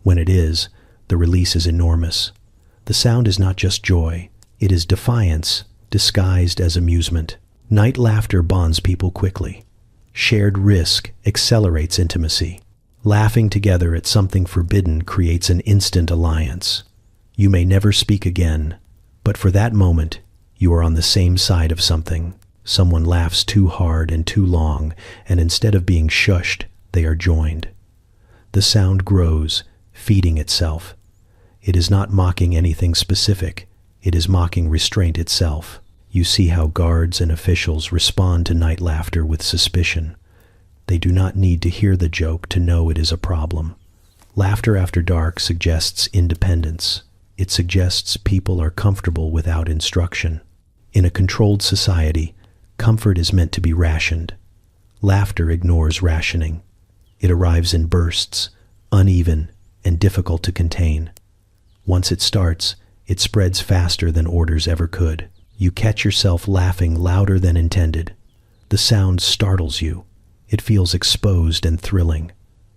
When it is, the release is enormous. The sound is not just joy. It is defiance, disguised as amusement. Night laughter bonds people quickly. Shared risk accelerates intimacy. Laughing together at something forbidden creates an instant alliance. You may never speak again, but for that moment, you are on the same side of something. Someone laughs too hard and too long, and instead of being shushed, they are joined. The sound grows, feeding itself. It is not mocking anything specific. It is mocking restraint itself. You see how guards and officials respond to night laughter with suspicion. They do not need to hear the joke to know it is a problem. Laughter after dark suggests independence. It suggests people are comfortable without instruction. In a controlled society, comfort is meant to be rationed. Laughter ignores rationing. It arrives in bursts, uneven and difficult to contain. Once it starts, it spreads faster than orders ever could. You catch yourself laughing louder than intended. The sound startles you. It feels exposed and thrilling.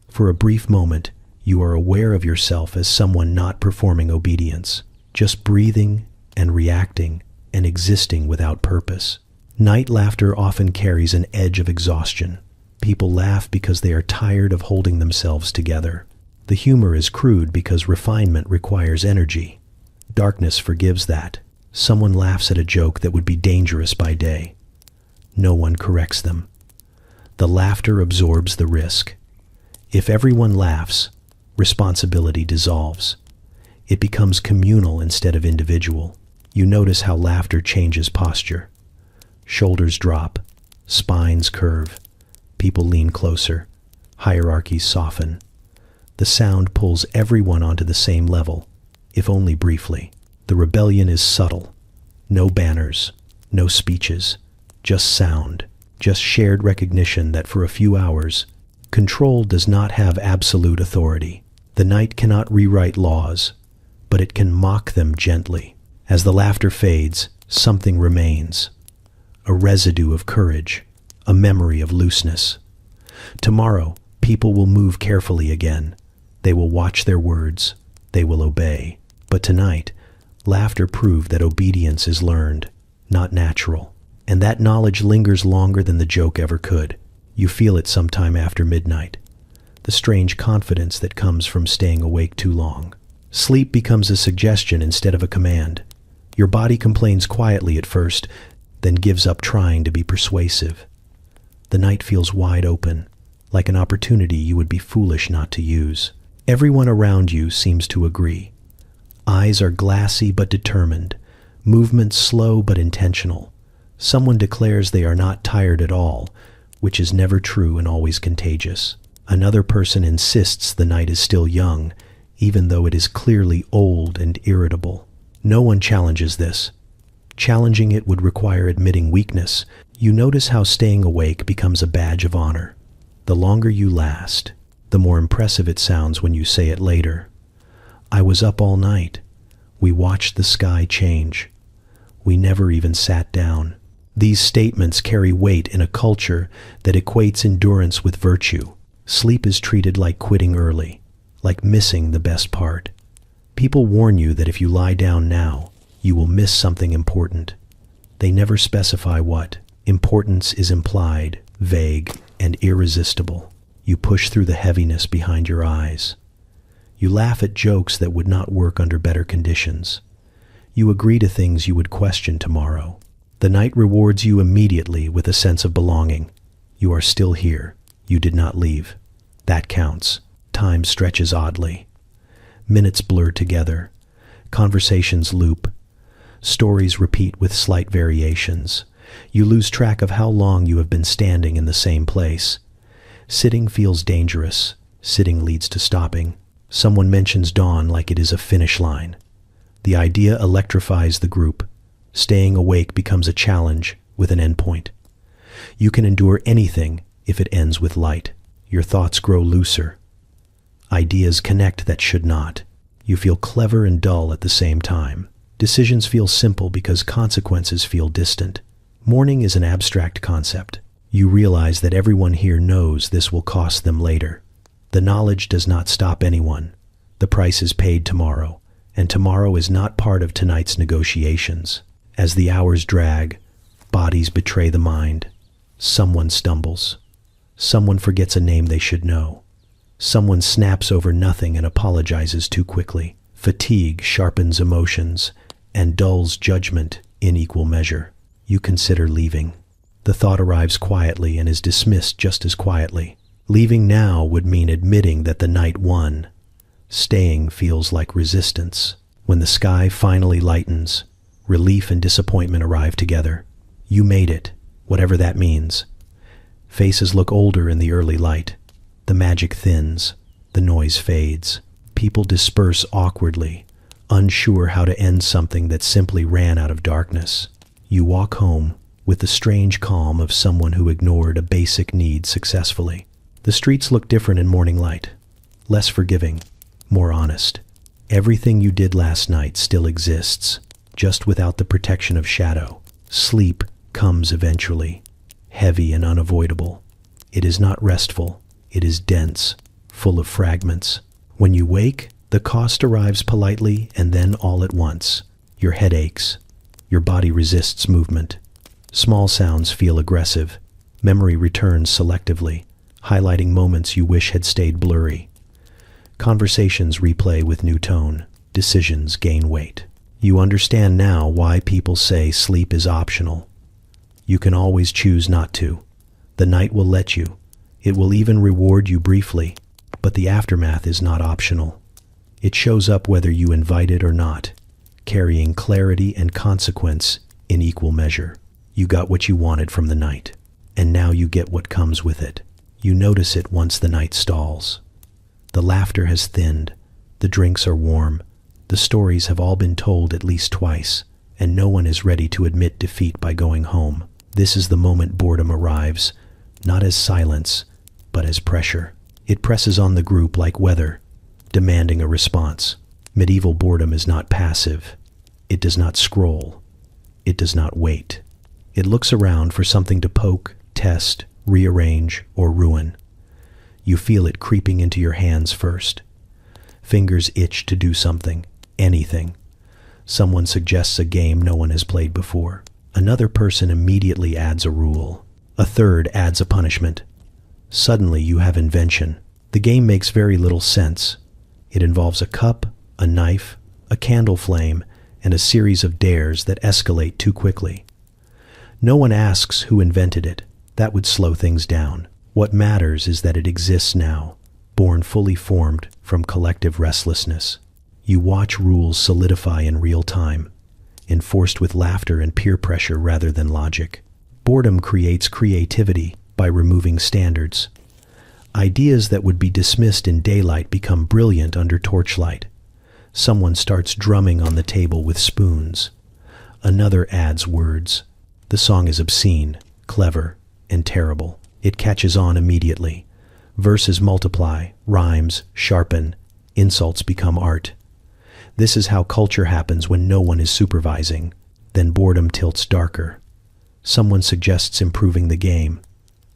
For a brief moment, you are aware of yourself as someone not performing obedience, just breathing and reacting and existing without purpose. Night laughter often carries an edge of exhaustion. People laugh because they are tired of holding themselves together. The humor is crude because refinement requires energy. Darkness forgives that. Someone laughs at a joke that would be dangerous by day. No one corrects them. The laughter absorbs the risk. If everyone laughs, responsibility dissolves. It becomes communal instead of individual. You notice how laughter changes posture. Shoulders drop, spines curve, people lean closer, hierarchies soften. The sound pulls everyone onto the same level, if only briefly. The rebellion is subtle. No banners, no speeches, just sound, just shared recognition that for a few hours, control does not have absolute authority. The night cannot rewrite laws, but it can mock them gently. As the laughter fades, something remains. A residue of courage, a memory of looseness. Tomorrow, people will move carefully again. They will watch their words. They will obey. But tonight, laughter proved that obedience is learned, not natural. And that knowledge lingers longer than the joke ever could. You feel it sometime after midnight. The strange confidence that comes from staying awake too long. Sleep becomes a suggestion instead of a command. Your body complains quietly at first, then gives up trying to be persuasive. The night feels wide open, like an opportunity you would be foolish not to use. Everyone around you seems to agree. Eyes are glassy but determined, movements slow but intentional. Someone declares they are not tired at all, which is never true and always contagious. Another person insists the night is still young, even though it is clearly old and irritable. No one challenges this. Challenging it would require admitting weakness. You notice how staying awake becomes a badge of honor. The longer you last, the more impressive it sounds when you say it later. I was up all night. We watched the sky change. We never even sat down. These statements carry weight in a culture that equates endurance with virtue. Sleep is treated like quitting early, like missing the best part. People warn you that if you lie down now, you will miss something important. They never specify what. Importance is implied, vague, and irresistible. You push through the heaviness behind your eyes. You laugh at jokes that would not work under better conditions. You agree to things you would question tomorrow. The night rewards you immediately with a sense of belonging. You are still here. You did not leave. That counts. time stretches oddly. Minutes blur together. Conversations loop. Stories repeat with slight variations. You lose track of how long you have been standing in the same place. Sitting feels dangerous. Sitting leads to stopping. Someone mentions dawn like it is a finish line. The idea electrifies the group. Staying awake becomes a challenge with an endpoint. You can endure anything if it ends with light. Your thoughts grow looser. Ideas connect that should not. You feel clever and dull at the same time. Decisions feel simple because consequences feel distant. Mourning is an abstract concept. You realize that everyone here knows this will cost them later. The knowledge does not stop anyone. The price is paid tomorrow, and tomorrow is not part of tonight's negotiations. As the hours drag, bodies betray the mind. Someone stumbles. Someone forgets a name they should know. Someone snaps over nothing and apologizes too quickly. Fatigue sharpens emotions and dulls judgment in equal measure. You consider leaving. The thought arrives quietly and is dismissed just as quietly. Leaving now would mean admitting that the night won. Staying feels like resistance. When the sky finally lightens, relief and disappointment arrive together. You made it, whatever that means. Faces look older in the early light. The magic thins. The noise fades. People disperse awkwardly, unsure how to end something that simply ran out of darkness. You walk home with the strange calm of someone who ignored a basic need successfully. The streets look different in morning light. Less forgiving, more honest. Everything you did last night still exists, just without the protection of shadow. Sleep comes eventually, heavy and unavoidable. It is not restful, it is dense, full of fragments. When you wake, the cost arrives politely and then all at once. Your head aches. Your body resists movement. Small sounds feel aggressive. Memory returns selectively, highlighting moments you wish had stayed blurry. Conversations replay with new tone. Decisions gain weight. You understand now why people say sleep is optional. You can always choose not to. The night will let you. It will even reward you briefly, but the aftermath is not optional. It shows up whether you invite it or not, carrying clarity and consequence in equal measure. You got what you wanted from the night, and now you get what comes with it. You notice it once the night stalls. The laughter has thinned, the drinks are warm, the stories have all been told at least twice, and no one is ready to admit defeat by going home. This is the moment boredom arrives, not as silence, but as pressure. It presses on the group like weather, demanding a response. Medieval boredom is not passive. It does not scroll. It does not wait. It looks around for something to poke, test, rearrange, or ruin. You feel it creeping into your hands first. Fingers itch to do something, anything. Someone suggests a game no one has played before. Another person immediately adds a rule. A third adds a punishment. Suddenly you have invention. The game makes very little sense. It involves a cup, a knife, a candle flame, and a series of dares that escalate too quickly. No one asks who invented it. That would slow things down. What matters is that it exists now, born fully formed from collective restlessness. You watch rules solidify in real time, enforced with laughter and peer pressure rather than logic. Boredom creates creativity by removing standards. Ideas that would be dismissed in daylight become brilliant under torchlight. Someone starts drumming on the table with spoons. Another adds words. The song is obscene, clever, and terrible. It catches on immediately. Verses multiply, rhymes sharpen, insults become art. This is how culture happens when no one is supervising. Then boredom tilts darker. Someone suggests improving the game.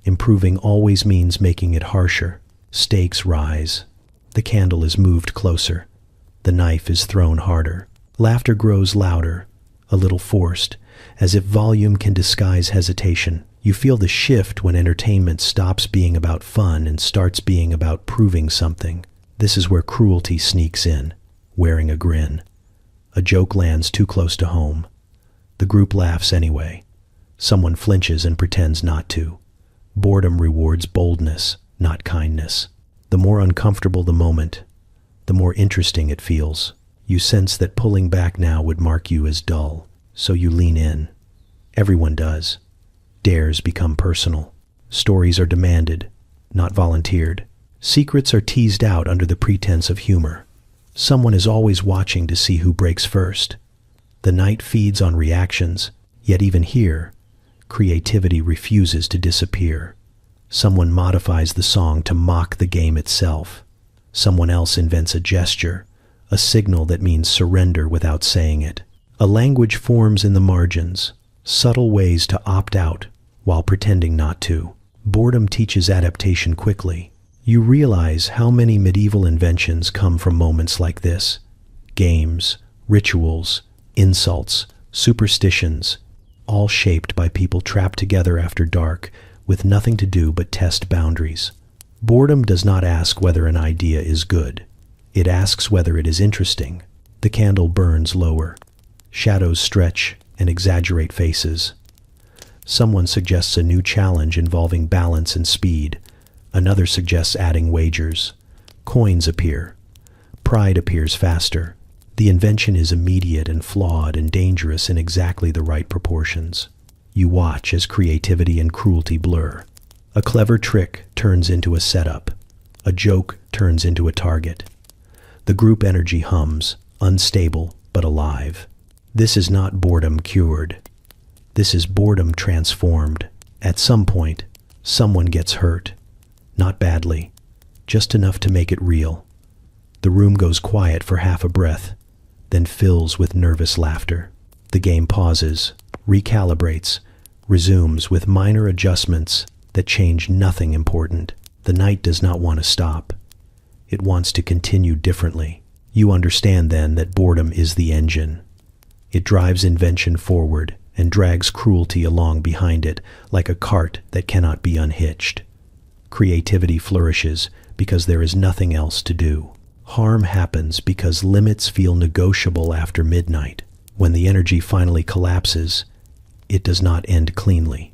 Improving always means making it harsher. Stakes rise. The candle is moved closer. The knife is thrown harder. Laughter grows louder, a little forced, as if volume can disguise hesitation. You feel the shift when entertainment stops being about fun and starts being about proving something. This is where cruelty sneaks in, wearing a grin. A joke lands too close to home. The group laughs anyway. Someone flinches and pretends not to. Boredom rewards boldness, not kindness. The more uncomfortable the moment, the more interesting it feels. You sense that pulling back now would mark you as dull, so you lean in. Everyone does. Dares become personal. Stories are demanded, not volunteered. Secrets are teased out under the pretense of humor. Someone is always watching to see who breaks first. The night feeds on reactions, yet even here, creativity refuses to disappear. Someone modifies the song to mock the game itself. Someone else invents a gesture, a signal that means surrender without saying it. A language forms in the margins, subtle ways to opt out while pretending not to. Boredom teaches adaptation quickly. You realize how many medieval inventions come from moments like this. Games, rituals, insults, superstitions, all shaped by people trapped together after dark with nothing to do but test boundaries. Boredom does not ask whether an idea is good. It asks whether it is interesting. The candle burns lower. Shadows stretch and exaggerate faces. Someone suggests a new challenge involving balance and speed. Another suggests adding wagers. Coins appear. Pride appears faster. The invention is immediate and flawed and dangerous in exactly the right proportions. You watch as creativity and cruelty blur. A clever trick turns into a setup. A joke turns into a target. The group energy hums, unstable but alive. This is not boredom cured. This is boredom transformed. At some point, someone gets hurt. Not badly, just enough to make it real. The room goes quiet for half a breath, then fills with nervous laughter. The game pauses, recalibrates, resumes with minor adjustments that change nothing important. The night does not want to stop. It wants to continue differently. You understand then that boredom is the engine. It drives invention forward and drags cruelty along behind it like a cart that cannot be unhitched. Creativity flourishes because there is nothing else to do. Harm happens because limits feel negotiable after midnight. When the energy finally collapses, it does not end cleanly.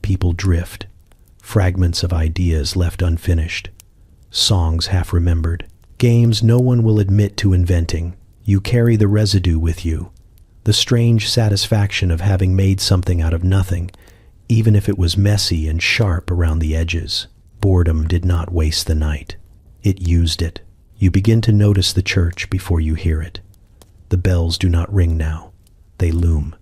People drift, fragments of ideas left unfinished, songs half remembered, games no one will admit to inventing. You carry the residue with you, the strange satisfaction of having made something out of nothing, even if it was messy and sharp around the edges. Boredom did not waste the night. It used it. You begin to notice the church before you hear it. The bells do not ring now. They loom.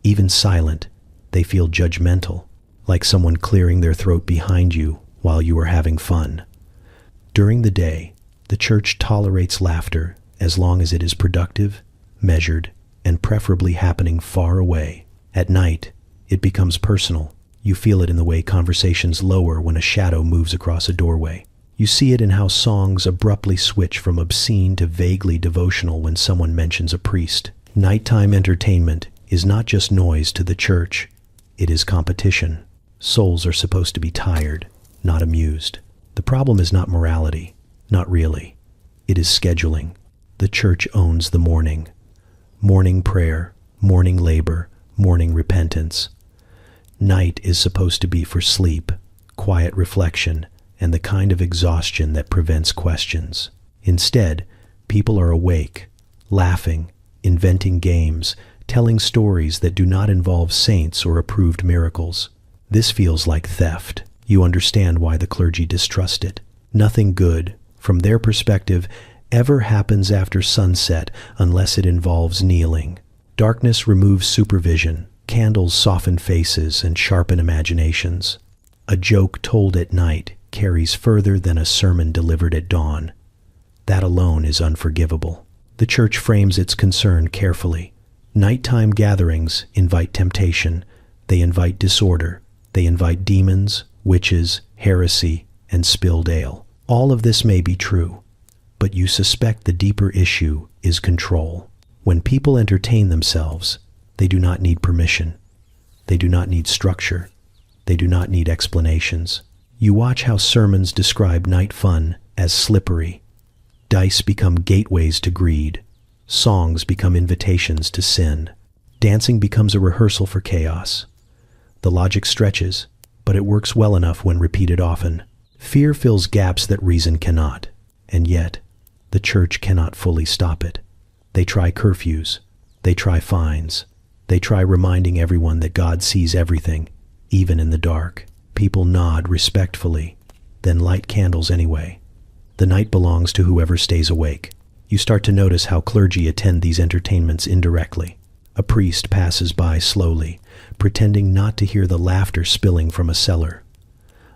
Even silent, they feel judgmental, like someone clearing their throat behind you while you are having fun. During the day, the church tolerates laughter as long as it is productive, measured, and preferably happening far away. At night, it becomes personal. You feel it in the way conversations lower when a shadow moves across a doorway. You see it in how songs abruptly switch from obscene to vaguely devotional when someone mentions a priest. Nighttime entertainment is not just noise to the church, it is competition. Souls are supposed to be tired, not amused. The problem is not morality, not really. It is scheduling. The church owns the morning. Morning prayer, morning labor, morning repentance. Night is supposed to be for sleep, quiet reflection, and the kind of exhaustion that prevents questions. Instead, people are awake, laughing, inventing games, telling stories that do not involve saints or approved miracles. This feels like theft. You understand why the clergy distrust it. Nothing good, from their perspective, ever happens after sunset unless it involves kneeling. Darkness removes supervision. Candles soften faces and sharpen imaginations. A joke told at night carries further than a sermon delivered at dawn. That alone is unforgivable. The church frames its concern carefully. Nighttime gatherings invite temptation. They invite disorder. They invite demons, witches, heresy, and spilled ale. All of this may be true, but you suspect the deeper issue is control. When people entertain themselves, they do not need permission. They do not need structure. They do not need explanations. You watch how sermons describe night fun as slippery. Dice become gateways to greed. Songs become invitations to sin. Dancing becomes a rehearsal for chaos. The logic stretches, but it works well enough when repeated often. Fear fills gaps that reason cannot, and yet the church cannot fully stop it. They try curfews, they try fines, they try reminding everyone that God sees everything, even in the dark. People nod respectfully, then light candles anyway. The night belongs to whoever stays awake. You start to notice how clergy attend these entertainments indirectly. A priest passes by slowly, pretending not to hear the laughter spilling from a cellar.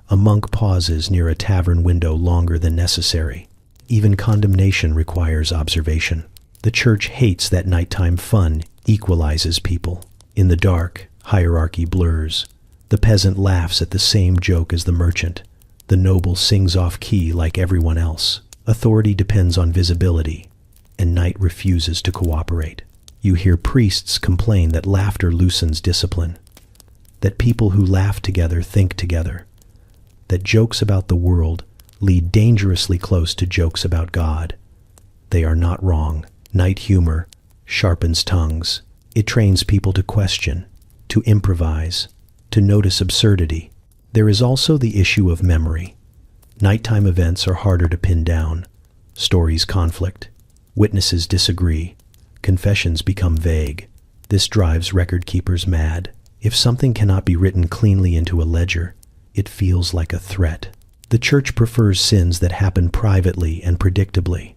A monk pauses near a tavern window longer than necessary. Even condemnation requires observation. The church hates that nighttime fun equalizes people. In the dark, hierarchy blurs. The peasant laughs at the same joke as the merchant. The noble sings off key like everyone else. Authority depends on visibility, and night refuses to cooperate. You hear priests complain that laughter loosens discipline, that people who laugh together think together, that jokes about the world lead dangerously close to jokes about God. They are not wrong. Night humor sharpens tongues. It trains people to question, to improvise, to notice absurdity. There is also the issue of memory. Nighttime events are harder to pin down. Stories conflict. Witnesses disagree. Confessions become vague. This drives record keepers mad. If something cannot be written cleanly into a ledger, it feels like a threat. The church prefers sins that happen privately and predictably.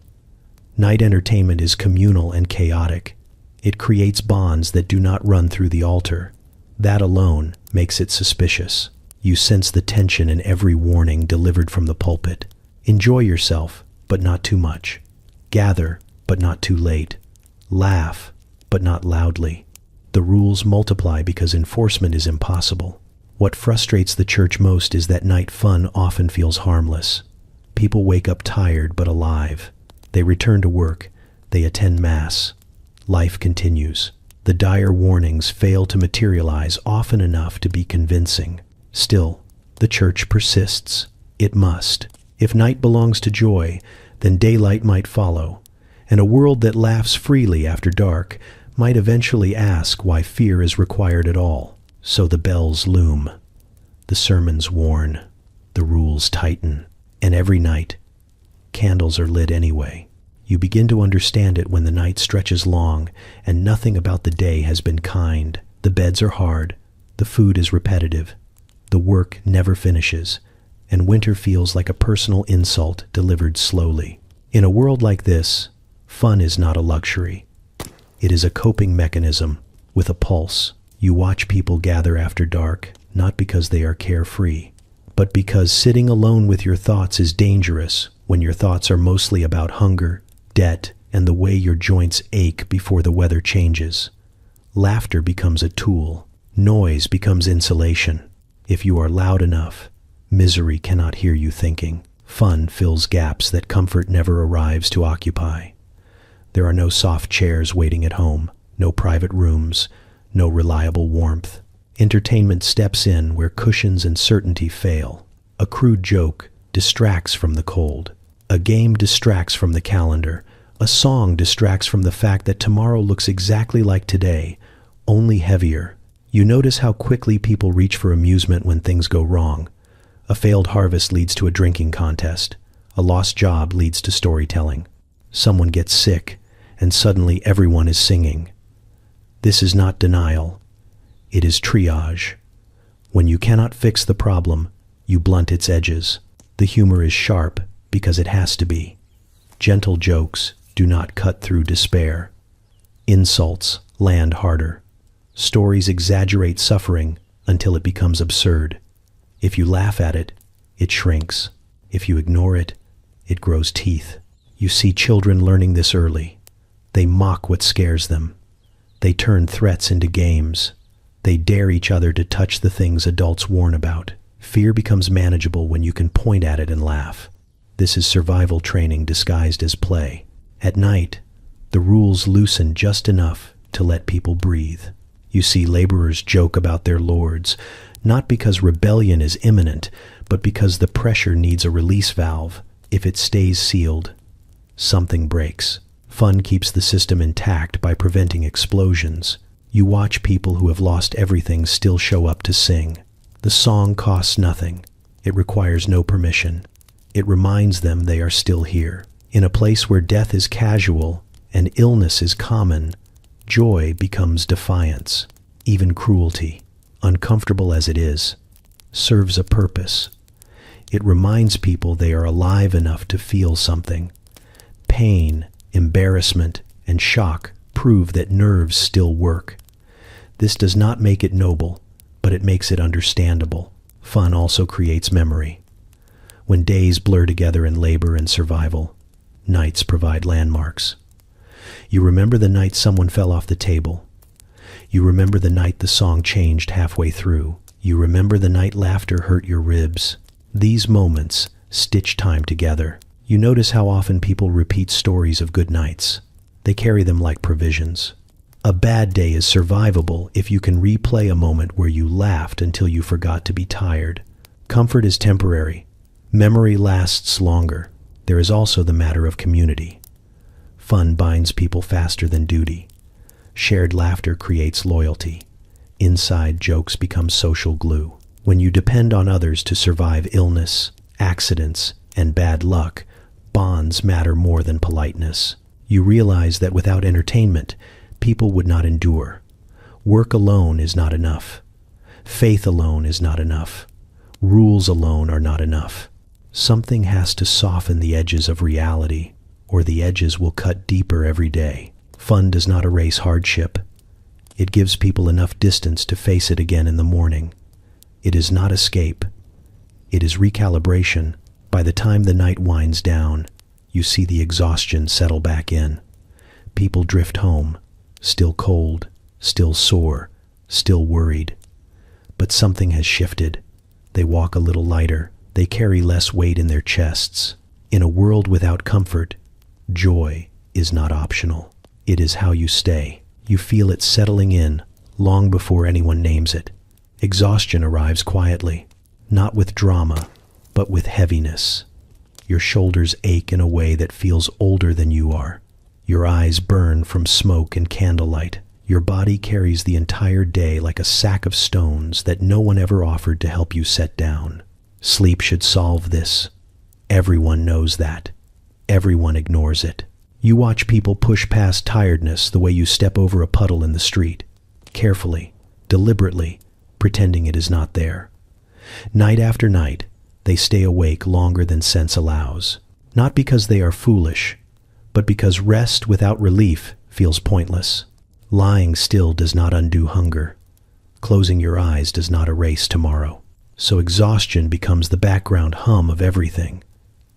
Night entertainment is communal and chaotic. It creates bonds that do not run through the altar. That alone makes it suspicious. You sense the tension in every warning delivered from the pulpit. Enjoy yourself, but not too much. Gather, but not too late. Laugh, but not loudly. The rules multiply because enforcement is impossible. What frustrates the church most is that night fun often feels harmless. People wake up tired but alive. They return to work. They attend Mass. Life continues. The dire warnings fail to materialize often enough to be convincing. Still, the church persists. It must. If night belongs to joy, then daylight might follow, and a world that laughs freely after dark might eventually ask why fear is required at all. So the bells loom, the sermons warn, the rules tighten, and every night, candles are lit anyway. You begin to understand it when the night stretches long and nothing about the day has been kind. The beds are hard, the food is repetitive, the work never finishes, and winter feels like a personal insult delivered slowly. In a world like this, fun is not a luxury. It is a coping mechanism with a pulse. You watch people gather after dark, not because they are carefree, but because sitting alone with your thoughts is dangerous when your thoughts are mostly about hunger, debt, and the way your joints ache before the weather changes. Laughter becomes a tool. Noise becomes insulation. If you are loud enough, misery cannot hear you thinking. Fun fills gaps that comfort never arrives to occupy. There are no soft chairs waiting at home, no private rooms, no reliable warmth. Entertainment steps in where cushions and certainty fail. A crude joke distracts from the cold. A game distracts from the calendar. A song distracts from the fact that tomorrow looks exactly like today, only heavier. You notice how quickly people reach for amusement when things go wrong. A failed harvest leads to a drinking contest. A lost job leads to storytelling. Someone gets sick, and suddenly everyone is singing. This is not denial. It is triage. When you cannot fix the problem, you blunt its edges. The humor is sharp because it has to be. Gentle jokes do not cut through despair. Insults land harder. Stories exaggerate suffering until it becomes absurd. If you laugh at it, it shrinks. If you ignore it, it grows teeth. You see children learning this early. They mock what scares them. They turn threats into games. They dare each other to touch the things adults warn about. Fear becomes manageable when you can point at it and laugh. This is survival training disguised as play. At night, the rules loosen just enough to let people breathe. You see laborers joke about their lords, not because rebellion is imminent, but because the pressure needs a release valve. If it stays sealed, something breaks. Fun keeps the system intact by preventing explosions. You watch people who have lost everything still show up to sing. The song costs nothing. It requires no permission. It reminds them they are still here. In a place where death is casual and illness is common, joy becomes defiance. Even cruelty, uncomfortable as it is, serves a purpose. It reminds people they are alive enough to feel something. Pain, embarrassment, and shock prove that nerves still work. This does not make it noble, but it makes it understandable. Fun also creates memory. When days blur together in labor and survival, nights provide landmarks. You remember the night someone fell off the table. You remember the night the song changed halfway through. You remember the night laughter hurt your ribs. These moments stitch time together. You notice how often people repeat stories of good nights. They carry them like provisions. A bad day is survivable if you can replay a moment where you laughed until you forgot to be tired. Comfort is temporary. Memory lasts longer. There is also the matter of community. Fun binds people faster than duty. Shared laughter creates loyalty. Inside jokes become social glue. When you depend on others to survive illness, accidents, and bad luck, bonds matter more than politeness. You realize that without entertainment, people would not endure. Work alone is not enough. Faith alone is not enough. Rules alone are not enough. Something has to soften the edges of reality, or the edges will cut deeper every day. Fun does not erase hardship. It gives people enough distance to face it again in the morning. It is not escape. It is recalibration. By the time the night winds down, you see the exhaustion settle back in. People drift home, still cold, still sore, still worried. But something has shifted. They walk a little lighter. They carry less weight in their chests. In a world without comfort, joy is not optional. It is how you stay. You feel it settling in long before anyone names it. Exhaustion arrives quietly, not with drama, but with heaviness. Your shoulders ache in a way that feels older than you are. Your eyes burn from smoke and candlelight. Your body carries the entire day like a sack of stones that no one ever offered to help you set down. Sleep should solve this. Everyone knows that. Everyone ignores it. You watch people push past tiredness the way you step over a puddle in the street, carefully, deliberately, pretending it is not there. Night after night, they stay awake longer than sense allows, not because they are foolish, but because rest without relief feels pointless. Lying still does not undo hunger. Closing your eyes does not erase tomorrow. So exhaustion becomes the background hum of everything.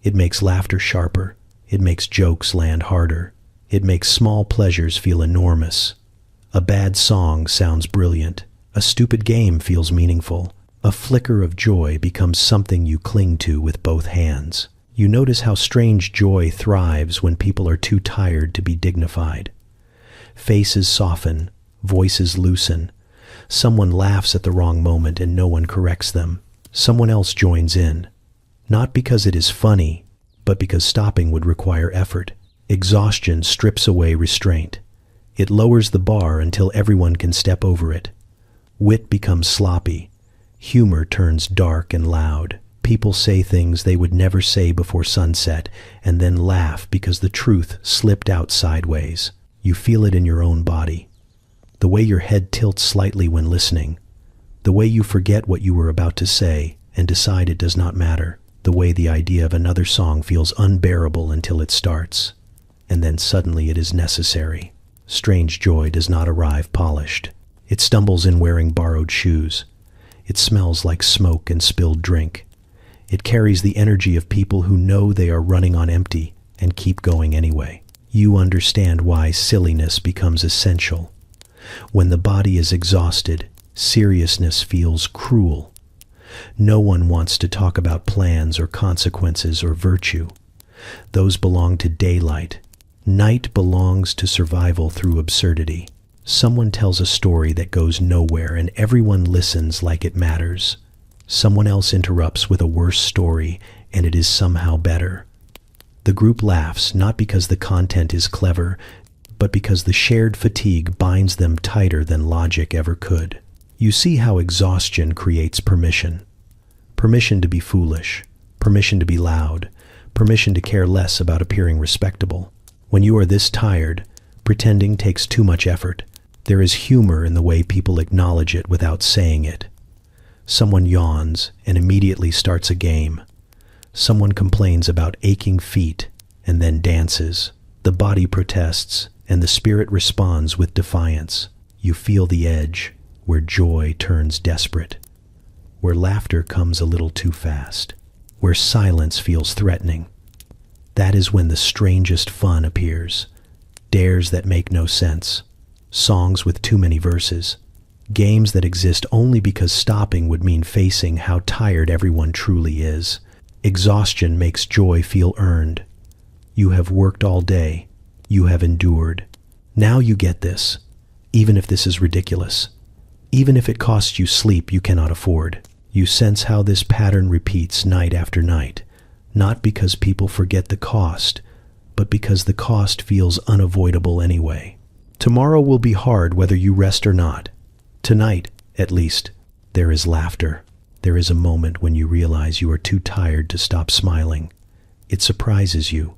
It makes laughter sharper. It makes jokes land harder. It makes small pleasures feel enormous. A bad song sounds brilliant. A stupid game feels meaningful. A flicker of joy becomes something you cling to with both hands. You notice how strange joy thrives when people are too tired to be dignified. Faces soften, voices loosen. Someone laughs at the wrong moment and no one corrects them. Someone else joins in. Not because it is funny, but because stopping would require effort. Exhaustion strips away restraint. It lowers the bar until everyone can step over it. Wit becomes sloppy. Humor turns dark and loud. People say things they would never say before sunset, and then laugh because the truth slipped out sideways. You feel it in your own body. The way your head tilts slightly when listening. The way you forget what you were about to say and decide it does not matter. The way the idea of another song feels unbearable until it starts. And then suddenly it is necessary. Strange joy does not arrive polished. It stumbles in wearing borrowed shoes. It smells like smoke and spilled drink. It carries the energy of people who know they are running on empty and keep going anyway. You understand why silliness becomes essential. When the body is exhausted, seriousness feels cruel. No one wants to talk about plans or consequences or virtue. Those belong to daylight. Night belongs to survival through absurdity. Someone tells a story that goes nowhere and everyone listens like it matters. Someone else interrupts with a worse story and it is somehow better. The group laughs not because the content is clever, but because the shared fatigue binds them tighter than logic ever could. You see how exhaustion creates permission. Permission to be foolish, permission to be loud, permission to care less about appearing respectable. When you are this tired, pretending takes too much effort. There is humor in the way people acknowledge it without saying it. Someone yawns and immediately starts a game. Someone complains about aching feet and then dances. The body protests and the spirit responds with defiance. You feel the edge, where joy turns desperate, where laughter comes a little too fast, where silence feels threatening. That is when the strangest fun appears. Dares that make no sense, songs with too many verses, games that exist only because stopping would mean facing how tired everyone truly is. Exhaustion makes joy feel earned. You have worked all day. You have endured. Now you get this, even if this is ridiculous. Even if it costs you sleep you cannot afford. You sense how this pattern repeats night after night, not because people forget the cost, but because the cost feels unavoidable anyway. Tomorrow will be hard whether you rest or not. Tonight, at least, there is laughter. There is a moment when you realize you are too tired to stop smiling. It surprises you.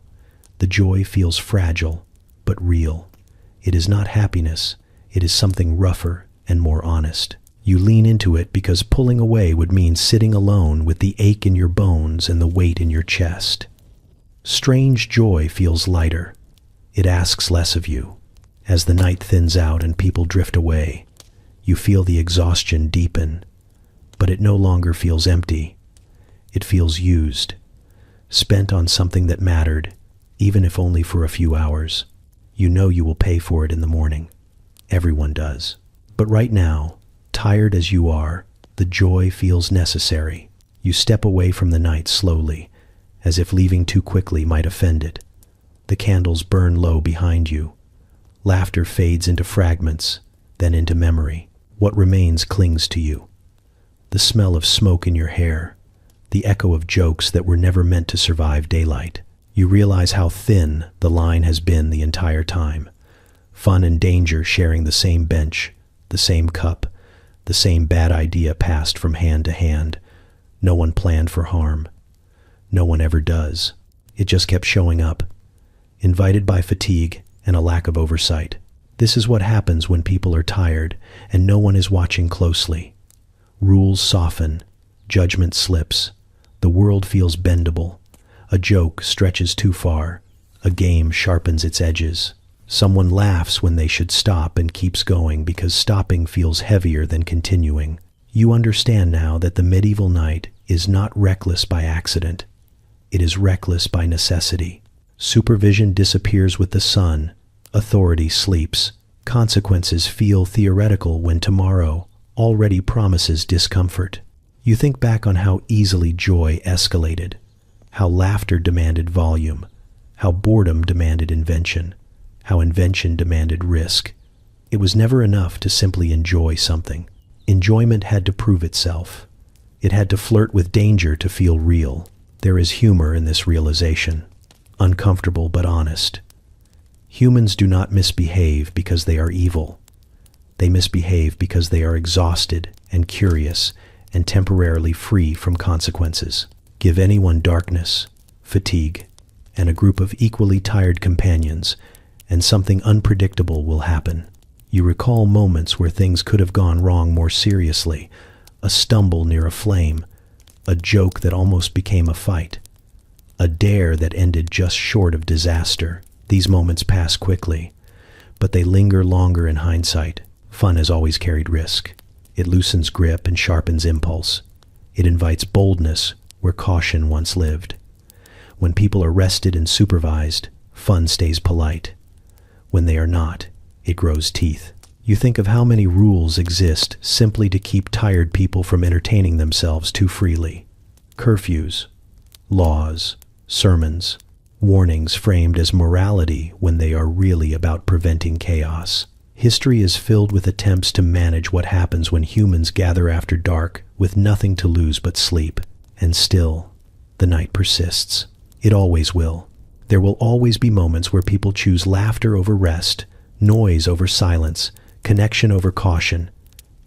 The joy feels fragile, but real. It is not happiness. It is something rougher and more honest. You lean into it because pulling away would mean sitting alone with the ache in your bones and the weight in your chest. Strange joy feels lighter. It asks less of you. As the night thins out and people drift away, you feel the exhaustion deepen, but it no longer feels empty. It feels used, spent on something that mattered, even if only for a few hours. You know you will pay for it in the morning. Everyone does. But right now, tired as you are, the joy feels necessary. You step away from the night slowly, as if leaving too quickly might offend it. The candles burn low behind you. Laughter fades into fragments, then into memory. What remains clings to you. The smell of smoke in your hair, the echo of jokes that were never meant to survive daylight. You realize how thin the line has been the entire time. Fun and danger sharing the same bench, the same cup, the same bad idea passed from hand to hand. No one planned for harm. No one ever does. It just kept showing up, invited by fatigue and a lack of oversight. This is what happens when people are tired and no one is watching closely. Rules soften, judgment slips, the world feels bendable. A joke stretches too far, a game sharpens its edges. Someone laughs when they should stop and keeps going because stopping feels heavier than continuing. You understand now that the medieval night is not reckless by accident. It is reckless by necessity. Supervision disappears with the sun. Authority sleeps. Consequences feel theoretical when tomorrow already promises discomfort. You think back on how easily joy escalated, how laughter demanded volume, how boredom demanded invention, how invention demanded risk. It was never enough to simply enjoy something. Enjoyment had to prove itself. It had to flirt with danger to feel real. There is humor in this realization, uncomfortable but honest. Humans do not misbehave because they are evil. They misbehave because they are exhausted and curious and temporarily free from consequences. Give anyone darkness, fatigue, and a group of equally tired companions, and something unpredictable will happen. You recall moments where things could have gone wrong more seriously, a stumble near a flame, a joke that almost became a fight, a dare that ended just short of disaster. These moments pass quickly, but they linger longer in hindsight. Fun has always carried risk. It loosens grip and sharpens impulse. It invites boldness where caution once lived. When people are rested and supervised, fun stays polite. When they are not, it grows teeth. You think of how many rules exist simply to keep tired people from entertaining themselves too freely. Curfews, laws, sermons, warnings framed as morality when they are really about preventing chaos. History is filled with attempts to manage what happens when humans gather after dark with nothing to lose but sleep. And still, the night persists. It always will. There will always be moments where people choose laughter over rest, noise over silence, connection over caution.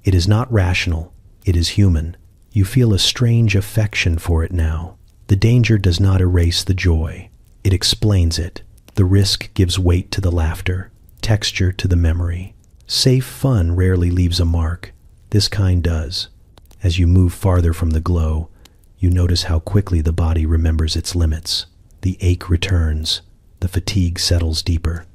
It is not rational. It is human. You feel a strange affection for it now. The danger does not erase the joy. It explains it. The risk gives weight to the laughter, texture to the memory. Safe fun rarely leaves a mark. This kind does. As you move farther from the glow, you notice how quickly the body remembers its limits. The ache returns. The fatigue settles deeper.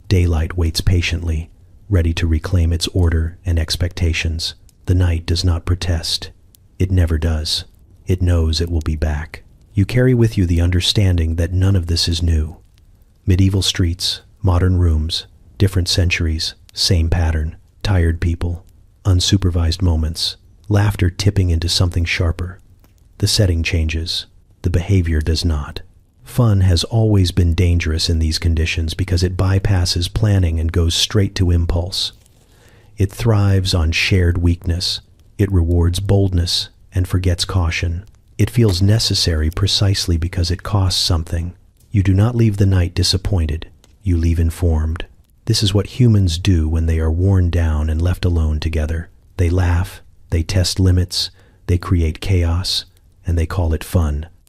Daylight waits patiently, ready to reclaim its order and expectations. The night does not protest. It never does. It knows it will be back. You carry with you the understanding that none of this is new. Medieval streets, modern rooms, different centuries, same pattern, tired people, unsupervised moments, laughter tipping into something sharper. The setting changes. The behavior does not. Fun has always been dangerous in these conditions because it bypasses planning and goes straight to impulse. It thrives on shared weakness. It rewards boldness and forgets caution. It feels necessary precisely because it costs something. You do not leave the night disappointed. You leave informed. This is what humans do when they are worn down and left alone together. They laugh, they test limits, they create chaos, and they call it fun.